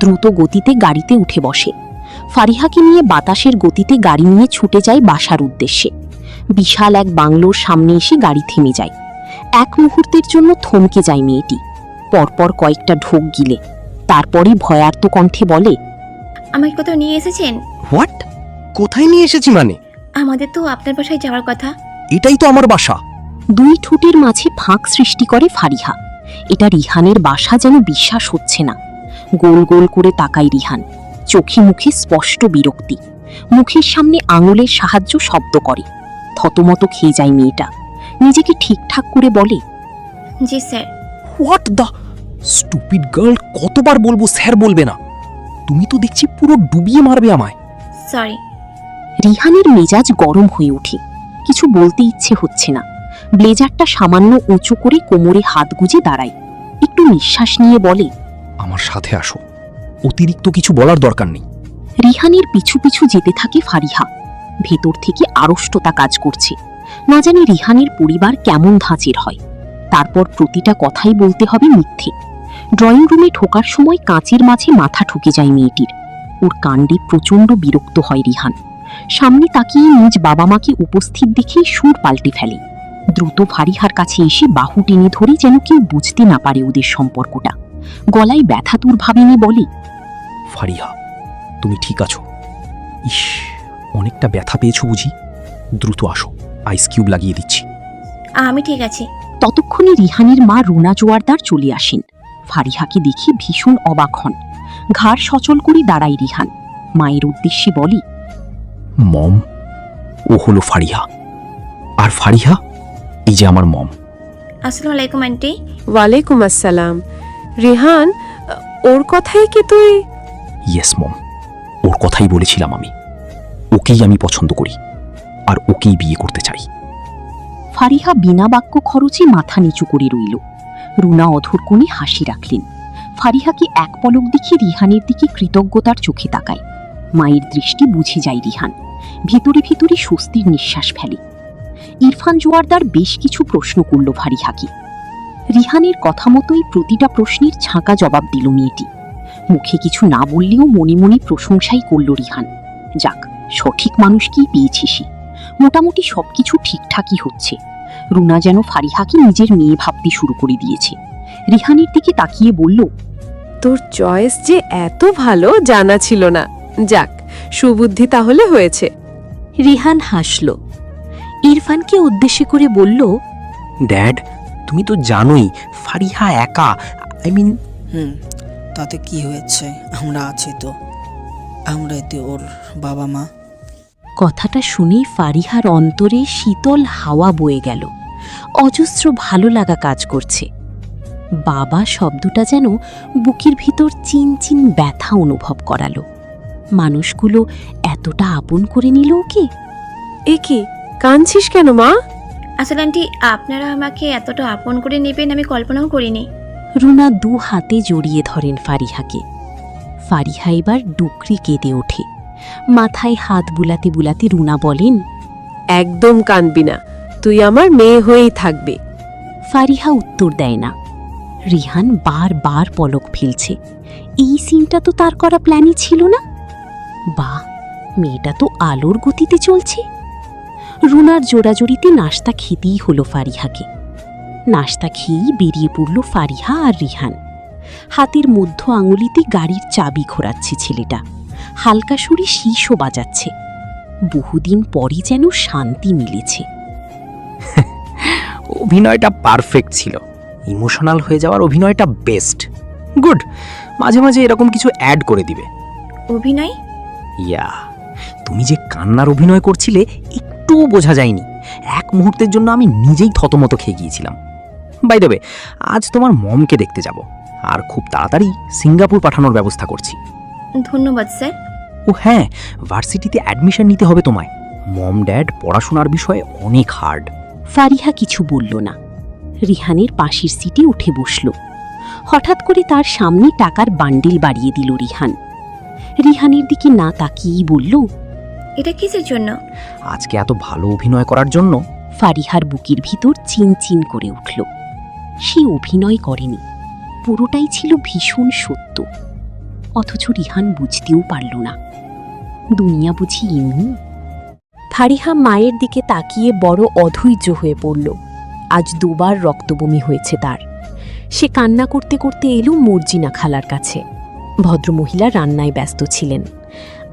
[SPEAKER 3] দ্রুত গতিতে গাড়িতে উঠে বসে। ফারিহাকে নিয়ে বাতাসের গতিতে গাড়ি নিয়ে ছুটে যায় বাসার উদ্দেশ্যে। বিশাল এক বাংলোর সামনে এসে গাড়ি থেমে যায়। এক মুহূর্তের জন্য থমকে যায় মেয়েটি, পরপর কয়েকটা ঢোক গিলে। তারপরই ভয়ার্ত কণ্ঠে বলে,
[SPEAKER 1] আমাকে কোথাও নিয়ে এসেছেন?
[SPEAKER 9] হোয়াট? কোথায় নিয়ে এসেছি মানে?
[SPEAKER 1] আমাদের তো আপনার বাসায় যাওয়ার কথা।
[SPEAKER 9] এটাই তো আমার বাসা।
[SPEAKER 3] দুই ঠোঁটের মাঝে ফাঁক সৃষ্টি করে ফারিহা। এটা রিহানের বাসা যেন বিশ্বাস হচ্ছে না। গোল গোল করে তাকায় রিহান, চোখে মুখে স্পষ্ট বিরক্তি। মুখের সামনে আঙুলের সাহায্য শব্দ করে। থতমত খেয়ে যায় মেয়েটা, নিজেকে ঠিকঠাক করে বলে,
[SPEAKER 1] জি sir.
[SPEAKER 9] What the stupid girl, কতবার বলবো স্যার বলবে না? তুমি তো দেখছি পুরো ডুবিয়ে মারবে আমায়।
[SPEAKER 1] সরি।
[SPEAKER 3] রিহানের মেজাজ গরম হয়ে ওঠে, কিছু বলতে ইচ্ছে হচ্ছে না। ব্লেজারটা সামান্য উঁচু করে কোমরে হাত গুজে দাঁড়ায়, একটু নিঃশ্বাস নিয়ে বলে,
[SPEAKER 9] আমার সাথে আসো, অতিরিক্ত কিছু বলার দরকার নেই।
[SPEAKER 3] রিহানের পিছু পিছু যেতে থাকে ফারিহা। ভেতর থেকে আড়ষ্টতা কাজ করছে, না জানি রিহানের পরিবার কেমন ধাঁচের হয়। তারপর প্রতিটা কথাই বলতে হবে মিথ্যে। ড্রয়িং রুমে ঢোকার সময় কাঁচের মাঝে মাথা ঠুকে যায় মেয়েটির। ওর কাণ্ডে প্রচণ্ড বিরক্ত হয় রিহান। সামনে তাকিয়ে নিজ বাবা মাকে উপস্থিত দেখেই সুর পাল্টে ফেলে। দ্রুত ফারিহার কাছে এসে বাহু টেনে ধরে যেন কেউ বুঝতে না পারে ওদের সম্পর্কটা। গলায় ব্যথাতুর ভাবে নিয়ে বলে,
[SPEAKER 9] ফারিহা, তুমি ঠিক আছো? ইস, অনেকটা ব্যথা পেয়েছো বুঝি? দ্রুত আসো, আইস কিউব লাগিয়ে দিচ্ছি।
[SPEAKER 1] আমি ঠিক আছি।
[SPEAKER 3] ততক্ষণে রিহানের মা রুনা জোয়ারদার চলে আসেন। ফারিহাকে দেখে ভীষণ অবাক হন। ঘাড় সচল করে দাঁড়ায় রিহান। মায়ের উদ্দেশ্যে বলে,
[SPEAKER 9] মম, ও হলো ফারিহা। আর ফারিহা, এই যে আমার মম।
[SPEAKER 1] আসসালামু আলাইকুম আন্টি।
[SPEAKER 10] ওয়ালাইকুম আসসালাম। রিহান, ওর কথাই কি তুই?
[SPEAKER 9] ইয়েস মম, ওর কথাই বলেছিলাম আমি। ওকেই আমি পছন্দ করি, আর ওকেই বিয়ে করতে চাই।
[SPEAKER 3] ফারিহা বিনা বাক্য খরচে মাথা নিচু করে রইল। রুনা অধর কোণে হাসি রাখলেন। ফারিহাকে এক পলক দেখে রিহানের দিকে কৃতজ্ঞতার চোখে তাকায়। মায়ের দৃষ্টি বুঝে যায় রিহান। ভেতরে ভেতরে স্বস্তির নিঃশ্বাস ফেলে। ইরফান জোয়ারদার বেশ কিছু প্রশ্ন করল ফারিহাকে। রিহানের কথা মতোই প্রতিটা প্রশ্নের ছাঁকা জবাব দিল মেয়েটি। মুখে কিছু না বললেও মনে মনে প্রশংসাই করল রিহান। যাক, সঠিক মানুষকেই পেয়েছি সে। মোটামুটি সবকিছু ঠিকঠাকই হচ্ছে। রুনা যেন ফারিহাকে নিজের মেয়ে ভাবতে শুরু করে দিয়েছে। রিহানের দিকে তাকিয়ে বলল,
[SPEAKER 10] তোর চয়েস যে এত ভালো জানা ছিল না। যাক, সুবুদ্ধি তাহলে হয়েছে।
[SPEAKER 3] রিহান হাসল। ইরফানকে উদ্দেশ্য করে বলল,
[SPEAKER 9] ড্যাড, তুমি তো জানোই ফারিহা একা। আই মিন,
[SPEAKER 7] তাতে কি হয়েছে? আমরা আছি তো, আমরাই তো ওর বাবা মা।
[SPEAKER 3] কথাটা শুনে ফারিহার অন্তরে শীতল হাওয়া বয়ে গেল। অজস্র ভালো লাগা কাজ করছে। বাবা শব্দটা যেন বুকের ভিতর চিনচিন ব্যথা অনুভব করালো। মানুষগুলো এতটা আপন করে নিল ওকে।
[SPEAKER 10] এ কি, কাঁদছিস কেন মা?
[SPEAKER 4] আসলে আন্টি আপনারা আমাকে এতটা আপন করে নেবেন আমি কল্পনাও করিনি।
[SPEAKER 3] রুনা দু হাতে জড়িয়ে ধরেন ফারিহাকে। ফারিহা এবার ডুকরি কেঁদে ওঠে। মাথায় হাত বুলাতে বুলাতে রুনা বলেন,
[SPEAKER 10] একদম কাঁদবি না, তুই আমার মেয়ে হয়েই থাকবে।
[SPEAKER 3] ফারিহা উত্তর দেয় না। রিহান বারবার পলক ফেলছে। এই সিনটা তো তার করা প্ল্যানই ছিল না। বাহ, মেয়েটা তো আলোর গতিতে চলছে। রুনার জোড়াজড়িতে নাস্তা খেতেই হলো ফারিহাকে। নাস্তা খেয়েই বেরিয়ে পড়ল ফারিহা আর রিহান। হাতের মধ্য আঙুলিতে গাড়ির চাবি ঘোরাচ্ছে ছেলেটা। হালকা সুরে শীষও বাজাচ্ছে। বহুদিন পরই যেন শান্তি মিলেছে।
[SPEAKER 9] অভিনয়টা পারফেক্ট ছিল। ইমোশনাল হয়ে যাওয়ার অভিনয়টা বেস্ট। গুড, মাঝে মাঝে এরকম কিছু অ্যাড করে দিবে।
[SPEAKER 4] অভিনয়?
[SPEAKER 9] ইয়া, তুমি যে কান্নার অভিনয় করছিলে একটুও বোঝা যায়নি। এক মুহূর্তের জন্য আমি নিজেই থতমত খেয়ে গিয়েছিলাম। বাই দ্য ওয়ে, আজ তোমার মমকে দেখতে যাব, আর খুব তাড়াতাড়ি সিঙ্গাপুর পাঠানোর ব্যবস্থা করছি।
[SPEAKER 4] ধন্যবাদ স্যার।
[SPEAKER 9] ও হ্যাঁ, ভার্সিটিতে অ্যাডমিশন নিতে হবে তোমায়। মম ড্যাড পড়াশোনার বিষয়ে অনেক হার্ড।
[SPEAKER 3] ফারিহা কিছু বলল না। রিহানের পাশের সিটে উঠে বসল। হঠাৎ করে তার সামনে টাকার বান্ডিল বাড়িয়ে দিল রিহান। রিহানের দিকে না তাকিয়েই বলল,
[SPEAKER 4] এটা কিসের জন্য?
[SPEAKER 9] আজকে এত ভালো অভিনয় করার জন্য।
[SPEAKER 3] ফারিহার বুকের ভিতর চিনচিন করে উঠল। সে অভিনয় করেনি, পুরোটাই ছিল ভীষণ সত্য। অথচ রিহান বুঝতেও পারল না। দুনিয়া বুঝি এমনি। ফারিহা মায়ের দিকে তাকিয়ে বড় অধৈর্য হয়ে পড়ল। আজ দুবার রক্তবমি হয়েছে তার। সে কান্না করতে করতে এলো মর্জিনা খালার কাছে। ভদ্রমহিলা রান্নায় ব্যস্ত ছিলেন।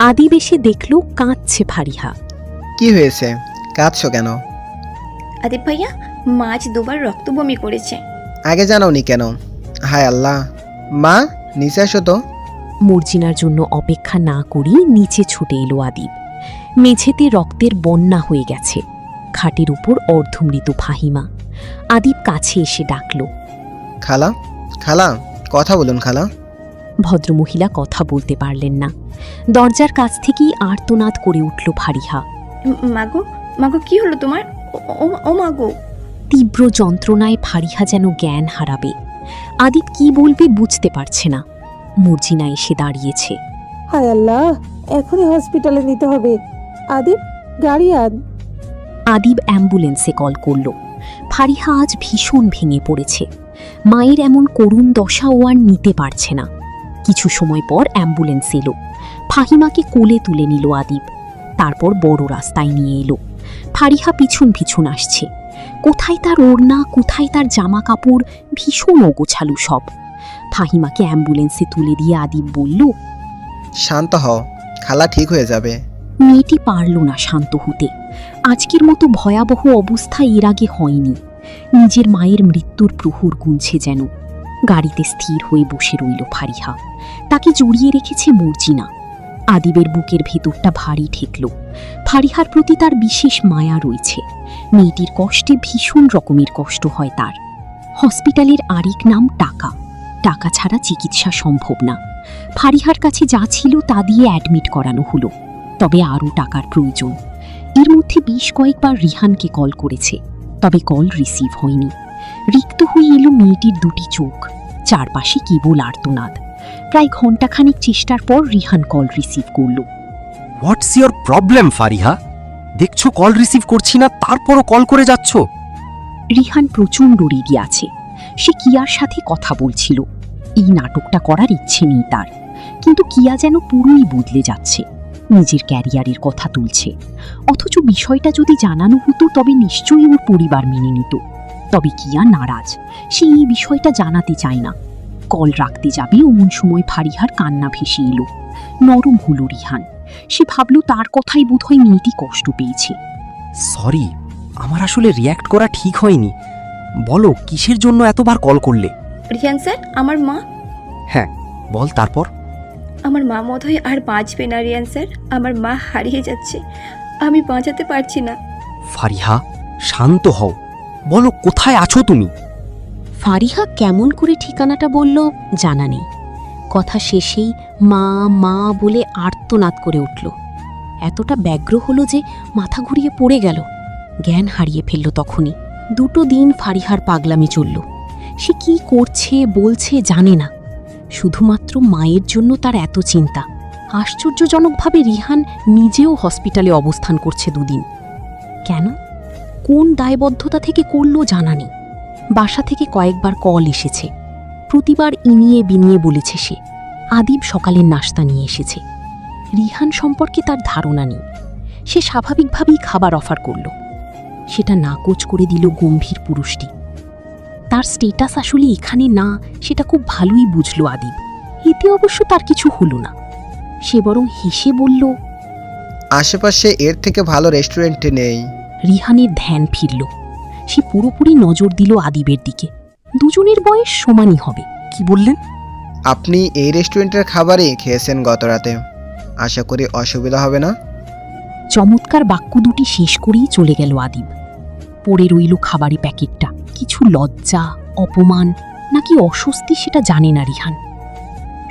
[SPEAKER 3] আদিব এসে দেখল কাঁদছে ফারিহা।
[SPEAKER 13] কি হয়েছে, কাঁদছো কেন?
[SPEAKER 4] আদিব ভাইয়া, মাছ দুবার রক্ত বমি করেছে।
[SPEAKER 13] আগে জানাওনি কেন? হায় আল্লাহ, মা নিচে এসো তো।
[SPEAKER 3] মর্জিনার জন্য অপেক্ষা না করেই নিচে ছুটে এলো আদিব। মেঝেতে রক্তের বন্যা হয়ে গেছে। খাটের উপর অর্ধমৃত ফাহিমা। আদিব কাছে এসে ডাকল,
[SPEAKER 13] খালা, খালা, কথা বলুন খালা।
[SPEAKER 3] ভদ্রমহিলা কথা বলতে পারলেন না। দরজার কাছ থেকেই আর্তনাদ করে উঠল ফারিহা।
[SPEAKER 4] মাগো, মাগো, কি হলো তোমার? ও মাগো।
[SPEAKER 3] তীব্র যন্ত্রণায় ফারিহা যেন জ্ঞান হারাবে। আদিব কি বলবে বুঝতে পারছে না। মর্জিনা এসে দাঁড়িয়েছে।
[SPEAKER 6] হায় আল্লাহ, এখনই হসপিটালে নিতে হবে। আদিব, গাড়ি আন।
[SPEAKER 3] আদিব অ্যাম্বুলেন্সে কল করল। ফারিহা আজ ভীষণ ভেঙে পড়েছে। মায়ের এমন করুণ দশা ও আর নিতে পারছে না। কিছু সময় পর অ্যাম্বুলেন্স এলো। ফাহিমাকে কোলে তুলে নিল আদিব। তারপর বড় রাস্তায় নিয়ে এলো। ফারিহা পিছন পিছন আসছে। কোথায় তার ওড়না, কোথায় তার জামা কাপড়, ভীষণ অগোছালো সব। ফাহিমাকে অ্যাম্বুলেন্সে তুলে দিয়ে আদিব বলল,
[SPEAKER 13] শান্ত হও, খালা ঠিক হয়ে যাবে।
[SPEAKER 3] মেয়েটি পারল না শান্ত হতে। আজকের মতো ভয়াবহ অবস্থা এর আগে হয়নি। নিজের মায়ের মৃত্যুর প্রহর গুনছে যেন। গাড়িতে স্থির হয়ে বসে রইল ফারিহা। তাকে জড়িয়ে রেখেছে মর্জিনা। আদিবের বুকের ভেতরটা ভারী ঠেকল। ফারিহার প্রতি তার বিশেষ মায়া রয়েছে। মেয়েটির কষ্টে ভীষণ রকমের কষ্ট হয় তার। হসপিটালের আরেক নাম টাকা। টাকা ছাড়া চিকিৎসা সম্ভব না। ফারিহার কাছে যা ছিল তা দিয়ে অ্যাডমিট করানো হলো। তবে আরও টাকার প্রয়োজন। এর মধ্যে বেশ কয়েকবার রিহানকে কল করেছে, তবে কল রিসিভ হয়নি। রিক্ত হয়ে এলো মেয়েটির দুটি চোখ। চারপাশে কেবল আর্তনাদ। প্রায় ঘণ্টাখানিক চেষ্টার পর রিহান কল রিসিভ করল।
[SPEAKER 9] What's your problem Fariha? দেখছো কল রিসিভ করছি না, তারপরও কল করে যাচ্ছ।
[SPEAKER 3] রিহান প্রচণ্ড রেগে আছে। সে কিয়ার সাথে কথা বলছিল। এই নাটকটা করার ইচ্ছে নেই তার, কিন্তু কিয়া যেন পুরোই বদলে যাচ্ছে। নিজের ক্যারিয়ারের কথা তুলছে। অথচ বিষয়টা যদি জানানো হতো তবে নিশ্চয়ই ওর পরিবার মেনে নিত। তবে কিয়া নারাজ। সে এই বিষয়টা জানাতে চায় না। কল রাখতে যাবে অমন সময় ফারিহার কান্না ভেসে এলো। নরম হলো রিহান। সে ভাবল তার কথাই বোধহয় মেয়েটি কষ্ট পেয়েছে।
[SPEAKER 9] সরি, আমার আসলে রিয়্যাক্ট করা ঠিক হয়নি। বলো, কিসের জন্য এতবার কল করলে?
[SPEAKER 4] রিহান স্যার, আমার মা।
[SPEAKER 9] হ্যাঁ বল, তারপর?
[SPEAKER 4] আমার মা বোধহয় আর বাঁচবে না রিয়ান স্যার। আমার মা হারিয়ে যাচ্ছে, আমি বাঁচাতে পারছি না।
[SPEAKER 9] ফারিহা, শান্ত হও। বলো, কোথায় আছো তুমি?
[SPEAKER 3] ফারিহা কেমন করে ঠিকানাটা বলল জানা নেই। কথা শেষেই মা মা বলে আর্তনাদ করে উঠল। এতটা ব্যগ্র হলো যে মাথা ঘুরিয়ে পড়ে গেল। জ্ঞান হারিয়ে ফেলল তখনই। 2 দিন ফারিহার পাগলামি চলল। সে কি করছে বলছে জানে না, শুধুমাত্র মায়ের জন্য তার এত চিন্তা। আশ্চর্যজনকভাবে রিহান নিজেও হসপিটালে অবস্থান করছে 2 দিন। কেন, কোন দায়বদ্ধতা থেকে করল জানা নেই। বাসা থেকে কয়েকবার কল এসেছে, প্রতিবার ইনিয়ে বিনিয়ে বলেছে সে আদিব সকালের নাশতা নিয়ে এসেছে। রিহান সম্পর্কে তার ধারণা নেই। সে স্বাভাবিকভাবেই খাবার অফার করল, সেটা নাকচ করে দিল গম্ভীর পুরুষটি। তার স্টেটাস আসলে এখানে না, সেটা খুব ভালোই বুঝল আদিব। এতে অবশ্য তার কিছু হলো না, সে বরং হেসে বলল,
[SPEAKER 13] আশেপাশে এর থেকে ভালো রেস্টুরেন্টে নেই।
[SPEAKER 3] রিহানের ধ্যান ফিরল। সে পুরোপুরি নজর দিল আদিবের দিকে। দুজনের বয়স সমানই হবে।
[SPEAKER 9] কি বললেন?
[SPEAKER 13] আপনি এই রেস্টুরেন্টের খাবারই খেয়েছেন গত রাতে, আশা করি অসুবিধা হবে না।
[SPEAKER 3] চমৎকার বাক্য দুটি শেষ করেই চলে গেল আদিব। পড়ে রইল খাবারি প্যাকেটটা। কিছু লজ্জা, অপমান নাকি অস্বস্তি সেটা জানে না রিহান।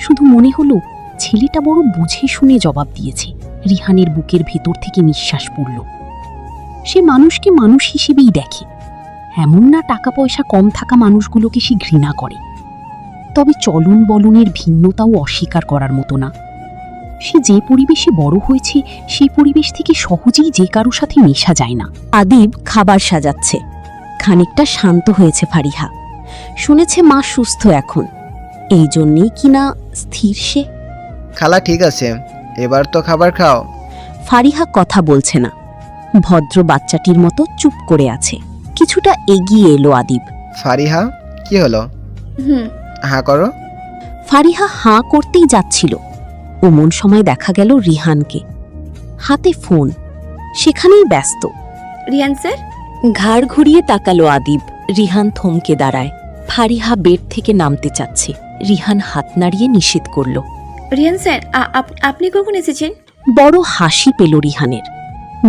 [SPEAKER 3] শুধু মনে হলো ছেলেটা বড় বুঝে শুনে জবাব দিয়েছে। রিহানের বুকের ভেতর থেকে নিঃশ্বাস পড়ল। সে মানুষকে মানুষ হিসেবেই দেখে, এমন না টাকা পয়সা কম থাকা মানুষগুলোকে সে ঘৃণা করে। তবে চলন বলনের ভিন্নতাও অস্বীকার করার মতো না। সে যে পরিবেশে বড় হয়েছে সেই পরিবেশ থেকে সহজেই যে কারো সাথে মেশা যায় না। আদিব খাবার সাজাচ্ছে। খানিকটা শান্ত হয়েছে ফারিহা। শুনেছে মা সুস্থ এখন, এই জন্যেই কিনা স্থির সে।
[SPEAKER 13] খালা ঠিক আছে, এবার তো খাবার খাও।
[SPEAKER 3] ফারিহা কথা বলছে না, ভদ্র বাচ্চাটির মতো চুপ করে আছে। কিছুটা এগিয়ে এলো আদিব।
[SPEAKER 13] ফারিহা, কি হলো? হ্যাঁ করো।
[SPEAKER 3] ফারিহা হাঁ করতেই যাচ্ছিল, ওমন সময় দেখা গেল রিহানকে। হাতে ফোন, সেখানেই ব্যস্ত।
[SPEAKER 4] রিয়ান স্যার?
[SPEAKER 3] ঘাড় ঘুরিয়ে তাকালো আদিব। রিহান থমকে দাঁড়ায়। ফারিহা বেড থেকে নামতে চাচ্ছে। রিহান হাত নাড়িয়ে নিষেধ করল।
[SPEAKER 4] রিয়ান স্যার, আপনি কখন এসেছেন?
[SPEAKER 3] বড় হাসি পেল রিহানের।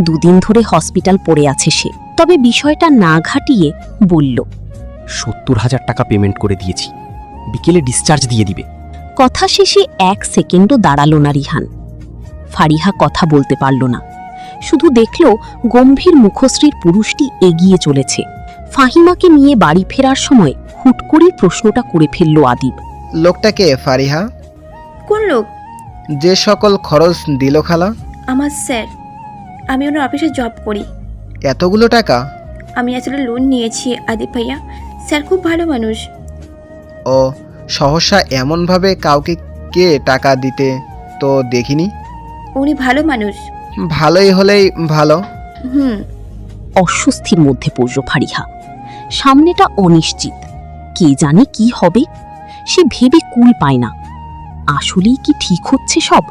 [SPEAKER 3] 2 দিন ধরে হসপিটাল পড়ে আছে সে। তবে বিষয়টা না ঘাটিয়ে বলল,
[SPEAKER 9] 70,000 টাকা পেমেন্ট করে দিয়েছি, বিকেলে ডিসচার্জ দিয়ে দিবে।
[SPEAKER 3] কথা শেষে 1 সেকেন্ডও দাঁড়ালো না রিহান। ফারিহা কথা বলতে পারল না, শুধু দেখল গম্ভীর মুখশ্রীর পুরুষটি এগিয়ে চলেছে। ফাহিমাকে নিয়ে বাড়ি ফেরার সময় হুট করেই প্রশ্নটা করে ফেলল আদিব।
[SPEAKER 13] লোকটাকে ফারিহা?
[SPEAKER 4] কোন লোক?
[SPEAKER 13] যে সকল খরচ দিল খালা?
[SPEAKER 4] আমার স্যার, আমি ওনার অফিসে জব করি।
[SPEAKER 13] এতগুলো টাকা?
[SPEAKER 4] আমি আসলে লোন নিয়েছি আদিব ভাইয়া। স্যার খুব ভালো মানুষ।
[SPEAKER 13] ও, সহসা এমনভাবে কাউকে কে টাকা দিতে তো দেখিনি।
[SPEAKER 4] উনি ভালো মানুষ।
[SPEAKER 13] ভালোই হলেই ভালো।
[SPEAKER 3] অস্বস্তির মধ্যে পড়ল ফারিহা। সামনেটা অনিশ্চিত, কে জানে কি হবে। সে ভেবে কুল পায় না। আসলেই কি ঠিক হচ্ছে সব?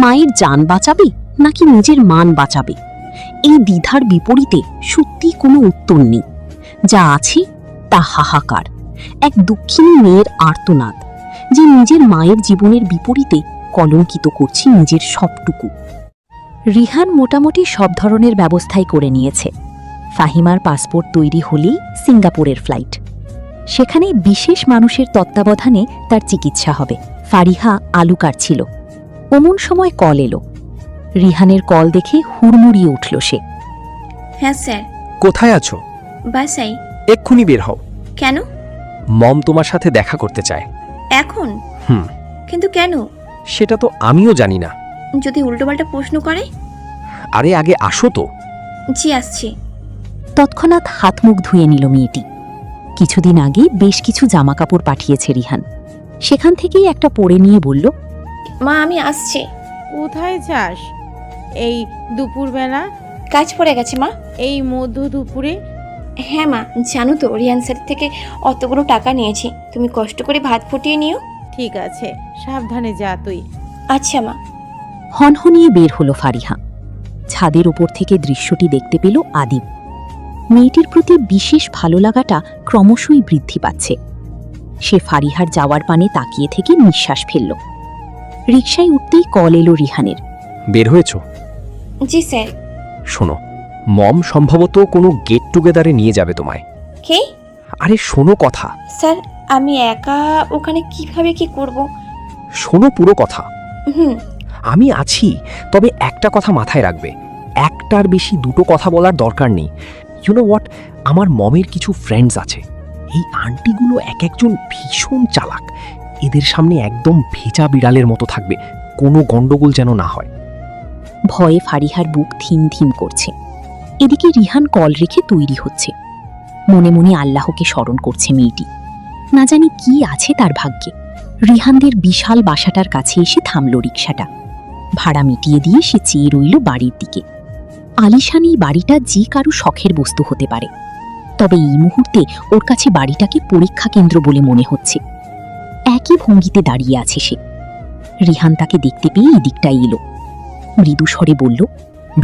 [SPEAKER 3] মায়ের জান বাঁচাবে নাকি নিজের মান বাঁচাবে? এই দ্বিধার বিপরীতে সত্যি কোনো উত্তর নেই। যা আছে তা হাহাকার, এক দুঃখিনী মেয়ের আর্তনাদ, যে নিজের মায়ের জীবনের বিপরীতে কলঙ্কিত করছে নিজের সবটুকু। রিহান মোটামুটি সব ধরনের ব্যবস্থাই করে নিয়েছে। ফাহিমার পাসপোর্ট তৈরি হলেই সিঙ্গাপুরের ফ্লাইট। সেখানে বিশেষ মানুষের তত্ত্বাবধানে তার চিকিৎসা হবে। ফারিহা আলু কাটছিল, অমন সময় কল এলো। রিহানের কল দেখে হুড়মুড়িয়ে উঠল সে।
[SPEAKER 4] হ্যাঁ স্যার।
[SPEAKER 9] কোথায় আছো?
[SPEAKER 4] বাসায়।
[SPEAKER 9] এক্ষুনি বের হও।
[SPEAKER 4] কেন?
[SPEAKER 9] মম তোমার সাথে দেখা করতে চায়।
[SPEAKER 4] এখন?
[SPEAKER 9] হুম।
[SPEAKER 4] কিন্তু কেন?
[SPEAKER 9] সেটা তো আমিও জানি না।
[SPEAKER 4] যদি উল্টোপাল্টা প্রশ্ন করে?
[SPEAKER 9] আরে আগে আসো তো।
[SPEAKER 4] জি আসছি।
[SPEAKER 3] তৎক্ষণাৎ হাত মুখ ধুয়ে নিল মেয়েটি। কিছুদিন আগে বেশ কিছু জামাকাপড় পাঠিয়েছে রিহান, সেখান থেকেই একটা পরে নিয়ে বলল,
[SPEAKER 4] মা আমি আসছি।
[SPEAKER 5] কোথায় যাস এই দুপুরবেলা?
[SPEAKER 4] কাজ পড়ে গেছে মা।
[SPEAKER 5] এই মধ্য দুপুরে?
[SPEAKER 4] হ্যাঁ মা, জানো তো রিয়ান স্যার থেকে অতগুলো টাকা নিয়েছি। তুমি কষ্ট করে ভাত ফুটিয়ে নিও।
[SPEAKER 5] ঠিক আছে, সাবধানে যা তুই।
[SPEAKER 4] আচ্ছা মা।
[SPEAKER 3] হনহনিয়ে বের হলো ফারিহা। ছাদের ওপর থেকে দৃশ্যটি দেখতে পেল আদিব। মেয়েটির প্রতি বিশেষ ভালো লাগাটা ক্রমশই বৃদ্ধি পাচ্ছে। সে ফারিহার যাওয়ার পানে তাকিয়ে থেকে নিঃশ্বাস ফেলল। রিকশায় উঠতেই কল এলো রিহানের।
[SPEAKER 9] বের হয়েছ?
[SPEAKER 4] জি স্যার।
[SPEAKER 9] শোনো, মম সম্ভবত কোনো গেট টুগেদারে নিয়ে যাবে তোমায়।
[SPEAKER 4] কে?
[SPEAKER 9] আরে শোনো কথা।
[SPEAKER 4] স্যার আমি একা ওখানে কিভাবে কি করব?
[SPEAKER 9] শোনো পুরো কথা।
[SPEAKER 4] হুম।
[SPEAKER 9] আমি আছি, তবে একটা কথা মাথায় রাখবে, একটার বেশি দুটো কথা বলার দরকার নেই। ইউ নো হোয়াট, আমার মমের কিছু ফ্রেন্ডস আছে, এই আন্টিগুলো এক একজন ভীষণ চালাক। এদের সামনে একদম ভেজা বিড়ালের মতো থাকবে, কোনো গন্ডগোল যেন না হয়।
[SPEAKER 3] ভয়ে ফারিহার বুক থিম থিম করছে। এদিকে রিহান কল রেখে তৈরি হচ্ছে। মনে মনে আল্লাহকে স্মরণ করছে মেয়েটি। না জানি কি আছে তার ভাগ্যে। রিহানদের বিশাল বাসাটার কাছে এসে থামল রিকশাটা। ভাড়া মিটিয়ে দিয়ে সে চেয়ে রইল বাড়ির দিকে। আলিশান এই বাড়িটা যে কারো শখের বস্তু হতে পারে, তবে এই মুহূর্তে ওর কাছে বাড়িটাকে পরীক্ষা কেন্দ্র বলে মনে হচ্ছে। একই ভঙ্গিতে দাঁড়িয়ে আছে সে। রিহান তাকে দেখতে পেয়ে এই দিকটাই এলো। মৃদু স্বরে বলল,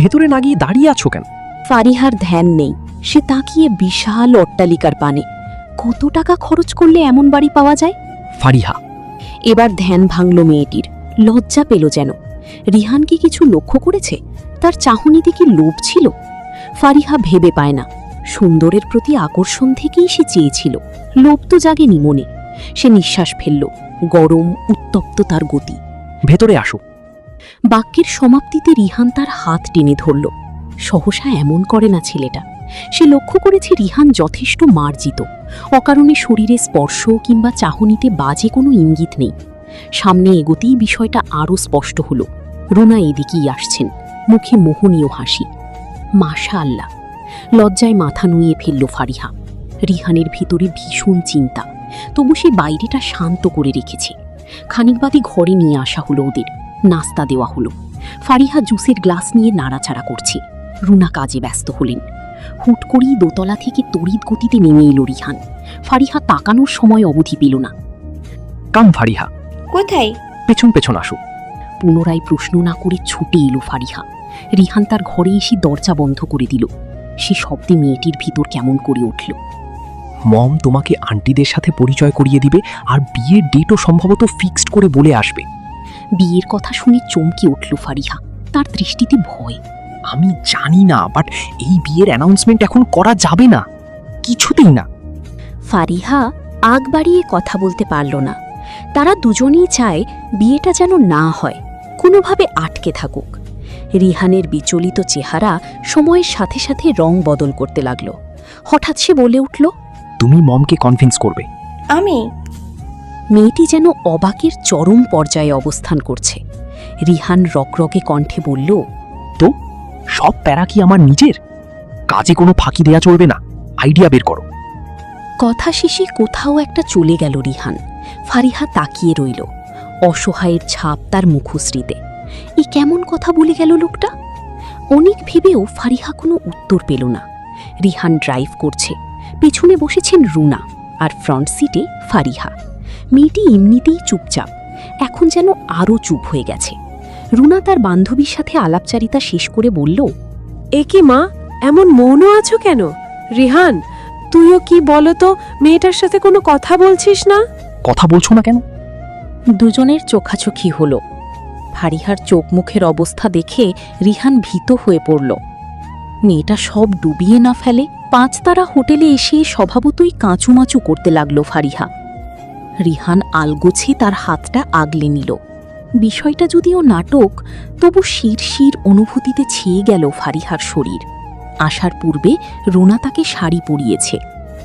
[SPEAKER 9] ভেতরে না গিয়ে দাঁড়িয়ে আছো কেন?
[SPEAKER 3] ফারিহার ধ্যান নেই। সে তাকিয়ে বিশাল অট্টালিকার পানে। কত টাকা খরচ করলে এমন বাড়ি পাওয়া যায়?
[SPEAKER 9] ফারিহা।
[SPEAKER 3] এবার ধ্যান ভাঙল মেয়েটির। লজ্জা পেল যেন। রিহান কি কিছু লক্ষ্য করেছে? তার চাহনিতে কি লোভ ছিল? ফারিহা ভেবে পায় না। সুন্দরের প্রতি আকর্ষণ থেকেই সে চেয়েছিল, লোভ তো জাগেনি মনে। সে নিঃশ্বাস ফেলল। গরম উত্তপ্ত তার গতি।
[SPEAKER 9] ভেতরে আসো।
[SPEAKER 3] বাক্যের সমাপ্তিতে রিহান তার হাত টেনে ধরল। সহসা এমন করে না ছেলেটা। সে লক্ষ্য করেছে রিহান যথেষ্ট মার্জিত। অকারণে শরীরে স্পর্শ কিংবা চাহনিতে বাজে কোনো ইঙ্গিত নেই। সামনে এগোতেই বিষয়টা আরও স্পষ্ট হল। রুনা এদিকেই আসছেন, মুখে মোহনীয় হাসি। মাশাআল্লাহ। লজ্জায় মাথা নুইয়ে ফেলল ফারিহা। রিহানের ভিতরে ভীষণ চিন্তা, তবু সে বাইরেটা শান্ত করে রেখেছে। খানিক বাদে ঘরে নিয়ে আসা হলো ওদের। নাস্তা দেওয়া হলো। ফারিহা জুসের গ্লাস নিয়ে নাড়াচাড়া করছে। রুনা কাজে ব্যস্ত হলেন। হুট করেই দোতলা থেকে তড়িৎ গতিতে নেমে এলো রিহান। ফারিহা তাকানোর সময় অবধি পেল না।
[SPEAKER 9] কাম ফারিহা।
[SPEAKER 4] কোথায়?
[SPEAKER 9] পেছন পেছন আসো।
[SPEAKER 3] পুনরায় প্রশ্ন না করে ছুটে এলো ফারিহা। রিহান তার ঘরে এসে দরজা বন্ধ করে দিল। সে শব্দে মেয়েটির ভিতর কেমন করে উঠল।
[SPEAKER 9] মম তোমাকে আন্টিদের সাথে পরিচয় করিয়ে দিবে, আর বিয়ের ডেটও সম্ভবত ফিক্সড করে বলে আসবে।
[SPEAKER 3] বিয়ের কথা শুনে চমকে উঠল ফারিহা। তার দৃষ্টিতে ভয়।
[SPEAKER 9] আমি জানি না, বাট এই বিয়ের অ্যানাউন্সমেন্ট এখন করা যাবে না, কিছুতেই না।
[SPEAKER 3] ফারিহা আগ বাড়িয়ে কথা বলতে পারল না। তারা দুজনেই চায় বিয়েটা যেন না হয়, কোনোভাবে আটকে থাকুক। রিহানের বিচলিত চেহারা সময়ের সাথে সাথে রং বদল করতে লাগল। হঠাৎ সে বলে উঠল,
[SPEAKER 9] তুমি মমকে কনভিন্স করবে।
[SPEAKER 4] আমি?
[SPEAKER 3] মেয়েটি যেন অবাকের চরম পর্যায়ে অবস্থান করছে। রিহান রকরকে কণ্ঠে বলল,
[SPEAKER 9] তো সব প্যারা কি আমার নিজের? কাজে কোনো ফাঁকি দেয়া চলবে না, আইডিয়া বের করো।
[SPEAKER 3] কথা শেষে কোথাও একটা চলে গেল রিহান। ফারিহা তাকিয়ে রইল। অসহায়ের ছাপ তার মুখশ্রীতে। এই কেমন কথা বলে গেল লোকটা? অনেক ভেবেও ফারিহা কোনো উত্তর পেল না। রিহান ড্রাইভ করছে। পেছনে বসেছেন রুনা, আর ফ্রন্ট সিটে ফারিহা। মেয়েটি এমনিতেই চুপচাপ, এখন যেন আরও চুপ হয়ে গেছে। রুনা তার বান্ধবীর সাথে আলাপচারিতা শেষ করে বলল,
[SPEAKER 10] এ কি মা, এমন মৌন আছো কেন? রিহান, তুইও কি বলো তো, মেয়েটার সাথে কোনো কথা বলছিস না?
[SPEAKER 9] কথা বলছো না কেন?
[SPEAKER 3] দুজনের চোখাচোখি হলো। ফারিহার চোখ মুখের অবস্থা দেখে রিহান ভীত হয়ে পড়ল। মেয়েটা সব ডুবিয়ে না ফেলে। 5 তারা হোটেলে এসে স্বভাবতই কাঁচুমাচু করতে লাগল ফারিহা। রিহান আলগোছে তার হাতটা আগলে নিল। বিষয়টা যদিও নাটক, তবু শিরশির অনুভূতিতে ছেয়ে গেল ফারিহার শরীর। আসার পূর্বে রুনা তাকে শাড়ি পরিয়েছে।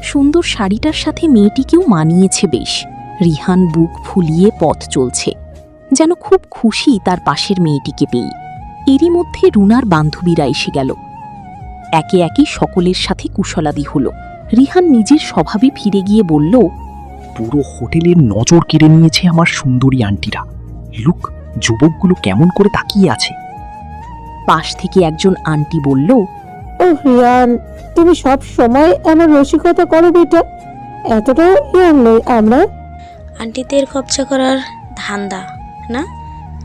[SPEAKER 3] সুন্দর শাড়িটার সাথে মেয়েটিকেও মানিয়েছে বেশ। রিহান বুক ফুলিয়ে পথ চলছে, যেন খুব খুশি তার পাশের মেয়েটিকে পেয়ে। এরই মধ্যে রুনার বান্ধবীরা এসে গেল। একে একে সকলের সাথে কুশলাদি হলো। রিহান নিজের স্বভাবে ফিরে গিয়ে বলল,
[SPEAKER 9] পুরো হোটেলের নজর কেড়ে নিয়েছে আমার সুন্দরী আন্টিরা। লুক, যুবকগুলো কেমন করে তাকিয়ে আছে।
[SPEAKER 3] পাশ থেকে একজন আন্টি বলল,
[SPEAKER 6] ও রিয়ান, তুমি সব সময় আমার রসিকতা করো বেটা, এতটাও ইয়ার নই আমরা।
[SPEAKER 12] আন্টিদের কবজা করার ধান্দা না,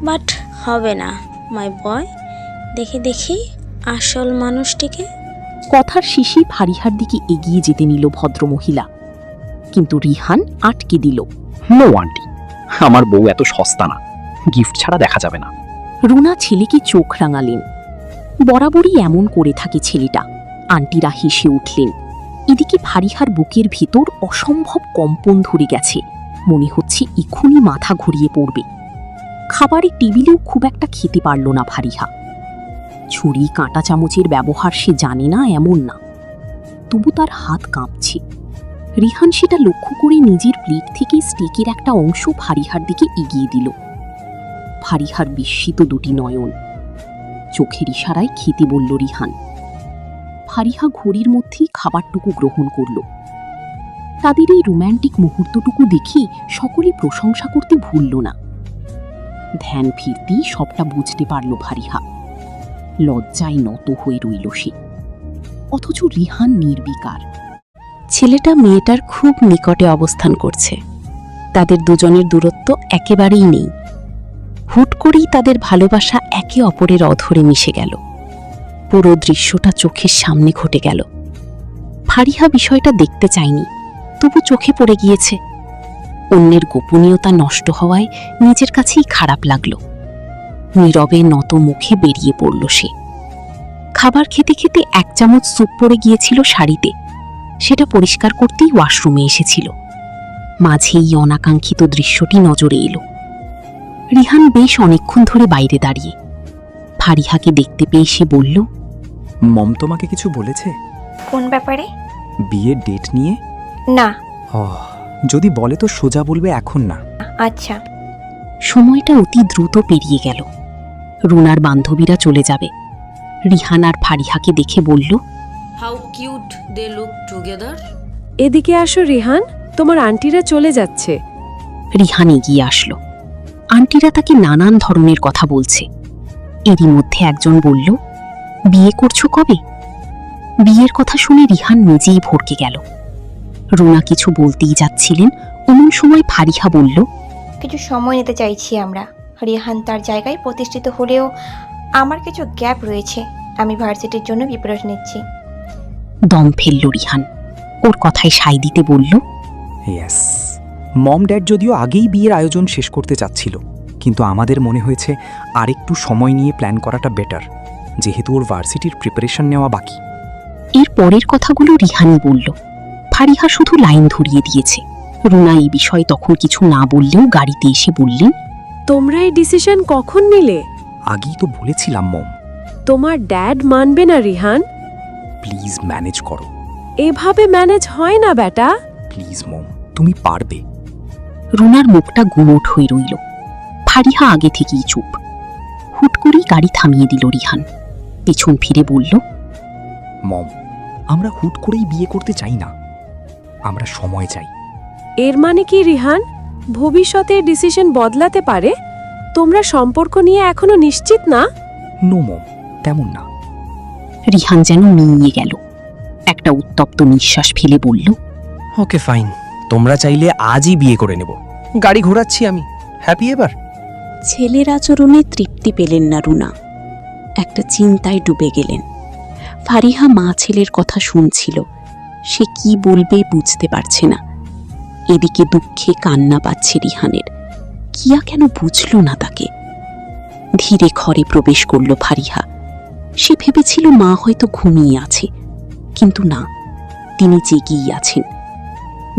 [SPEAKER 12] বাট হবে না মাই বয়। দেখি দেখি আসল মানুষটিকে।
[SPEAKER 3] কথার শিশি ফারিহার দিকে এগিয়ে যেতে নিল ভদ্রমহিলা, কিন্তু রিহান আটকে দিল।
[SPEAKER 9] নো আন্টি, আমার বউ এত সস্তা না, গিফট ছাড়া দেখা যাবে না।
[SPEAKER 3] রুনা ছেলেকে চোখ রাঙালেন। বরাবরই এমন করে থাকে ছেলেটা। আন্টিরা হেসে উঠলেন। এদিকে ফারিহার বুকের ভিতর অসম্ভব কম্পন ধরে গেছে। মনে হচ্ছে এক্ষুনি মাথা ঘুরিয়ে পড়বে। খাবারের টেবিলেও খুব একটা খেতে পারল না ফারিহা। ছুরি কাঁটা চামচের ব্যবহার সে জানে না এমন না, তবু তার হাত কাঁপছে। রিহান সেটা লক্ষ্য করে নিজের প্লেট থেকে স্টেকের একটা অংশ ফারিহার দিকে এগিয়ে দিল। ফারিহার বিস্মিত দুটি নয়ন। চোখের ইশারায় খেতে বলল রিহান। ফারিহা ঘড়ির মধ্যেই খাবারটুকু গ্রহণ করল। তাদের এই রোম্যান্টিক মুহূর্তটুকু দেখে সকলে প্রশংসা করতে ভুলল না। ধ্যান ফিরতেই সবটা বুঝতে পারল ফারিহা। লজ্জায় নত হয়ে রইল সে। অথচ রিহান নির্বিকার। ছেলেটা মেয়েটার খুব নিকটে অবস্থান করছে। তাদের দুজনের দূরত্ব একেবারেই নেই। হুট করেই তাদের ভালোবাসা একে অপরের অধরে মিশে গেল। পুরো দৃশ্যটা চোখের সামনে ঘটে গেল। ফারিহা বিষয়টা দেখতে চায়নি, তবু চোখে পড়ে গিয়েছে। অন্যের গোপনীয়তা নষ্ট হওয়ায় নিজের কাছেই খারাপ লাগল। নীরবে নত মুখে বেরিয়ে পড়ল সে। খাবার খেতে খেতে 1 চামচ স্যুপ পড়ে গিয়েছিল শাড়িতে। সেটা পরিষ্কার করতেই ওয়াশরুমে এসেছিল। মাঝেই অনাকাঙ্ক্ষিত দৃশ্যটি নজরে এলো। রিহান বেশ অনেকক্ষণ ধরে বাইরে দাঁড়িয়ে। ফারিহাকে দেখতে পেয়ে সে বলল,
[SPEAKER 14] মম তোমাকে কিছু বলেছে?
[SPEAKER 4] কোন ব্যাপারে?
[SPEAKER 14] বিয়ের ডেট নিয়ে?
[SPEAKER 4] না।
[SPEAKER 14] যদি বলে তো সোজা বলবে এখন না।
[SPEAKER 4] আচ্ছা।
[SPEAKER 3] সময়টা অতি দ্রুত পেরিয়ে গেল। রুনার বান্ধবীরা চলে যাবে। রিহান আর ফারিহাকে দেখে বলল,
[SPEAKER 12] how cute they look together.
[SPEAKER 10] এদিকে আসো রিহান, তোমার আন্টিরা চলে যাচ্ছে।
[SPEAKER 3] রিহান এগিয়ে আসলো। আন্টিরা তাকে নানান ধরনের কথা বলছে। এরই মধ্যে একজন বলল, বিয়ে করছো কবে? বিয়ের কথা শুনে রিহান নিজেই ভড়কে গেল। রুনা কিছু বলতেই যাচ্ছিলেন, এমন সময় ফারিহা বলল,
[SPEAKER 4] কিছু সময় নিতে চাইছি আমরা। রিহান তার জায়গায় প্রতিষ্ঠিত হলেও আমার কিছু গ্যাপ রয়েছে। আমি ভার্সিটির জন্য প্রিপারেশন নিচ্ছি।
[SPEAKER 3] দম ফেলল রিহান। ওর কথায় সায় দিতে বলল,
[SPEAKER 14] ইয়েস। মম ড্যাড যদিও আগেই বিয়ের আয়োজন শেষ করতে চাচ্ছিল, কিন্তু আমাদের মনে হয়েছে আরেকটু সময় নিয়ে প্ল্যান করাটা বেটার, যেহেতু ওর ভার্সিটির প্রিপারেশন নেওয়া বাকি।
[SPEAKER 3] এর পরের কথাগুলো রিহানই বলল। ফারিহা শুধু লাইন ধরিয়ে দিয়েছে। রুনা এই বিষয়ে তখন কিছু না বললেও গাড়িতে এসে বললেন,
[SPEAKER 10] তোমরা এই ডিসিশন কখন নিলে?
[SPEAKER 14] আগেই তো বলেছিলাম মম।
[SPEAKER 10] তোমার ড্যাড মানবে না রিহান।
[SPEAKER 14] প্লিজ ম্যানেজ করো।
[SPEAKER 10] এভাবে ম্যানেজ হয় না বেটা।
[SPEAKER 14] প্লিজ মম, তুমি পারবে।
[SPEAKER 3] রুনার মুখটা গুমোট হয়ে রইল। ফারিহা আগে থেকেই চুপ। হুট করেই গাড়ি থামিয়ে দিল রিহান। পেছন ফিরে বলল,
[SPEAKER 14] মম, আমরা হুট করেই বিয়ে করতে চাই না, আমরা সময় চাই।
[SPEAKER 10] এর মানে কি রিহান, ভবিষ্যতে ডিসিশন বদলাতে পারে? তোমরা সম্পর্ক নিয়ে এখনো নিশ্চিত না?
[SPEAKER 14] নো মম, তেমন না।
[SPEAKER 3] রিহান যেন মিইয়ে গেল। একটা উত্তপ্ত নিঃশ্বাস ফেলে বলল,
[SPEAKER 9] ওকে ফাইন, তোমরা চাইলে আজই বিয়ে করে নেব। গাড়ি ঘোরাচ্ছি আমি। হ্যাপি এবার?
[SPEAKER 3] ছেলের আচরণে তৃপ্তি পেলেন না রুনা। একটা চিন্তায় ডুবে গেলেন। ফারিহা মা ছেলের কথা শুনছিল। সে কি বলবে বুঝতে পারছে না। এদিকে দুঃখে কান্না পাচ্ছে রিহানের। কিয়া কেন বুঝল না তাকে? ধীরে ঘরে প্রবেশ করল ফারিহা। সে ভেবেছিল মা হয়তো ঘুমিয়ে আছে, কিন্তু না, তিনি জেগেই আছেন।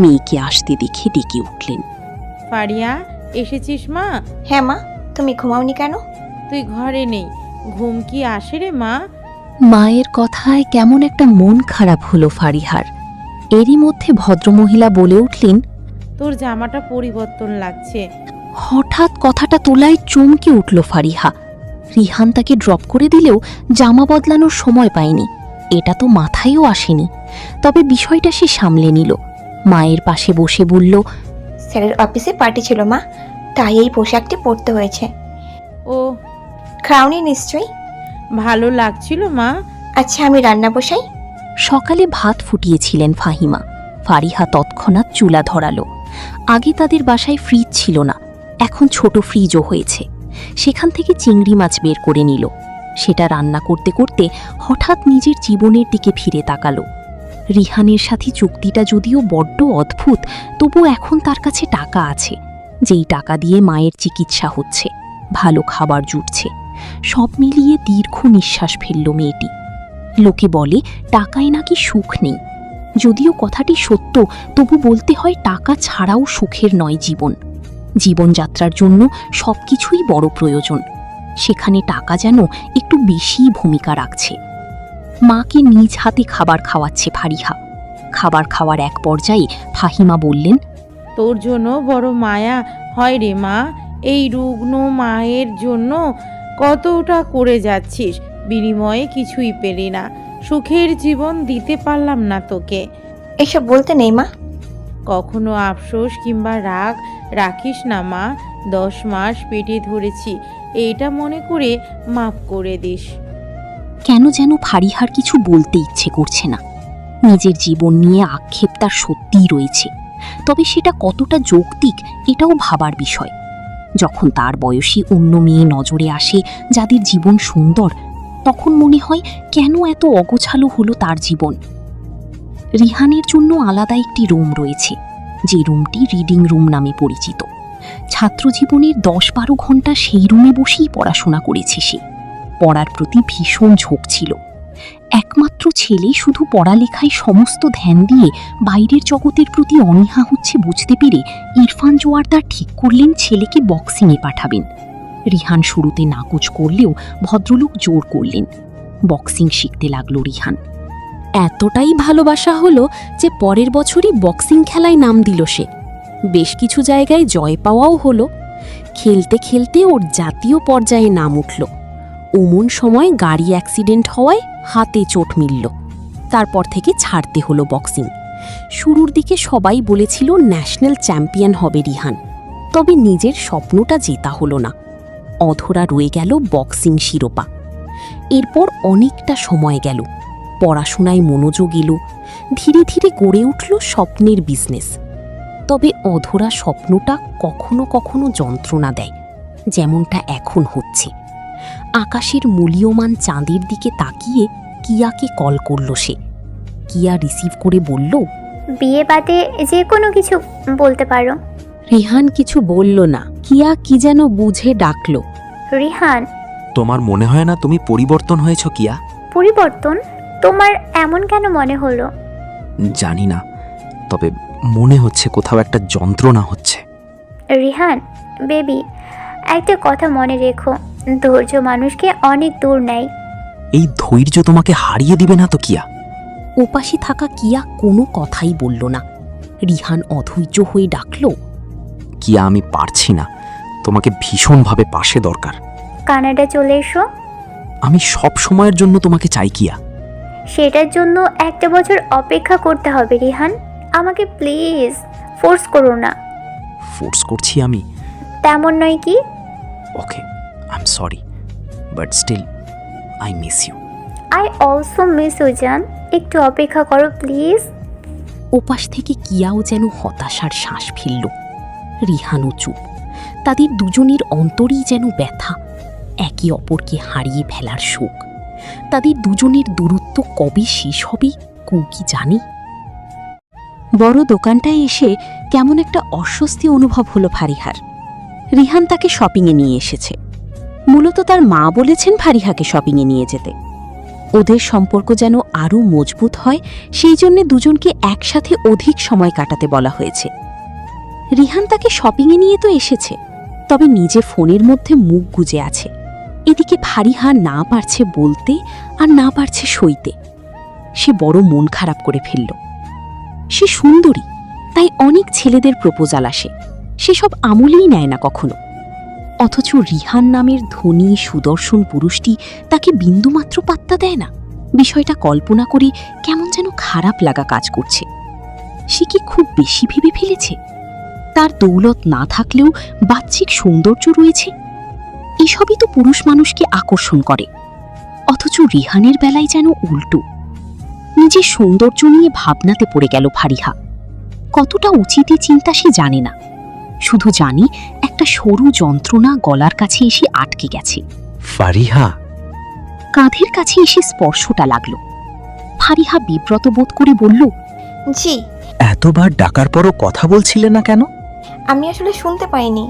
[SPEAKER 3] মেয়েকে আসতে দেখে ডেকে উঠলেন,
[SPEAKER 5] ফারিয়া, এসেছিস মা?
[SPEAKER 4] হ্যাঁ মা, তুমি ঘুমাওনি কেন?
[SPEAKER 5] তুই ঘরে নেই, ঘুম কি আসে রে মা?
[SPEAKER 3] মায়ের কথায় কেমন একটা মন খারাপ হলো ফারিহার। এরই মধ্যে ভদ্রমহিলা বলে উঠলেন,
[SPEAKER 5] তোর জামাটা পরিবর্তন লাগছে।
[SPEAKER 3] হঠাৎ কথাটা তোলায় চমকে উঠল ফারিহা। রিহান তাকে ড্রপ করে দিলেও জামা বদলানোর সময় পায়নি, এটা তো মাথায়ও আসেনি। তবে বিষয়টা সে সামলে নিল। মায়ের পাশে বসে বলল,
[SPEAKER 4] স্যারের অফিসে পার্টি ছিল মা, তাই এই পোশাকটি পরতে হয়েছে।
[SPEAKER 5] ও,
[SPEAKER 4] খাওনি নিশ্চয়ই?
[SPEAKER 5] ভালো লাগছিল মা।
[SPEAKER 4] আচ্ছা, আমি রান্না বসাই।
[SPEAKER 3] সকালে ভাত ফুটিয়েছিলেন ফাহিমা। ফারিহা তৎক্ষণাৎ চুলা ধরালো। আগে তাদের বাসায় ফ্রিজ ছিল না, এখন ছোট ফ্রিজও হয়েছে। সেখান থেকে চিংড়ি মাছ বের করে নিল। সেটা রান্না করতে করতে হঠাৎ নিজের জীবনের দিকে ফিরে তাকালো। রিহানের সাথে চুক্তিটা যদিও বড্ড অদ্ভুত, তবু এখন তার কাছে টাকা আছে, যেই টাকা দিয়ে মায়ের চিকিৎসা হচ্ছে, ভালো খাবার জুটছে। সব মিলিয়ে দীর্ঘ নিঃশ্বাস ফেলল মেয়েটি। লোকে বলে টাকায় নাকি সুখ নেই। যদিও কথাটি সত্য, তবু বলতে হয় টাকা ছাড়াও সুখের নয় জীবন। জীবনযাত্রার জন্য সবকিছুই বড় প্রয়োজন। সেখানে টাকা যেন একটু বেশি ভূমিকা রাখছে। মাকে নিজ হাতে খাবার খাওয়াচ্ছে ফারিহা। খাবার খাওয়ার এক পর্যায়ে ফাহিমা বললেন,
[SPEAKER 5] তোর জন্য বড় মায়া হয় রে মা, এই রুগ্ন মায়ের জন্য কতটা করে যাচ্ছিস, বিনিময়ে কিছুই পেলি না, সুখের জীবন দিতে পারলাম না তোকে।
[SPEAKER 4] এসব বলতে নেই মা।
[SPEAKER 5] কখনো আফসোস কিংবা রাগ রাখিস না মা, 10 মাস পেটে ধরেছি, এইটা মনে করে মাফ করে দিস।
[SPEAKER 3] কেন যেন ফারিহার কিছু বলতে ইচ্ছে করছে না। নিজের জীবন নিয়ে আক্ষেপ তার সত্যিই রয়েছে, তবে সেটা কতটা যৌক্তিক এটাও ভাবার বিষয়। যখন তার বয়সী অন্য মেয়ে নজরে আসে যাদের জীবন সুন্দর, তখন মনে হয় কেন এত অগোছালো হলো তার জীবন। রিহানের জন্য আলাদা একটি রুম রয়েছে, যে রুমটি রিডিং রুম নামে পরিচিত। ছাত্রজীবনের 10-12 ঘন্টা সেই রুমে বসেই পড়াশোনা করেছে সে। পড়ার প্রতি ভীষণ ঝোঁক ছিল। একমাত্র ছেলে শুধু পড়ালেখায় সমস্ত ধ্যান দিয়ে বাইরের জগতের প্রতি অনীহা হচ্ছে বুঝতে পেরে ইরফান জোয়ারদার ঠিক করলেন ছেলেকে বক্সিংয়ে পাঠাবেন। রিহান শুরুতে নাকচ করলেও ভদ্রলোক জোর করলেন। বক্সিং শিখতে লাগলো রিহান। এতটাই ভালোবাসা হলো যে পরের বছরই বক্সিং খেলায় নাম দিল সে। বেশ কিছু জায়গায় জয় পাওয়াও হলো। খেলতে খেলতে ওর জাতীয় পর্যায়ে নাম উঠল। ওমন সময় গাড়ি অ্যাক্সিডেন্ট হওয়ায় হাতে চোট মিলল। তারপর থেকে ছাড়তে হলো বক্সিং। শুরুর দিকে সবাই বলেছিল ন্যাশনাল চ্যাম্পিয়ন হবে রিহান, তবে নিজের স্বপ্নটা জেতা হলো না। অধরা রয়ে গেল বক্সিং শিরোপা। এরপর অনেকটা সময় গেল, পড়াশোনায় মনোযোগ এলো, ধীরে ধীরে গড়ে উঠল স্বপ্নের বিজনেস। তবে অধরা স্বপ্নটা কখনো কখনো যন্ত্রণা দেয়, যেমনটা এখন হচ্ছে। আকাশের মূল্যমান চাঁদের দিকে তাকিয়ে কিয়াকে কল করল সে। কিয়া রিসিভ করে বলল,
[SPEAKER 1] বিয়ে বাদে যে কোনো কিছু বলতে পারো।
[SPEAKER 3] রিহান কিছু বলল না। কিয়া কি যেন বুঝে ডাকল,
[SPEAKER 1] রিহান।
[SPEAKER 14] তোমার মনে হয় না তুমি পরিবর্তন হয়েছ কিয়া?
[SPEAKER 1] পরিবর্তন? তোমার এমন কেন মনে হলো?
[SPEAKER 14] জানি না, তবে মনে হচ্ছে কোথাও একটা যন্ত্রণা হচ্ছে।
[SPEAKER 1] রিহান বেবি, একটা কথা মনে রেখো, ধৈর্য মানুষকে অনেক দূর নেয়।
[SPEAKER 14] এই ধৈর্য তোমাকে হারিয়ে দিবে না তো কিয়া?
[SPEAKER 3] ওপাশে থাকা কিয়া কোনো কথাই বলল না। রিহান অধৈর্য হয়ে ডাকল,
[SPEAKER 14] কিয়া আমি পারছি না, তোমাকে ভীষণভাবে পাশে দরকার।
[SPEAKER 1] কানাডা চলে এসো।
[SPEAKER 14] আমি সব সময়ের জন্য তোমাকে চাই কিয়া।
[SPEAKER 1] সেটার জন্য 1 বছর অপেক্ষা করতে হবে রিহান। আমাকে প্লিজ ফোর্স করো না।
[SPEAKER 14] ফোর্স করছি আমি?
[SPEAKER 1] তেমন নয় কি?
[SPEAKER 14] Okay, I am sorry, but still I miss you.
[SPEAKER 1] I also miss you জান। একটু অপেক্ষা করো প্লিজ।
[SPEAKER 3] ওপাশ থেকে কিয়াও যেন হতাশার শ্বাস ফেলল। রিহানও চুপ। তাদের দুজনের অন্তরেই যেন ব্যথা, একে অপরকে হারিয়ে ফেলার শোক। তাদের দুজনের দূরত্ব কবে শেষ হবে কি জানে। বড় দোকানটায় এসে কেমন একটা অস্বস্তি অনুভব হলো ফারিহার। রিহান তাকে শপিংয়ে নিয়ে এসেছে। মূলত তার মা বলেছেন ফারিহাকে শপিংয়ে নিয়ে যেতে। ওদের সম্পর্ক যেন আরও মজবুত হয়, সেই জন্য দুজনকে একসাথে অধিক সময় কাটাতে বলা হয়েছে। রিহান তাকে শপিংয়ে নিয়ে তো এসেছে, তবে নিজে ফোনের মধ্যে মুখ গুজে আছে। এদিকে ফারিহা না পারছে বলতে আর না পারছে সইতে। সে বড় মন খারাপ করে ফেলল। সে সুন্দরী, তাই অনেক ছেলেদের প্রপোজাল আসে, সেসব আমলেই নেয় না কখনো। অথচ রিহান নামের ধনী সুদর্শন পুরুষটি তাকে বিন্দুমাত্র পাত্তা দেয় না। বিষয়টা কল্পনা করে কেমন যেন খারাপ লাগা কাজ করছে। সে কি খুব বেশি ভেবে ফেলেছে? তার দৌলত না থাকলেও বাহ্যিক সৌন্দর্য রয়েছে, এসবই তো পুরুষ মানুষকে আকর্ষণ করে। অথচ রিহানের বেলায় যেন উল্টো। নিজের সৌন্দর্য নিয়ে ভাবনাতে পড়ে গেল ফারিহা। কতটা উচিত চিন্তা সে জানে না, শুধু জানি একটা সরু যন্ত্রণা গলার কাছে এসে আটকে গেছে।
[SPEAKER 14] ফারিহা।
[SPEAKER 3] কাঁধের কাছে এসে স্পর্শটা লাগলো। ফারিহা বিব্রত বোধ করে বলল,
[SPEAKER 4] জি।
[SPEAKER 14] এতবার ডাকার পরও কথা বলছিলে না কেন?
[SPEAKER 4] আমি আসলে শুনতে পাইনি।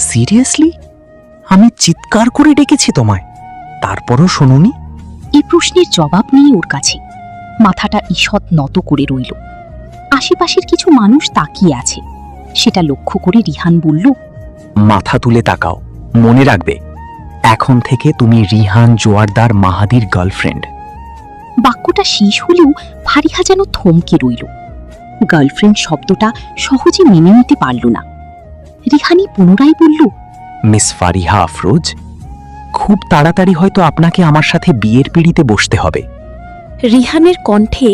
[SPEAKER 14] সিরিয়াসলি? আমি চিৎকার করে ডেকেছি তোমায়, তারপরও শোনোনি?
[SPEAKER 3] এই প্রশ্নের জবাব নেই ওর কাছে। মাথাটা ঈষৎ নত করে রইল। আশেপাশের কিছু মানুষ তাকিয়ে আছে, সেটা লক্ষ্য করে রিহান বলল,
[SPEAKER 14] মাথা তুলে তাকাও, মনে রাখবে এখন থেকে তুমি রিহান জোয়ারদার মাহাদির গার্লফ্রেন্ড।
[SPEAKER 3] বাক্যটা শেষ হলেও ফারিহা যেন থমকে রইল। গার্লফ্রেন্ড শব্দটা সহজে মেনে নিতে পারল না। রিহানি পুনরায় বলল,
[SPEAKER 14] মিস ফারিহা আফরোজ, খুব তাড়াতাড়ি হয়তো আপনাকে আমার সাথে বিয়ের পিঁড়িতে বসতে হবে।
[SPEAKER 3] রিহানের কণ্ঠে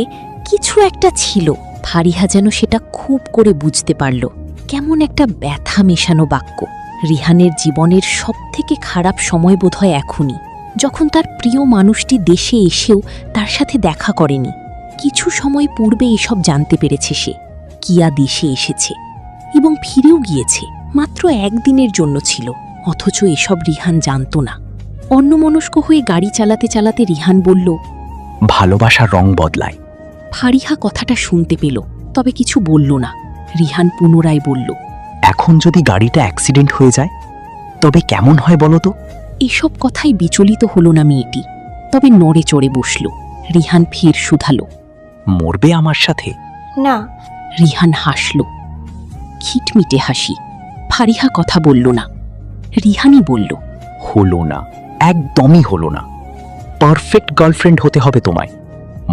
[SPEAKER 3] কিছু একটা ছিল, ফারিহা যেন সেটা খুব করে বুঝতে পারল। কেমন একটা ব্যথা মেশানো বাক্য। রিহানের জীবনের সবথেকে খারাপ সময় বোধহয় এখনই, যখন তার প্রিয় মানুষটি দেশে এসেও তার সাথে দেখা করেনি। কিছু সময় পূর্বে এসব জানতে পেরেছে সে। কিয়া দেশে এসেছে এবং ফিরেও গিয়েছে, মাত্র একদিনের জন্য ছিল, অথচ এসব রিহান জানত না। অন্যমনস্ক হয়ে গাড়ি চালাতে চালাতে রিহান বলল,
[SPEAKER 14] ভালোবাসার রং বদলায়।
[SPEAKER 3] ফারিহা কথাটা শুনতে পেল, তবে কিছু বলল না। রিহান পুনরায় বলল,
[SPEAKER 14] এখন যদি গাড়িটা অ্যাক্সিডেন্ট হয়ে যায় তবে কেমন হয় বলো তো?
[SPEAKER 3] এসব কথাই বিচলিত হলো না মেয়েটি, তবে নড়ে চড়ে বসল। রিহান ফের শুধালো,
[SPEAKER 14] মরবে আমার সাথে?
[SPEAKER 4] না।
[SPEAKER 3] রিহান হাসল, খিটমিটে হাসি। ফারিহা কথা বলল না। রিহানই বলল,
[SPEAKER 14] হলো না, একদমই হলো না। পারফেক্ট গার্লফ্রেন্ড হতে হবে তোমায়।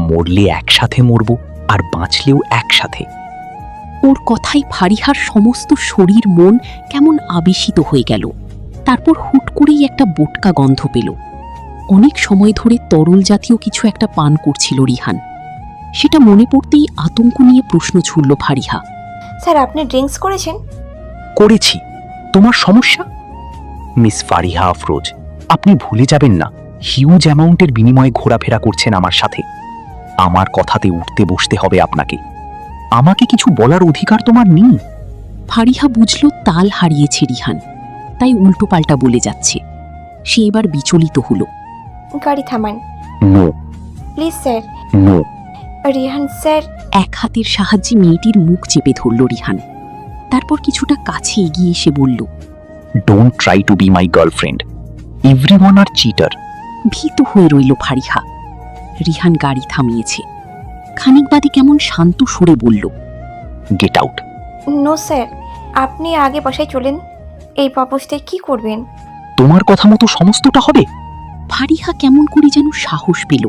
[SPEAKER 14] মরলে একসাথে মরব, আর বাঁচলেও একসাথে।
[SPEAKER 3] ওর কথাই ফারিহার সমস্ত শরীর মন কেমন আবেশিত হয়ে গেল। তারপর হুট করেই একটা বোটকা গন্ধ পেল। অনেক সময় ধরে তরল জাতীয় কিছু একটা পান করছিল রিহান। সেটা মনে পড়তেই আতঙ্ক নিয়ে প্রশ্ন ছুড়ল ফারিহা।
[SPEAKER 4] স্যার, আপনি ড্রিঙ্কস করেছেন?
[SPEAKER 14] করেছি। তোমার সমস্যা? মিস ফারিহা আফরোজ, আপনি ভুলে যাবেন না, হিউজ অ্যামাউন্টের বিনিময়ে ঘোরাফেরা করছেন আমার সাথে। আমার কথাতে উঠতে বসতে হবে আপনাকে। আমাকে কিছু বলার অধিকার তোমার নেই।
[SPEAKER 3] ফারিহা বুঝল তাল হারিয়েছে রিহান, তাই উল্টোপাল্টা বলে যাচ্ছে। সে এবার বিচলিত হল।
[SPEAKER 4] গাড়ি থামান।
[SPEAKER 14] No.
[SPEAKER 4] Please sir.
[SPEAKER 14] No.
[SPEAKER 4] Rihan sir.
[SPEAKER 3] এক হাতের সাহায্যে মেয়েটির মুখ চেপে ধরল রিহান। তারপর কিছুটা কাছে এগিয়ে এসে বলল,
[SPEAKER 14] don't try to be my girlfriend. Everyone are cheater.
[SPEAKER 3] ভীত হয়ে রইল ফারিহা। রিহান গাড়ি থামিয়েছে। খানিক বাদে কেমন শান্ত সুরে বলল,
[SPEAKER 14] গেট আউট।
[SPEAKER 4] নো স্যার, আপনি আগে বসায় চলেন। এই অবস্থায় কি করবেন?
[SPEAKER 14] তোমার কথা মতো সমস্তটা হবে?
[SPEAKER 3] ফারিহা কেমন করে যেন সাহস পেল।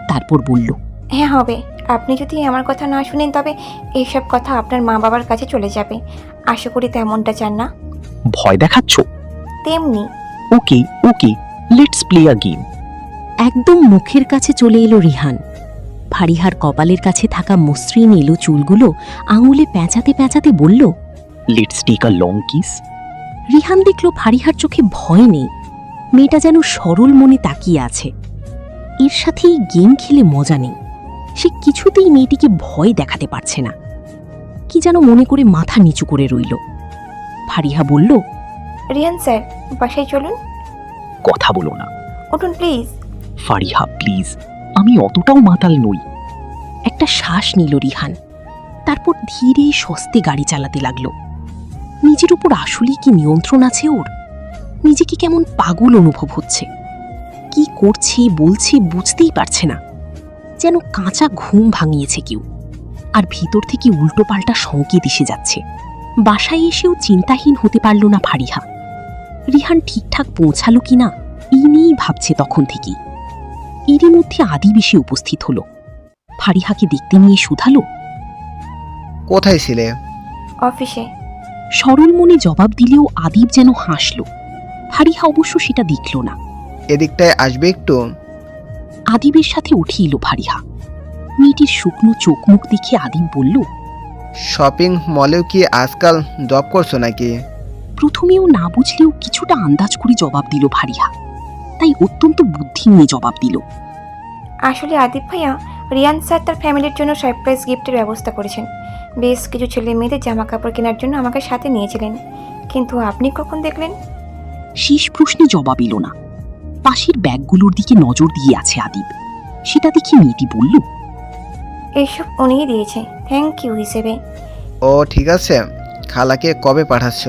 [SPEAKER 3] তারপর বলল,
[SPEAKER 4] হ্যাঁ হবে। আপনি যদি আমার কথা না শুনেন তবে এইসব কথা আপনার মা বাবার কাছে চলে যাবে। আশা করি তেমনটা চান না।
[SPEAKER 14] ভয় দেখাচ্ছ?
[SPEAKER 4] তেমনি।
[SPEAKER 14] ওকে ওকে, লেটস প্লে আ গেম।
[SPEAKER 3] একদম মুখের কাছে চলে এলো রিহান। ফারিহার কপালের কাছে থাকা মসৃণ এলো চুলগুলো আঙুলে পেঁচাতে পেঁচাতে বলল,
[SPEAKER 14] let's take a long kiss.
[SPEAKER 3] Rihan দেখল ফারিহার চোখে ভয় নেই। মেয়েটা যেন সরল মনে তাকিয়ে আছে। এর সাথেই গেম খেলে মজা নেই। সে কিছুতেই মেয়েটিকে ভয় দেখাতে পারছে না। কি যেন মনে করে মাথা নিচু করে রইল। ফারিহা বলল,
[SPEAKER 4] রিহান স্যার, বাসায় চলুন।
[SPEAKER 14] কথা বলো না।
[SPEAKER 4] উঠুন প্লিজ।
[SPEAKER 14] ফারিহা প্লিজ, আমি অতটাও মাতাল নই।
[SPEAKER 3] একটা শ্বাস নিল রিহান। তারপর ধীরে স্বস্তে গাড়ি চালাতে লাগলো। নিজের উপর আসলেই কি নিয়ন্ত্রণ আছে ওর? নিজেকে কেমন পাগল অনুভব হচ্ছে। কি করছে বলছে বুঝতেই পারছে না। যেন কাঁচা ঘুম ভাঙিয়েছে কেউ, আর ভিতর থেকে উল্টোপাল্টা সংকেত এসে যাচ্ছে। বাসায় এসেও চিন্তাহীন হতে পারল না ফারিহা। রিহান ঠিকঠাক পৌঁছালো কিনা এই নিয়েই ভাবছে তখন থেকেই। এরই মধ্যে আদিব এসে উপস্থিত হলো। ফারিহাকে দেখতে নিয়ে শুধালো,
[SPEAKER 13] কোথায় ছিলে?
[SPEAKER 4] অফিসে।
[SPEAKER 3] সরল মনে জবাব দিলেও আদিব যেন হাসল। ফারিহা অবশ্য সেটা দেখল না।
[SPEAKER 13] এদিকটায় আসবে একটু?
[SPEAKER 3] আদিবের সাথে উঠে এলো ফারিহা। মেয়েটির শুকনো চোখ মুখ দেখে আদিব বলল,
[SPEAKER 13] শপিং মলেও কি আজকাল জব করছো নাকি?
[SPEAKER 3] প্রথমেও না বুঝলেও কিছুটা আন্দাজ করে জবাব দিল ফারিহা। তাই অত্যন্ত বুদ্ধি নিয়ে জবাব দিল,
[SPEAKER 4] আসলে আদিব ভাইয়া, রিয়ান স্যার তার ফ্যামিলির জন্য সারপ্রাইজ গিফটের ব্যবস্থা করেছেন। বেশ কিছু ছেলে মেয়েদের জামা কাপড় কেনার জন্য আমাকে সাথে নিয়েছিলেন। কিন্তু আপনি কখন দেখলেন?
[SPEAKER 3] শেষ প্রশ্নে জবাব এলো না। পাশের ব্যাগগুলোর দিকে নজর দিয়ে আছে আদিব। সেটা দেখে মেয়েটি বলল,
[SPEAKER 4] এইসব উনিই দিয়েছে থ্যাংক ইউ হিসেবে।
[SPEAKER 13] ও ঠিক আছে। খালাকে কবে পাঠাচ্ছ?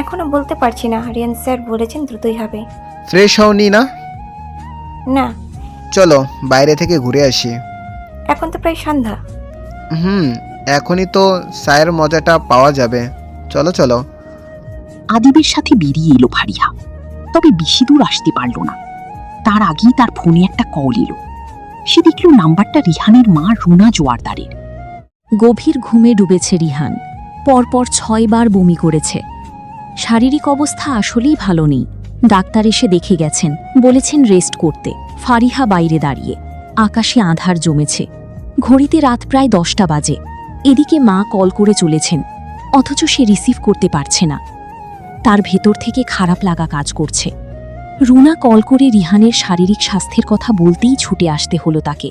[SPEAKER 4] এখনো বলতে পারছি না। রিয়ান স্যার বলেছেন দ্রুতই হবে।
[SPEAKER 13] ফ্রেশ হওনি না?
[SPEAKER 4] না।
[SPEAKER 13] চলো বাইরে থেকে ঘুরে আসি।
[SPEAKER 4] এখন তো প্রায় সন্ধ্যা।
[SPEAKER 13] এখনই তো চায়ের মজাটা পাওয়া যাবে। চলো চলো।
[SPEAKER 3] আদিবের সাথে বেরিয়ে এলো ফারিহা।
[SPEAKER 14] তবে বেশি দূর আসতে পারল না। তার আগেই তার ফোনে একটা কল এলো। সে দেখল নাম্বারটা রিহানের মা রুনা জোয়ারদারের।
[SPEAKER 3] গভীর ঘুমে ডুবেছে রিহান। পরপর 6 বার বমি করেছে। শারীরিক অবস্থা আসলেই ভালো নেই। ডাক্তার এসে দেখে গেছেন, বলেছেন রেস্ট করতে। ফারিহা বাইরে দাঁড়িয়ে। আকাশে আঁধার জমেছে। ঘড়িতে রাত প্রায় 10টা বাজে। এদিকে মা কল করে চলেছেন, অথচ সে রিসিভ করতে পারছে না। তার ভেতর থেকে খারাপ লাগা কাজ করছে। রুনা কল করে রিহানের শারীরিক স্বাস্থ্যের কথা বলতেই ছুটে আসতে হলো তাকে।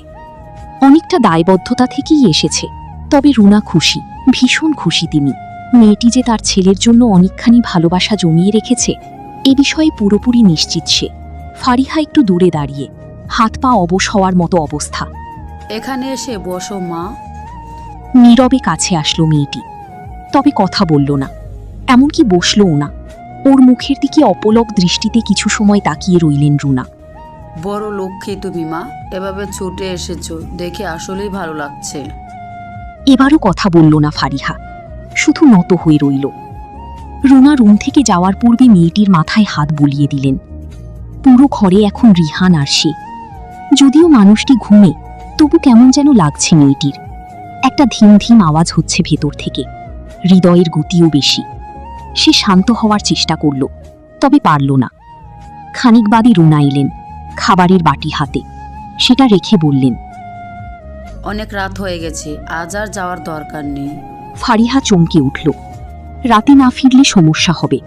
[SPEAKER 3] অনেকটা দায়বদ্ধতা থেকেই এসেছে। তবে রুনা খুশি, ভীষণ খুশি তিনি। মেয়েটি যে তার ছেলের জন্য অনেকখানি ভালোবাসা জমিয়ে রেখেছে, এ বিষয়ে পুরোপুরি নিশ্চিত সে। ফারিহা একটু দূরে দাঁড়িয়ে, হাত পা অবশ হওয়ার মতো অবস্থা।
[SPEAKER 15] এখানে এসে বসো মা।
[SPEAKER 3] নীরবে কাছে আসলো মেয়েটি, তবে কথা বলল না, এমনকি বসলও না। ওর মুখের দিকে অপলক দৃষ্টিতে কিছু সময় তাকিয়ে রইলেন রুনা।
[SPEAKER 15] বড় লক্ষ্মী তুমি মা, এভাবে ছুটে এসেছো দেখে আসলেই ভালো লাগছে।
[SPEAKER 3] এবারও কথা বলল না ফারিহা, শুধু নত হয়ে রইল। রুনা রুম থেকে যাওয়ার পূর্বে মেয়েটির মাথায় হাত বুলিয়ে দিলেন। পুরো ঘরে এখন রিহান আর সে। যদিও মানুষটি ঘুমে, তবু কেমন যেন লাগছে মেয়েটির। একটা ধিম ধিম আওয়াজ হচ্ছে ভেতর থেকে, হৃদয়ের গতিও বেশি। সে শান্ত হওয়ার চেষ্টা করল, তবে পারল না। খানিক বাদে রুনা এলেন, খাবারের বাটি হাতে। সেটা রেখে বললেন,
[SPEAKER 15] অনেক রাত হয়ে গেছে, আজ আর যাওয়ার দরকার নেই।
[SPEAKER 3] ফারিহা চমকে উঠল। রাতে না ফিরলে সমস্যা হবে।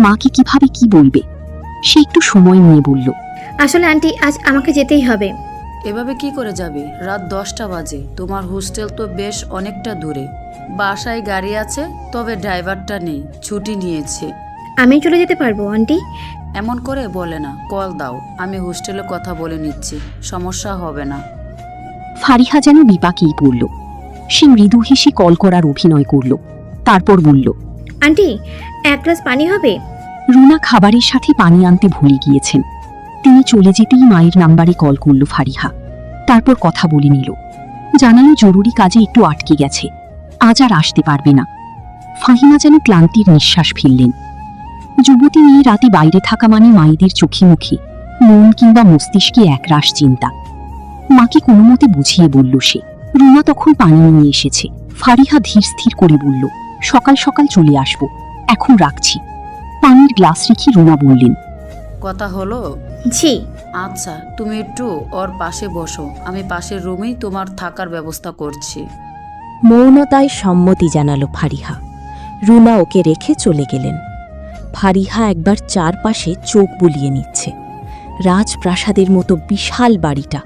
[SPEAKER 3] মাকে কিভাবে কি বলবে? সে একটু সময় নিয়ে বলল,
[SPEAKER 4] আসলে আন্টি, আজ আমাকে যেতেই হবে।
[SPEAKER 15] এভাবে কি করে যাবে? রাত 10টা বাজে। তোমার হোস্টেল তো বেশ অনেকটা দূরে। বাসায় গাড়ি আছে, তবে ড্রাইভারটা নেই, ছুটি নিয়েছে।
[SPEAKER 4] আমি চলে যেতে পারবো আন্টি?
[SPEAKER 15] এমন করে বলে না, কল দাও, আমি হোস্টেলে কথা বলে নিচ্ছি, সমস্যা হবে না।
[SPEAKER 3] ফারিহা যেন বিপাকেই পড়ল। সে মৃদু হেসে কল করার অভিনয় করল, তারপর বলল,
[SPEAKER 4] আন্টি, 1 গ্লাস পানি হবে?
[SPEAKER 3] রুনা খাবারের সাথে পানি আনতে ভুলে গিয়েছেন। তিনি চলে যেতেই মায়ের নাম্বারে কল করল ফারিহা। তারপর কথা বলে নিল, জানালো জরুরি কাজে একটু আটকে গেছে, আজ আর আসতে পারবে না। ফাহিমা যেন ক্লান্তির নিঃশ্বাস ফেললেন। যুবতী মেয়ে রাতে বাইরে থাকা মানে মায়েদের চোখে মুখে, মন কিংবা মস্তিষ্কে একরাশ চিন্তা। মাকে কোনো মতে বুঝিয়ে বলল সে। রুনা তখন পানি নিয়ে এসেছে। ফারিহা ধীর স্থির করে বলল, সকাল সকাল চলে আসব, এখন রাখছি। পানির গ্লাস রেখে রুনা বললেন,
[SPEAKER 15] কথা হলো?
[SPEAKER 4] জি।
[SPEAKER 15] আচ্ছা, তুমি একটু ওর পাশে বসো, আমি পাশের রুমেই তোমার থাকার ব্যবস্থা করছি।
[SPEAKER 3] মৌনতায় সম্মতি জানালো ফারিহা। রুনা ওকে রেখে চলে গেলেন। ফারিহা একবার চারপাশে চোখ বুলিয়ে নিচ্ছে। রাজপ্রাসাদের মতো বিশাল বাড়িটা।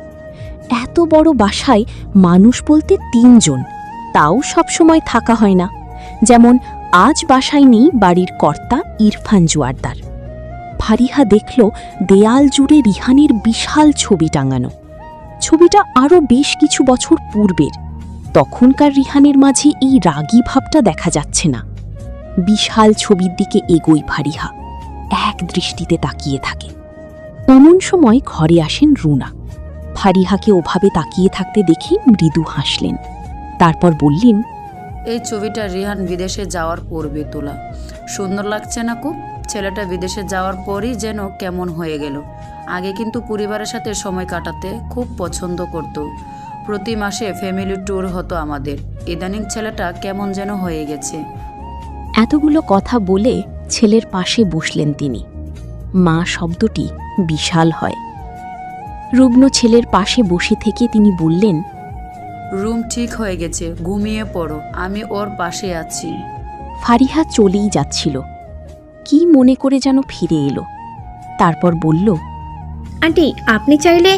[SPEAKER 3] এত বড় বাসায় মানুষ বলতে 3 জন, তাও সবসময় থাকা হয় না। যেমন আজ বাসায় নেই বাড়ির কর্তা ইরফান জোয়ারদার। ফারিহা দেখল দেয়াল জুড়ে রিহানের বিশাল ছবি টাঙানো। ছবিটা আরও বেশ কিছু বছর পূর্বের। তখনকার রিহানের মাঝে এই রাগী ভাবটা দেখা যাচ্ছে না। বিশাল ছবির দিকে এগোই ফারিহা, এক দৃষ্টিতে তাকিয়ে থাকে। এমন সময় ঘরে আসেন রুনা। ফারিহাকে ওভাবে তাকিয়ে থাকতে দেখে মৃদু হাসলেন। তারপর বললেন,
[SPEAKER 15] এই ছবিটা রিহান বিদেশে যাওয়ার পূর্বে তোলা। সুন্দর লাগছে না খুব? ছেলেটা বিদেশে যাওয়ার পরই যেন কেমন হয়ে গেল। আগে কিন্তু পরিবারের সাথে সময় কাটাতে খুব পছন্দ করত। প্রতি মাসে ফ্যামিলি ট্যুর হতো আমাদের। ইদানিং ছেলেটা কেমন যেন হয়ে গেছে।
[SPEAKER 3] এতগুলো কথা বলে ছেলের পাশে বসলেন তিনি। মা শব্দটি বিশাল হয়। রুগ্ন ছেলের পাশে বসে থেকে তিনি বললেন,
[SPEAKER 15] রুম ঠিক হয়ে গেছে, ঘুমিয়ে পড়ো, আমি ওর পাশে আছি।
[SPEAKER 3] ফারিহা চলেই যাচ্ছিল, কি মনে করে যেন ফিরে এলো। তারপর বলল,
[SPEAKER 4] আন্টি, আপনি চাইলে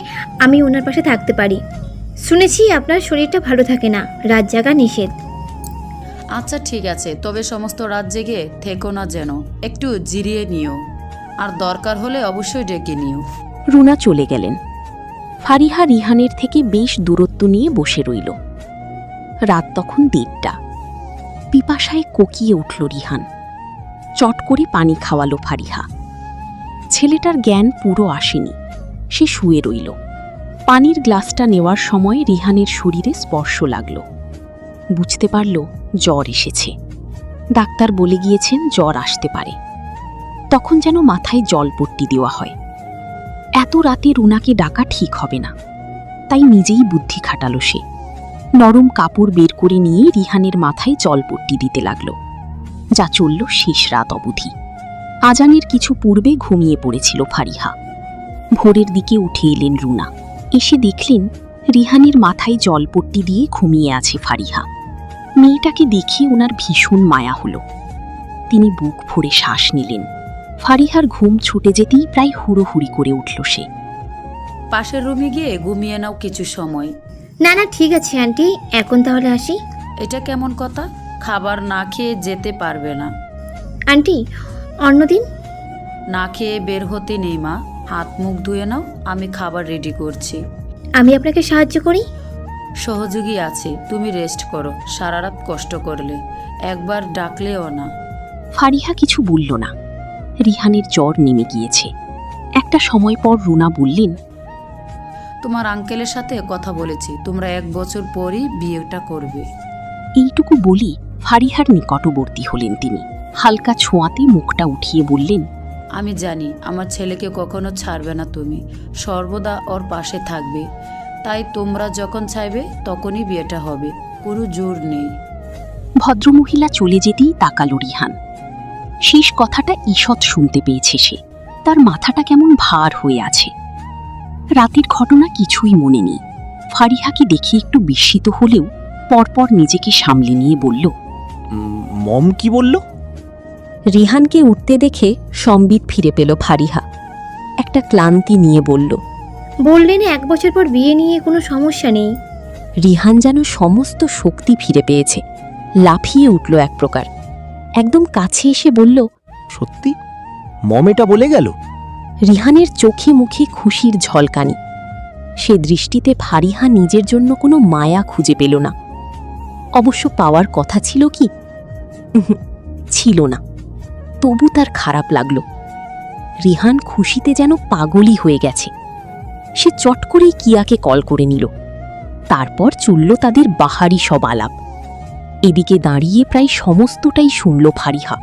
[SPEAKER 4] আমি ওনার পাশে থাকতে পারি। শুনেছি আপনার শরীরটা ভালো থাকে না, রাত জাগা নিষেধ।
[SPEAKER 15] আচ্ছা ঠিক আছে, তবে সমস্ত রাত জেগে থেকো না যেন, একটু জিরিয়ে নিও, আর দরকার হলে অবশ্যই ডেকে নিও।
[SPEAKER 3] রুনা চলে গেলেন। ফারিহা রিহানের থেকে বেশ দূরত্ব নিয়ে বসে রইল। রাত তখন 1:30। পিপাসায় কোকিয়ে উঠল রিহান। চট করে পানি খাওয়ালো ফারিহা। ছেলেটার জ্ঞান পুরো আসেনি, সে শুয়ে রইল। পানির গ্লাসটা নেওয়ার সময় রিহানের শরীরে স্পর্শ লাগল। বুঝতে পারল জ্বর এসেছে। ডাক্তার বলে গিয়েছেন জ্বর আসতে পারে। তখন যেন মাথায় জলপট্টি দেওয়া হয়। এত রাতে রুনাকে ডাকা ঠিক হবে না, তাই নিজেই বুদ্ধি খাটালো সে। নরম কাপড় বের করে নিয়ে রিহানের মাথায় জলপট্টি দিতে লাগল, যা চলল শেষ রাত অবধি। আজানের কিছু পূর্বে ঘুমিয়ে পড়েছিল ফারিহা। ভোরের দিকে উঠে এলেন রুনা, এসে দেখলেন রিহানের মাথায় জলপট্টি দিয়ে ঘুমিয়ে আছে ফারিহা। মেয়েটাকে দেখে ওনার ভীষণ মায়া হলো। তিনি বুক ভরে শ্বাস নিলেন। ফারিহার ঘুম ছুটে যেতেই প্রায় হুড়োহুড়ি করে উঠল সে।
[SPEAKER 15] পাশের রুমে গিয়ে ঘুমিয়ে নাও কিছু সময়।
[SPEAKER 4] না না ঠিক আছে আন্টি, এখন তাহলে আসি।
[SPEAKER 15] এটা কেমন কথা? খাবার না খেয়ে যেতে পারবে না।
[SPEAKER 4] আন্টি অন্যদিন।
[SPEAKER 15] না খেয়ে বের হতে নেই মা, হাত মুখ ধুয়ে নাও, আমি খাবার রেডি করছি।
[SPEAKER 4] আমি আপনাকে সাহায্য করি।
[SPEAKER 15] সহযোগী আছে, তুমি রেস্ট করো, সারা রাত কষ্ট করলে, একবার ডাকলেও না।
[SPEAKER 3] ফারিহা কিছু বলল না। রিহানের জ্বর নেমে গিয়েছে। একটা সময় পর রুনা বললেন,
[SPEAKER 15] তোমার আঙ্কেলের সাথে কথা বলেছি, তোমরা 1 বছর পরই বিয়েটা করবে।
[SPEAKER 3] এইটুকু বলি ফারিহার নিকটবর্তী হলেন তিনি। হালকা ছোঁয়াতে মুখটা উঠিয়ে বললেন,
[SPEAKER 15] আমি জানি আমার ছেলেকে কখনো ছাড়বে না তুমি, সর্বদা ওর পাশে থাকবে, তাই তোমরা যখন চাইবে তখনই বিয়েটা হবে, কোনো জোর নেই।
[SPEAKER 3] ভদ্রমহিলা চলে যেতেই তাকালো রিহান। শেষ কথাটা ঈষৎ শুনতে পেয়েছে সে। তার মাথাটা কেমন ভার হয়ে আছে। রাতের ঘটনা কিছুই মনে নেই। ফারিহাকে দেখে একটু বিস্মিত হলেও পরপর নিজেকে সামলে নিয়ে বলল,
[SPEAKER 9] মম কি বলল?
[SPEAKER 3] রিহানকে উঠতে দেখে সম্বিত ফিরে পেল ফারিহা। একটা ক্লান্তি নিয়ে বলল,
[SPEAKER 4] বললেন 1 বছর পর বিয়ে নিয়ে কোনো সমস্যা নেই।
[SPEAKER 3] রিহান যেন সমস্ত শক্তি ফিরে পেয়েছে। লাফিয়ে উঠল এক প্রকার। একদম কাছে এসে বলল,
[SPEAKER 9] সত্যি? মম এটা বলে গেল?
[SPEAKER 3] রিহানের চোখে মুখে খুশির ঝলকানি। সে দৃষ্টিতে ফারিহা নিজের জন্য কোনো মায়া খুঁজে পেল না। অবশ্য পাওয়ার কথা ছিল কি? ছিল না। তবু তার খারাপ লাগল। রিহান খুশিতে যেন পাগলই হয়ে গেছে। সে চট করেই কিয়াকে কল করে নিল। তারপর চলল তাদের বাহারি সব আলাপ। এদিকে দাঁড়িয়ে প্রায় সমস্তটাই শুনল ফারিহা।